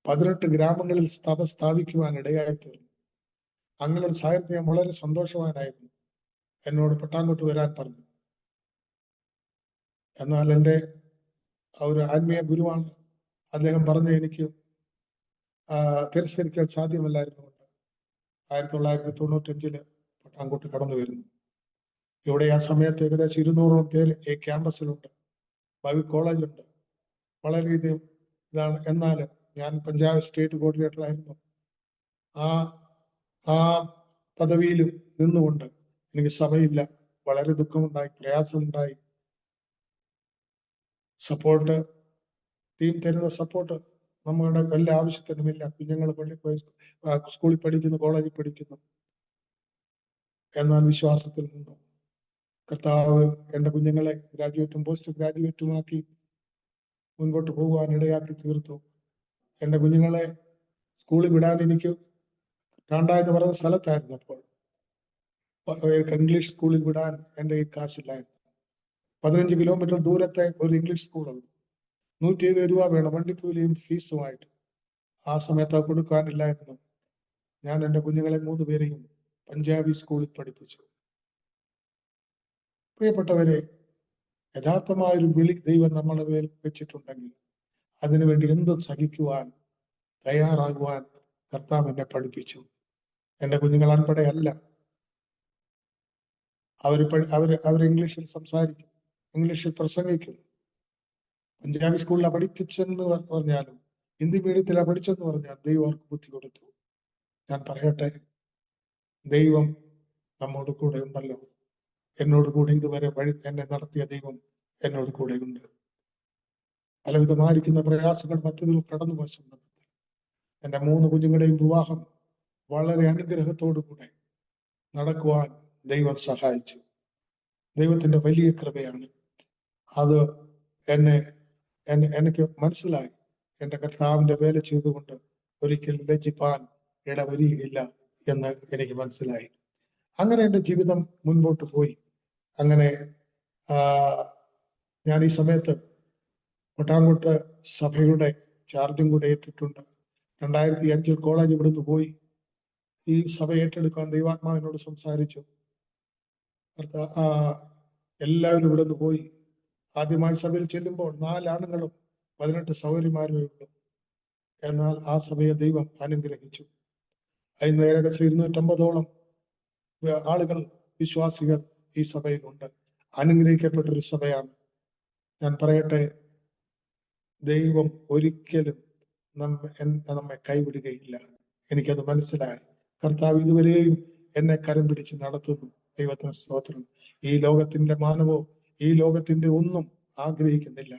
18 ഗ്രാമങ്ങളിൽ സഭ സ്ഥാപിക്കുവാൻ ഇടയായിത്തീർന്നു. അങ്ങനെ ഒരു സാഹചര്യത്തിൽ ഞാൻ വളരെ സന്തോഷവാനായിരുന്നു. എന്നോട് പട്ടാങ്കോട്ട് വരാൻ പറഞ്ഞു. എന്നാൽ എൻ്റെ ഒരു ആത്മീയ ഗുരുവാണ്. അദ്ദേഹം പറഞ്ഞ എനിക്ക് തിരസ്കരിക്കാൻ സാധ്യമല്ലായിരുന്നുകൊണ്ട് 1995 പട്ടാങ്കോട്ട് കടന്നു വരുന്നു. ഇവിടെ ആ സമയത്ത് ഏകദേശം 200ഓളം പേര് ഈ ക്യാമ്പസിലുണ്ട്. ബൈബിൾ കോളേജുണ്ട്. വളരെയധികം ഇതാണ്. എന്നാൽ ഞാൻ പഞ്ചാബ് സ്റ്റേറ്റ് കോർഡിനേറ്റർ ആയിരുന്നു. ആ പദവിയിലും നിന്നുകൊണ്ട് എനിക്ക് സഭയില്ല. വളരെ ദുഃഖമുണ്ടായി, പ്രയാസമുണ്ടായി. സപ്പോർട്ട്, ടീം തരുന്ന സപ്പോർട്ട് നമ്മുടെ എല്ലാ ആവശ്യത്തിനുമില്ല. കുഞ്ഞുങ്ങൾ സ്കൂളിൽ പഠിക്കുന്നു, കോളേജിൽ പഠിക്കുന്നു. എന്നാൽ വിശ്വാസത്തിൽ നിന്നും കർത്താവ് എൻ്റെ കുഞ്ഞുങ്ങളെ ഗ്രാജുവേറ്റും പോസ്റ്റ് ഗ്രാജുവേറ്റുമാക്കി മുൻപോട്ട് പോകുവാൻ ഇടയാക്കി തീർത്തു. എൻ്റെ കുഞ്ഞുങ്ങളെ സ്കൂളിൽ വിടാൻ എനിക്ക് ടാണ്ട എന്ന് പറയുന്ന സ്ഥലത്തായിരുന്നു. അപ്പോൾ ഇംഗ്ലീഷ് സ്കൂളിൽ വിടാൻ എൻ്റെ ഈ കാശില്ലായിരുന്നു. 15 കിലോമീറ്റർ ദൂരത്തെ ഒരു ഇംഗ്ലീഷ് സ്കൂളുണ്ട്. 120 രൂപ വേണം വണ്ടിക്കൂലിയും ഫീസുമായിട്ട്. ആ സമയത്ത് കൊടുക്കാനില്ലായിരുന്നു. ഞാൻ എൻ്റെ കുഞ്ഞുങ്ങളെ 3 പേരെയും പഞ്ചാബി സ്കൂളിൽ പഠിപ്പിച്ചു. പ്രിയപ്പെട്ടവരെ, യഥാർത്ഥമായൊരു വിളി ദൈവം നമ്മളെ മേൽ വെച്ചിട്ടുണ്ടെങ്കിൽ അതിനുവേണ്ടി എന്തും സഹിക്കുവാൻ തയ്യാറാകുവാൻ കർത്താവ് എന്നെ പഠിപ്പിച്ചു. എൻ്റെ കുഞ്ഞുങ്ങൾ അൺപടയല്ല. അവർ ഇംഗ്ലീഷിൽ സംസാരിക്കും, ഇംഗ്ലീഷിൽ പ്രസംഗിക്കും. പഞ്ചാബി സ്കൂളിലാണ് പഠിപ്പിച്ചെന്ന് പറഞ്ഞാലും ഹിന്ദി മീഡിയത്തിലാണ് പഠിച്ചെന്ന് പറഞ്ഞാൽ ദൈവം അവർക്ക് ബുദ്ധി കൊടുത്തു. ഞാൻ പറയട്ടെ, ദൈവം നമ്മോട് കൂടെ ഉണ്ടല്ലോ. എന്നോട് കൂടെ ഇതുവരെ എന്നെ നടത്തിയ ദൈവം എന്നോട് കൂടെ ഉണ്ട്. പലവിധമായിരിക്കുന്ന പ്രയാസങ്ങൾ മറ്റതിൽ കടന്നു പോയ സന്ദർഭത്തിൽ എൻ്റെ 3 കുഞ്ഞുങ്ങളുടെയും വിവാഹം വളരെ അനുഗ്രഹത്തോടു കൂടെ നടക്കുവാൻ ദൈവം സഹായിച്ചു. ദൈവത്തിന്റെ വലിയ കൃപയാണ് അത്. എനിക്ക് മനസ്സിലായി, എൻ്റെ കർത്താവിന്റെ വേല ചെയ്തുകൊണ്ട് ഒരിക്കലും ലജ്ജിപ്പാൻ ഇടവരികയില്ല എന്ന് എനിക്ക് മനസ്സിലായി. അങ്ങനെ എൻ്റെ ജീവിതം മുൻപോട്ട് പോയി. അങ്ങനെ ഞാൻ ഈ സമയത്ത് പട്ടാങ്കോട്ട് സഭയുടെ ചാർജും കൂടെ ഏറ്റിട്ടുണ്ട്. 2005 കോളേജ് ഇവിടുന്ന് പോയി. ഈ സഭ ഏറ്റെടുക്കാൻ ദൈവാത്മാവിനോട് സംസാരിച്ചു. എല്ലാവരും ഇവിടുന്ന് പോയി. ആദ്യമായി സഭയിൽ ചെല്ലുമ്പോൾ 4 ആണുങ്ങളും 18 സഹോദരിമാരുമേ ഉള്ളൂ. എന്നാൽ ആ സഭയെ ദൈവം അനുഗ്രഹിച്ചു. അതിന് ഏകദേശം 250ഓളം ആളുകൾ, വിശ്വാസികൾ ഈ സഭയിലുണ്ട്. അനുഗ്രഹിക്കപ്പെട്ടൊരു സഭയാണ്. ഞാൻ പറയട്ടെ, ദൈവം ഒരിക്കലും നമ്മെ കൈവിടുകയില്ല. എനിക്കത് മനസ്സിലായി. കർത്താവ് ഇതുവരെയും എന്നെ കരം പിടിച്ച് നടത്തുന്നു. ദൈവത്തിന് സ്തോത്രം. ഈ ലോകത്തിന്റെ മാനവോ ഈ ലോകത്തിന്റെ ഒന്നും ആഗ്രഹിക്കുന്നില്ല.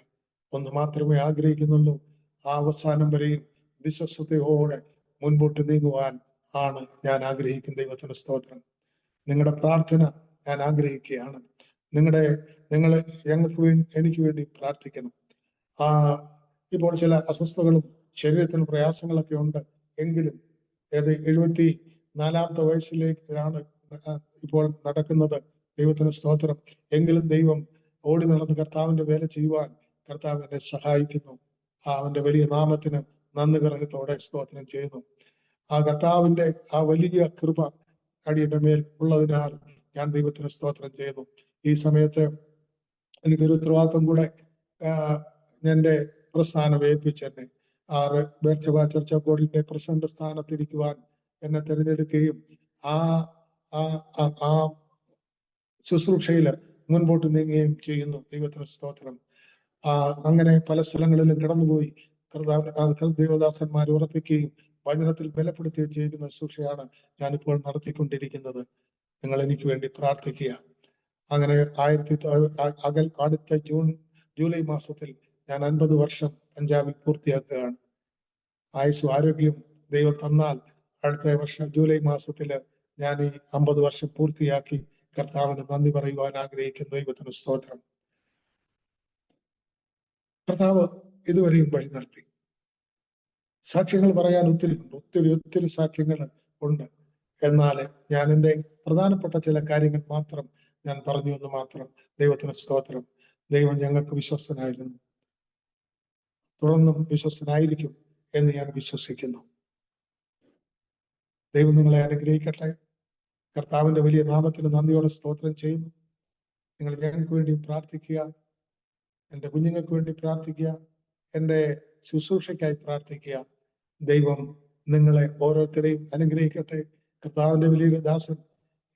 ഒന്ന് മാത്രമേ ആഗ്രഹിക്കുന്നുള്ളൂ, ആ അവസാനം വരെയും വിശ്വസ്തയോടെ മുൻപോട്ട് നീങ്ങുവാൻ ആണ് ഞാൻ ആഗ്രഹിക്കുന്ന. ദൈവത്തിന് സ്തോത്രം. നിങ്ങളുടെ പ്രാർത്ഥന ഞാൻ ആഗ്രഹിക്കുകയാണ്. നിങ്ങൾ എനിക്ക് വേണ്ടി പ്രാർത്ഥിക്കണം. ആ ഇപ്പോൾ ചില അസ്വസ്ഥതകളും ശരീരത്തിന് പ്രയാസങ്ങളൊക്കെ ഉണ്ട്. എങ്കിലും 74-ാമത്തെ വയസ്സിലേക്കാണ് ഇപ്പോൾ നടക്കുന്നത്. ദൈവത്തിന് സ്തോത്രം. എങ്കിലും ദൈവം ഓടി നടന്ന് കർത്താവിന്റെ വേല ചെയ്യുവാൻ കർത്താവ് എന്നെ സഹായിക്കുന്നു. അവന്റെ വലിയ നാമത്തിന് നന്ദി ഗ്രഹത്തോടെ സ്തോത്രം ചെയ്യുന്നു. ആ കർത്താവിന്റെ ആ വലിയ കൃപ അടിയുടെ മേൽ ഉള്ളതിനാൽ ഞാൻ ദൈവത്തിന് സ്തോത്രം ചെയ്യുന്നു. ഈ സമയത്ത് എനിക്കൊരു ഉത്തരവാദിത്വം കൂടെ എന്റെ പ്രസ്ഥാനം ഏൽപ്പിച്ചെന്നെ 6 ബേർച്ചബ ചർച്ച ബോർഡിന്റെ പ്രസിഡന്റ് സ്ഥാനത്തിരിക്കുവാൻ എന്നെ തിരഞ്ഞെടുക്കുകയും ആ ആ ശുശ്രൂഷയിൽ മുൻപോട്ട് നീങ്ങുകയും ചെയ്യുന്നു. ദൈവത്തിന് സ്തോത്രം. അങ്ങനെ പല സ്ഥലങ്ങളിലും കടന്നുപോയി ദൈവദാസന്മാരെ ഉറപ്പിക്കുകയും വചനത്തിൽ ബലപ്പെടുത്തുകയും ചെയ്യുന്ന ശുശ്രൂഷയാണ് ഞാനിപ്പോൾ നടത്തിക്കൊണ്ടിരിക്കുന്നത്. നിങ്ങൾ എനിക്ക് വേണ്ടി പ്രാർത്ഥിക്കുക. അങ്ങനെ അടുത്ത ജൂലൈ മാസത്തിൽ ഞാൻ 50 വർഷം പഞ്ചാബിൽ പൂർത്തിയാക്കുകയാണ്. ആയുസ്സും ആരോഗ്യം ദൈവം തന്നാൽ അടുത്ത വർഷം ജൂലൈ മാസത്തില് ഞാൻ ഈ 50 വർഷം പൂർത്തിയാക്കി കർത്താവിന് നന്ദി പറയുവാൻ ആഗ്രഹിക്കുന്ന. ദൈവത്തിന് സ്തോത്രം. കർത്താവ് ഇതുവരെയും വഴി നടത്തി. സാക്ഷ്യങ്ങൾ പറയാൻ ഒത്തിരി സാക്ഷ്യങ്ങൾ ഉണ്ട്. എന്നാൽ ഞാൻ എൻ്റെ പ്രധാനപ്പെട്ട ചില കാര്യങ്ങൾ മാത്രം ഞാൻ പറഞ്ഞു എന്ന് മാത്രം. ദൈവത്തിന് സ്തോത്രം. ദൈവം ഞങ്ങൾക്ക് വിശ്വസ്തനായിരുന്നു, തുടർന്നും വിശ്വസ്തനായിരിക്കും എന്ന് ഞാൻ വിശ്വസിക്കുന്നു. ദൈവം നിങ്ങളെ അനുഗ്രഹിക്കട്ടെ. കർത്താവിന്റെ വലിയ നാമത്തിന് നന്ദിയോടെ സ്തോത്രം ചെയ്യുന്നു. നിങ്ങൾ ഞങ്ങൾക്ക് വേണ്ടി പ്രാർത്ഥിക്കുക, എൻ്റെ കുഞ്ഞുങ്ങൾക്ക് വേണ്ടി പ്രാർത്ഥിക്കുക, എൻ്റെ ശുശ്രൂഷയ്ക്കായി പ്രാർത്ഥിക്കുക. ദൈവം നിങ്ങളെ ഓരോരുത്തരെയും അനുഗ്രഹിക്കട്ടെ. കർത്താവിന്റെ വലിയ ദാസൻ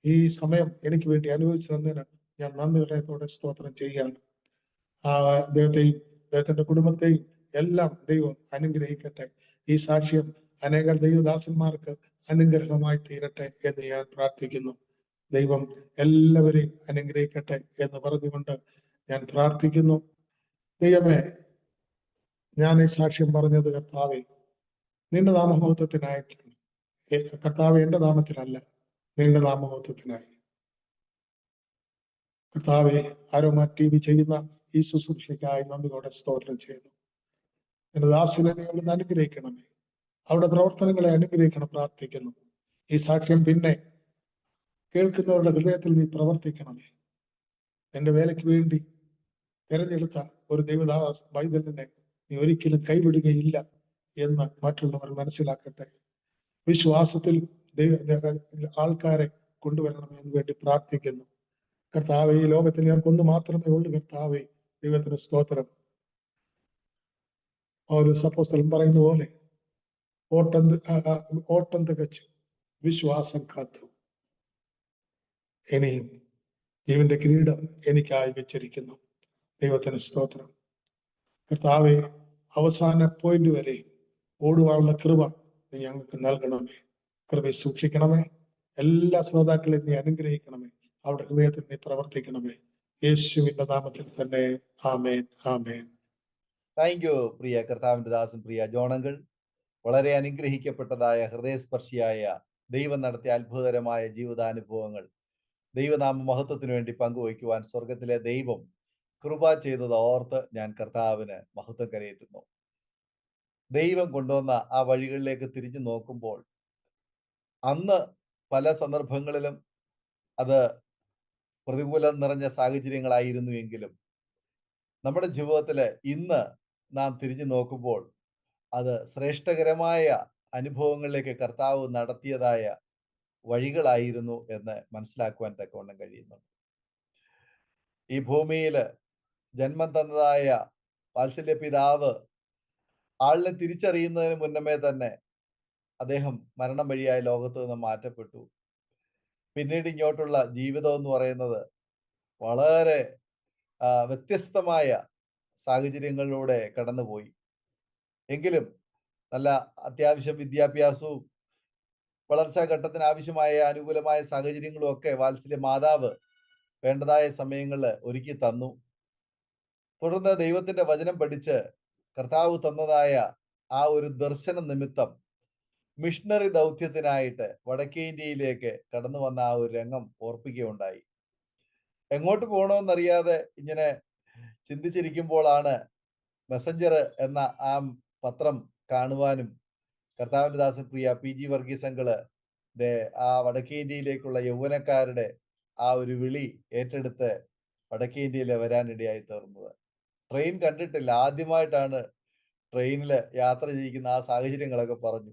ഈ സമയം എനിക്ക് വേണ്ടി അനുഭവിച്ചു തന്നതിന് ഞാൻ നന്ദി ഹൃദയത്തോടെ സ്തോത്രം ചെയ്യുകയാണ്. അദ്ദേഹത്തെയും അദ്ദേഹത്തിന്റെ കുടുംബത്തെയും എല്ലാം ദൈവം അനുഗ്രഹിക്കട്ടെ. ഈ സാക്ഷ്യം അനേക ദൈവദാസന്മാർക്ക് അനുഗ്രഹമായി തീരട്ടെ എന്ന് ഞാൻ പ്രാർത്ഥിക്കുന്നു. ദൈവം എല്ലാവരെയും അനുഗ്രഹിക്കട്ടെ എന്ന് പറഞ്ഞുകൊണ്ട് ഞാൻ പ്രാർത്ഥിക്കുന്നു. ദൈവമേ, ഞാൻ ഈ സാക്ഷ്യം പറഞ്ഞത് കർത്താവെ നിന്റെ നാമമഹത്വത്തിനായിട്ടാണ്. കർത്താവ് എന്റെ നാമത്തിനല്ല, നിന്റെ നാമമഹത്വത്തിനായി. കർത്താവെ, അരോമ TV ചെയ്യുന്ന ഈ ശുശ്രൂഷയ്ക്കായി നന്ദിയോടെ സ്തോത്രം ചെയ്യുന്നു. എന്റെ ദാസനെ നിങ്ങൾ അനുഗ്രഹിക്കണമേ, അവിടെ പ്രവർത്തനങ്ങളെ അനുഗ്രഹിക്കണം പ്രാർത്ഥിക്കുന്നു. ഈ സാക്ഷ്യം പിന്നെ കേൾക്കുന്നവരുടെ ഹൃദയത്തിൽ നീ പ്രവർത്തിക്കണമേ. എന്റെ വേലയ്ക്ക് വേണ്ടി തിരഞ്ഞെടുത്ത ഒരു ദൈവദാസ പൈതലിനെ നീ ഒരിക്കലും കൈവിടുകയില്ല എന്ന് മറ്റുള്ളവർ മനസ്സിലാക്കട്ടെ. വിശ്വാസത്തിൽ ആൾക്കാരെ കൊണ്ടുവരണമെന്ന് വേണ്ടി പ്രാർത്ഥിക്കുന്നു. കർത്താവെ, ഈ ലോകത്തിൽ ഞങ്ങൾക്കൊന്നു മാത്രമേ ഉള്ളൂ. കർത്താവെ, ദൈവത്തിന് സ്തോത്രം. ഒരു അപ്പോസ്തലൻ പറയുന്ന പോലെ ഓട്ടം തികച്ചു, വിശ്വാസം കാത്തു, ഇനിയും ജീവന്റെ കിരീടം എനിക്കായി വെച്ചിരിക്കുന്നു. ദൈവത്തിന് സ്തോത്രം. കർത്താവെ, അവസാന പോയിന്റ് വരെ ഓടുവാനുള്ള കൃപ നീ ഞങ്ങൾക്ക് നൽകണമേ. കൃപയെ സൂക്ഷിക്കണമേ. എല്ലാ ശ്രോതാക്കളെയും നീ അനുഗ്രഹിക്കണമേ. അവിടെ ഹൃദയത്തിൽ നീ പ്രവർത്തിക്കണമേ. യേശുവിന്റെ നാമത്തിൽ തന്നെ. ആമേൻ, ആമേൻ. താങ്ക് യു പ്രിയ കർത്താവിന്റെ ദാസൻ, പ്രിയ ജോണങ്ങൾ. വളരെ അനുഗ്രഹിക്കപ്പെട്ടതായ ഹൃദയസ്പർശിയായ ദൈവം നടത്തിയ അത്ഭുതകരമായ ജീവിതാനുഭവങ്ങൾ ദൈവനാമ മഹത്വത്തിന് വേണ്ടി പങ്കുവയ്ക്കുവാൻ സ്വർഗത്തിലെ ദൈവം കൃപ ചെയ്തത് ഓർത്ത് ഞാൻ കർത്താവിന് മഹത്വം കരയേറ്റുന്നു. ദൈവം കൊണ്ടുവന്ന ആ വഴികളിലേക്ക് തിരിഞ്ഞു നോക്കുമ്പോൾ അന്ന് പല സന്ദർഭങ്ങളിലും അത് പ്രതികൂലം നിറഞ്ഞ സാഹചര്യങ്ങളായിരുന്നു എങ്കിലും നമ്മുടെ ജീവിതത്തില് ഇന്ന് നാം തിരിഞ്ഞു നോക്കുമ്പോൾ അത് ശ്രേഷ്ഠകരമായ അനുഭവങ്ങളിലേക്ക് കർത്താവ് നടത്തിയതായ വഴികളായിരുന്നു എന്ന് മനസ്സിലാക്കുവാൻ തക്കവണ്ണം കഴിയുന്നുണ്ട്. ഈ ഭൂമിയില് ജന്മം തന്നതായ വാത്സല്യ പിതാവ് ആളിനെ തിരിച്ചറിയുന്നതിന് മുന്നമേ തന്നെ അദ്ദേഹം മരണം വഴിയായ ലോകത്ത് നിന്ന് മാറ്റപ്പെട്ടു. പിന്നീട് ഇങ്ങോട്ടുള്ള ജീവിതം എന്ന് പറയുന്നത് വളരെ വ്യത്യസ്തമായ സാഹചര്യങ്ങളിലൂടെ കടന്നുപോയി. എങ്കിലും നല്ല അത്യാവശ്യം വിദ്യാഭ്യാസവും വളർച്ചാ ഘട്ടത്തിന് ആവശ്യമായ അനുകൂലമായ സാഹചര്യങ്ങളും ഒക്കെ വാത്സല്യ മാതാവ് വേണ്ടതായ സമയങ്ങളിൽ ഒരുക്കി തന്നു. തുടർന്ന് ദൈവത്തിന്റെ വചനം പഠിച്ച് കർത്താവ് തന്നതായ ആ ഒരു ദർശന നിമിത്തം മിഷണറി ദൗത്യത്തിനായിട്ട് വടക്കേ ഇന്ത്യയിലേക്ക് കടന്നു വന്ന ആ ഒരു രംഗം ഓർപ്പിക്കുകയുണ്ടായി. എങ്ങോട്ട് പോകണമെന്നറിയാതെ ഇങ്ങനെ ചിന്തിച്ചിരിക്കുമ്പോഴാണ് മെസഞ്ചർ എന്ന ആ പത്രം കാണുവാനും കർത്താവിന്റെ ദാസൻ പ്രിയ പി ജി വർഗീസ് അങ്കിള് ആ വടക്കേ ഇന്ത്യയിലേക്കുള്ള യൗവനക്കാരുടെ ആ ഒരു വിളി ഏറ്റെടുത്ത് വടക്കേ ഇന്ത്യയിൽ വരാനിടയായി തീർന്നത്. ട്രെയിൻ കണ്ടിട്ടില്ല, ആദ്യമായിട്ടാണ് ട്രെയിനിൽ യാത്ര ചെയ്യിക്കുന്ന ആ സാഹചര്യങ്ങളൊക്കെ പറഞ്ഞു.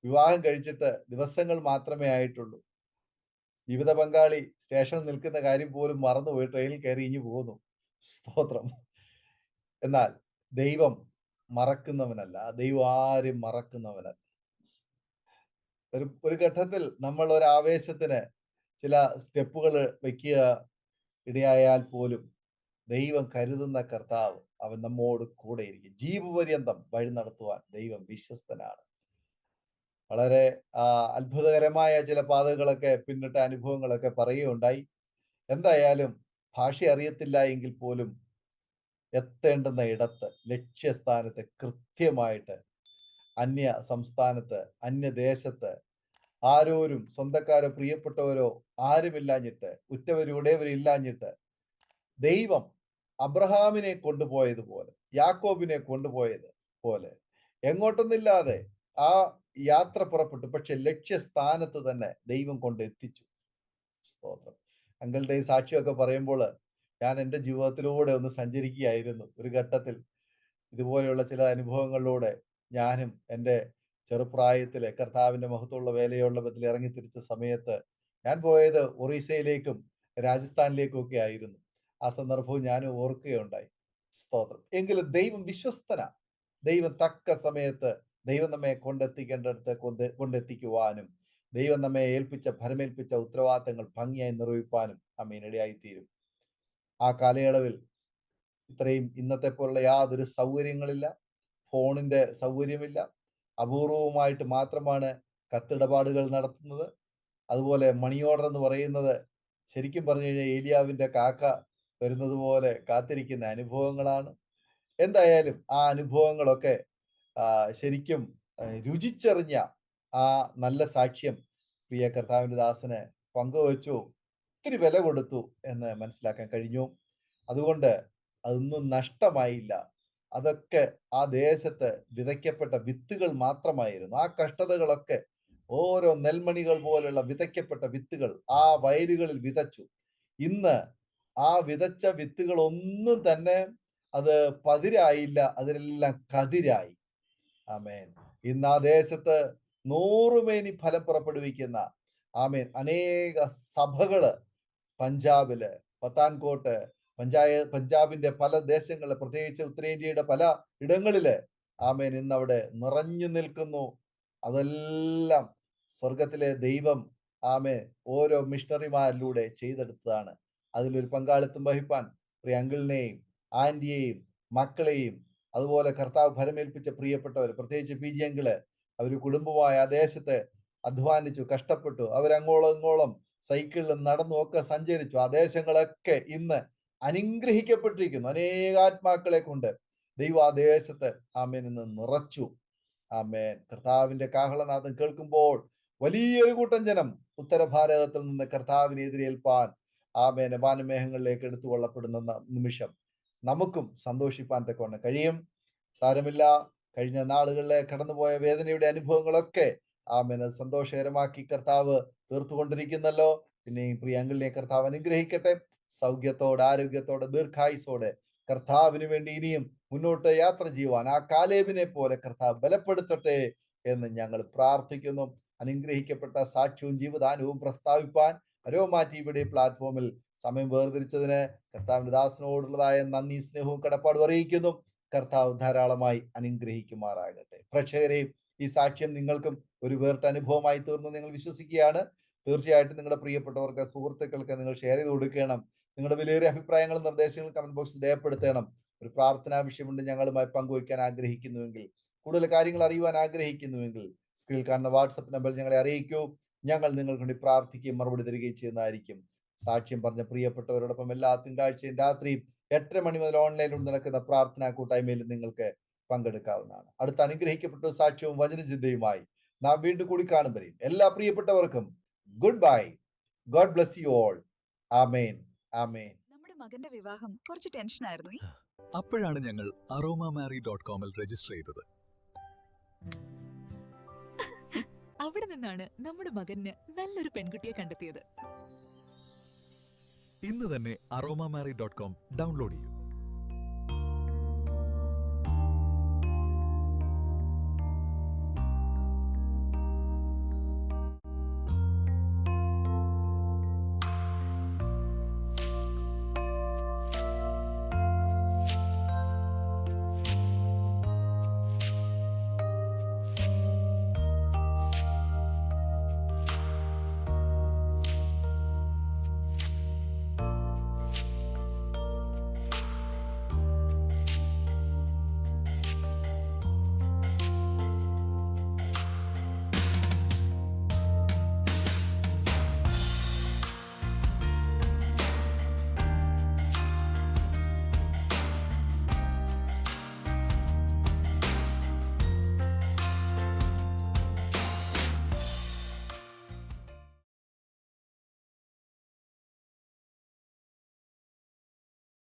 വിവാഹം കഴിച്ചിട്ട് ദിവസങ്ങൾ മാത്രമേ ആയിട്ടുള്ളൂ. ജീവിത പങ്കാളി സ്റ്റേഷനിൽ നിൽക്കുന്ന കാര്യം പോലും മറന്നുപോയി ട്രെയിനിൽ കയറി ഇഞ്ഞു പോകുന്നു. സ്തോത്രം. എന്നാൽ ദൈവം മറക്കുന്നവനല്ല, ദൈവം ആരും മറക്കുന്നവനല്ല. ഒരു ഘട്ടത്തിൽ നമ്മൾ ഒരു ആവേശത്തിന് ചില സ്റ്റെപ്പുകൾ വെക്കുക ഇടയായാൽ പോലും ദൈവം കരുതുന്ന കർത്താവ് അവൻ നമ്മോട് കൂടെ ഇരിക്കും. ജീവപര്യന്തം വഴി നടത്തുവാൻ ദൈവം വിശ്വസ്തനാണ്. വളരെ അത്ഭുതകരമായ ചില പാതകളൊക്കെ പിന്നിട്ട അനുഭവങ്ങളൊക്കെ പറയുകയുണ്ടായി. എന്തായാലും ഭാഷ അറിയത്തില്ല എങ്കിൽ പോലും എത്തേണ്ടുന്ന ഇടത്ത് ലക്ഷ്യസ്ഥാനത്ത് കൃത്യമായിട്ട് അന്യ സംസ്ഥാനത്ത് അന്യദേശത്ത് ആരോരും സ്വന്തക്കാരോ പ്രിയപ്പെട്ടവരോ ആരുമില്ലാഞ്ഞിട്ട് ഉറ്റവരുടേവരില്ലാഞ്ഞിട്ട് ദൈവം അബ്രഹാമിനെ കൊണ്ടുപോയതുപോലെ യാക്കോബിനെ കൊണ്ടുപോയത് പോലെ എങ്ങോട്ടൊന്നില്ലാതെ ആ യാത്ര പുറപ്പെട്ടു. പക്ഷെ ലക്ഷ്യസ്ഥാനത്ത് തന്നെ ദൈവം കൊണ്ട് എത്തിച്ചു. സ്തോത്രം. അങ്കിളുടെ ഈ സാക്ഷിയൊക്കെ പറയുമ്പോൾ ഞാൻ എൻ്റെ ജീവിതത്തിലൂടെ ഒന്ന് സഞ്ചരിക്കുകയായിരുന്നു. ഒരു ഘട്ടത്തിൽ ഇതുപോലെയുള്ള ചില അനുഭവങ്ങളിലൂടെ ഞാനും എൻ്റെ ചെറുപ്രായത്തിലെ കർത്താവിന്റെ മഹത്വമുള്ള വേലയുള്ള ബത്തിൽ ഇറങ്ങി തിരിച്ച സമയത്ത് ഞാൻ പോയത് ഒറീസയിലേക്കും രാജസ്ഥാനിലേക്കും ഒക്കെ ആയിരുന്നു. ആ സന്ദർഭവും ഞാൻ ഓർക്കുകയുണ്ടായി. സ്തോത്രം. എങ്കിലും ദൈവം വിശ്വസ്തന. ദൈവം തക്ക സമയത്ത് ദൈവം നമ്മെ കൊണ്ടെത്തിക്കേണ്ടടുത്ത് കൊണ്ടെത്തിക്കുവാനും ദൈവം നമ്മെ ഭരമേൽപ്പിച്ച ഉത്തരവാദിത്തങ്ങൾ ഭംഗിയായി നിർവഹിപ്പാനും നമ്മെ ഇടയായിത്തീരും. ആ കാലയളവിൽ ഇത്രയും ഇന്നത്തെ പോലുള്ള യാതൊരു സൗകര്യങ്ങളില്ല, ഫോണിന്റെ സൗകര്യമില്ല. അപൂർവമായിട്ട് മാത്രമാണ് കത്തിടപാടുകൾ നടത്തുന്നത്. അതുപോലെ മണി ഓർഡർ എന്ന് പറയുന്നത് ശരിക്കും പറഞ്ഞു കഴിഞ്ഞാൽ ഏലിയാവിന്റെ കാക്ക വരുന്നത് പോലെ കാത്തിരിക്കുന്ന അനുഭവങ്ങളാണ്. എന്തായാലും ആ അനുഭവങ്ങളൊക്കെ ശരിക്കും രുചിച്ചറിഞ്ഞ ആ നല്ല സാക്ഷ്യം പ്രിയ കർത്താവിന്റെ ദാസന് പങ്കുവച്ചു. ഒത്തിരി വില കൊടുത്തു എന്ന് മനസ്സിലാക്കാൻ കഴിഞ്ഞു. അതുകൊണ്ട് അതൊന്നും നഷ്ടമായില്ല. അതൊക്കെ ആ ദേശത്ത് വിതയ്ക്കപ്പെട്ട വിത്തുകൾ മാത്രമായിരുന്നു. ആ കഷ്ടതകളൊക്കെ ഓരോ നെൽമണികൾ പോലുള്ള വിതയ്ക്കപ്പെട്ട വിത്തുകൾ ആ വയലുകളിൽ വിതച്ചു. ഇന്ന് ആ വിതച്ച വിത്തുകൾ ഒന്നും തന്നെ അത് പതിരായില്ല, അതിനെല്ലാം കതിരായി. ആമേൻ. ഇന്ന് ആ ദേശത്ത് 100 മേനി ഫലം പുറപ്പെടുവിക്കുന്ന ആമേൻ അനേക സഭകള് പഞ്ചാബില്, പത്താൻകോട്ട്, പഞ്ചാബിന്റെ പല ദേശങ്ങളില്, പ്രത്യേകിച്ച് ഉത്തരേന്ത്യയുടെ പല ഇടങ്ങളില് ആമേൻ ഇന്ന് അവിടെ നിറഞ്ഞു നിൽക്കുന്നു. അതെല്ലാം സ്വർഗത്തിലെ ദൈവം ആമേൻ ഓരോ മിഷണറിമാരിലൂടെ ചെയ്തെടുത്തതാണ്. അതിലൊരു പങ്കാളിത്തം വഹിപ്പാൻ പ്രിയ അങ്കിളിനെയും ആന്റിയെയും മക്കളെയും അതുപോലെ കർത്താവ് ഭരമേൽപ്പിച്ച പ്രിയപ്പെട്ടവർ, പ്രത്യേകിച്ച് പി ജി അങ്കിള്, അവർ കുടുംബമായ ആ ദേശത്ത് അധ്വാനിച്ചു, കഷ്ടപ്പെട്ടു. അവരങ്ങോളം ഇങ്ങോളം സൈക്കിളിലും നടന്നും ഒക്കെ സഞ്ചരിച്ചു. ആ ദേശങ്ങളൊക്കെ ഇന്ന് അനുഗ്രഹിക്കപ്പെട്ടിരിക്കുന്നു. അനേകാത്മാക്കളെ കൊണ്ട് ദൈവം ആ ദേശത്ത് ആമേൻ ഇന്ന് നിറച്ചു. ആമേൻ. കർത്താവിന്റെ കാഹളനാദം കേൾക്കുമ്പോൾ വലിയൊരു കൂട്ടം ജനം ഉത്തര ഭാരതത്തിൽ നിന്ന് കർത്താവിനെ എതിരേൽപ്പാൻ ആമേൻ വാനമേഘങ്ങളിലേക്ക് എടുത്തു കൊള്ളപ്പെടുന്ന നിമിഷം നമുക്കും സന്തോഷിപ്പാൻ തക്കവണ്ണം കഴിയും. സാരമില്ല, കഴിഞ്ഞ നാളുകളിലെ കടന്നുപോയ വേദനയുടെ അനുഭവങ്ങളൊക്കെ ആമേൻ സന്തോഷകരമാക്കി കർത്താവ് തീർത്തുകൊണ്ടിരിക്കുന്നല്ലോ. പിന്നെയും പ്രിയ അങ്കിളിനെ കർത്താവ് അനുഗ്രഹിക്കട്ടെ. സൗഖ്യത്തോടെ, ആരോഗ്യത്തോടെ, ദീർഘായുസോടെ കർത്താവിന് വേണ്ടി ഇനിയും മുന്നോട്ട് യാത്ര ചെയ്യുവാൻ ആ കാലേബിനെ പോലെ കർത്താവ് ബലപ്പെടുത്തട്ടെ എന്ന് ഞങ്ങൾ പ്രാർത്ഥിക്കുന്നു. അനുഗ്രഹിക്കപ്പെട്ട സാക്ഷ്യവും ജീവിതാനുവും പ്രസ്താവിപ്പാൻ അരോമ ടിവിയുടെ പ്ലാറ്റ്ഫോമിൽ സമയം വേർതിരിച്ചതിന് കർത്താവിന്റെ ദാസനോടുള്ളതായ നന്ദി, സ്നേഹവും കടപ്പാടും അറിയിക്കുന്നു. കർത്താവ് ധാരാളമായി അനുഗ്രഹിക്കുമാറാകട്ടെ. പ്രേക്ഷകരെ, ഈ സാക്ഷ്യം നിങ്ങൾക്കും ഒരു വേറിട്ട അനുഭവമായി തീർന്നു നിങ്ങൾ വിശ്വസിക്കുകയാണ്. തീർച്ചയായിട്ടും നിങ്ങളുടെ പ്രിയപ്പെട്ടവർക്ക്, സുഹൃത്തുക്കൾക്ക് നിങ്ങൾ ഷെയർ ചെയ്ത് കൊടുക്കണം. നിങ്ങളുടെ വിലയേറിയ അഭിപ്രായങ്ങളും നിർദ്ദേശങ്ങളും കമന്റ് ബോക്സിൽ രേഖപ്പെടുത്തണം. ഒരു പ്രാർത്ഥനാ വിഷയമുണ്ട് ഞങ്ങളുമായി പങ്കുവയ്ക്കാൻ ആഗ്രഹിക്കുന്നുവെങ്കിൽ, കൂടുതൽ കാര്യങ്ങൾ അറിയുവാൻ ആഗ്രഹിക്കുന്നുവെങ്കിൽ, സ്ക്രീനിൽ കാണുന്ന വാട്സപ്പ് നമ്പറിൽ ഞങ്ങളെ അറിയിക്കൂ. ഞങ്ങൾ നിങ്ങൾക്ക് വേണ്ടി പ്രാർത്ഥിക്കുകയും മറുപടി തരികയും ചെയ്യുന്നതായിരിക്കും. സാക്ഷ്യം പറഞ്ഞ പ്രിയപ്പെട്ടവരോടൊപ്പം എല്ലാ തിങ്കളാഴ്ചയും രാത്രി 8:30 മണി മുതൽ ഓൺലൈനിൽ നടക്കുന്ന പ്രാർത്ഥനാ കൂട്ടായ്മയിൽ നിങ്ങൾക്ക് പങ്കെടുക്കാവുന്നതാണ്. അടുത്ത അനുഗ്രഹിക്കപ്പെട്ട സാക്ഷ്യവും വചനചിന്തയുമായി നാം വീണ്ടും കൂടി കാണും വരെയും എല്ലാ പ്രിയപ്പെട്ടവർക്കും good bye. God bless you all. ആമേൻ. ആമേൻ. നമ്മുടെ മകന്റെ വിവാഹം കുറച്ച് ടെൻഷനായിരുന്നു. അപ്പോഴാണ് ഞങ്ങൾ aromamary.com-ൽ രജിസ്റ്റർ ചെയ്തത്. അവിടെ നിന്നാണ് നമ്മുടെ മകന് നല്ലൊരു പെൺകുട്ടിയെ കണ്ടെത്തിയത്. ഇന്ന് തന്നെ aromamary.com ഡൗൺലോഡ് ചെയ്യൂ.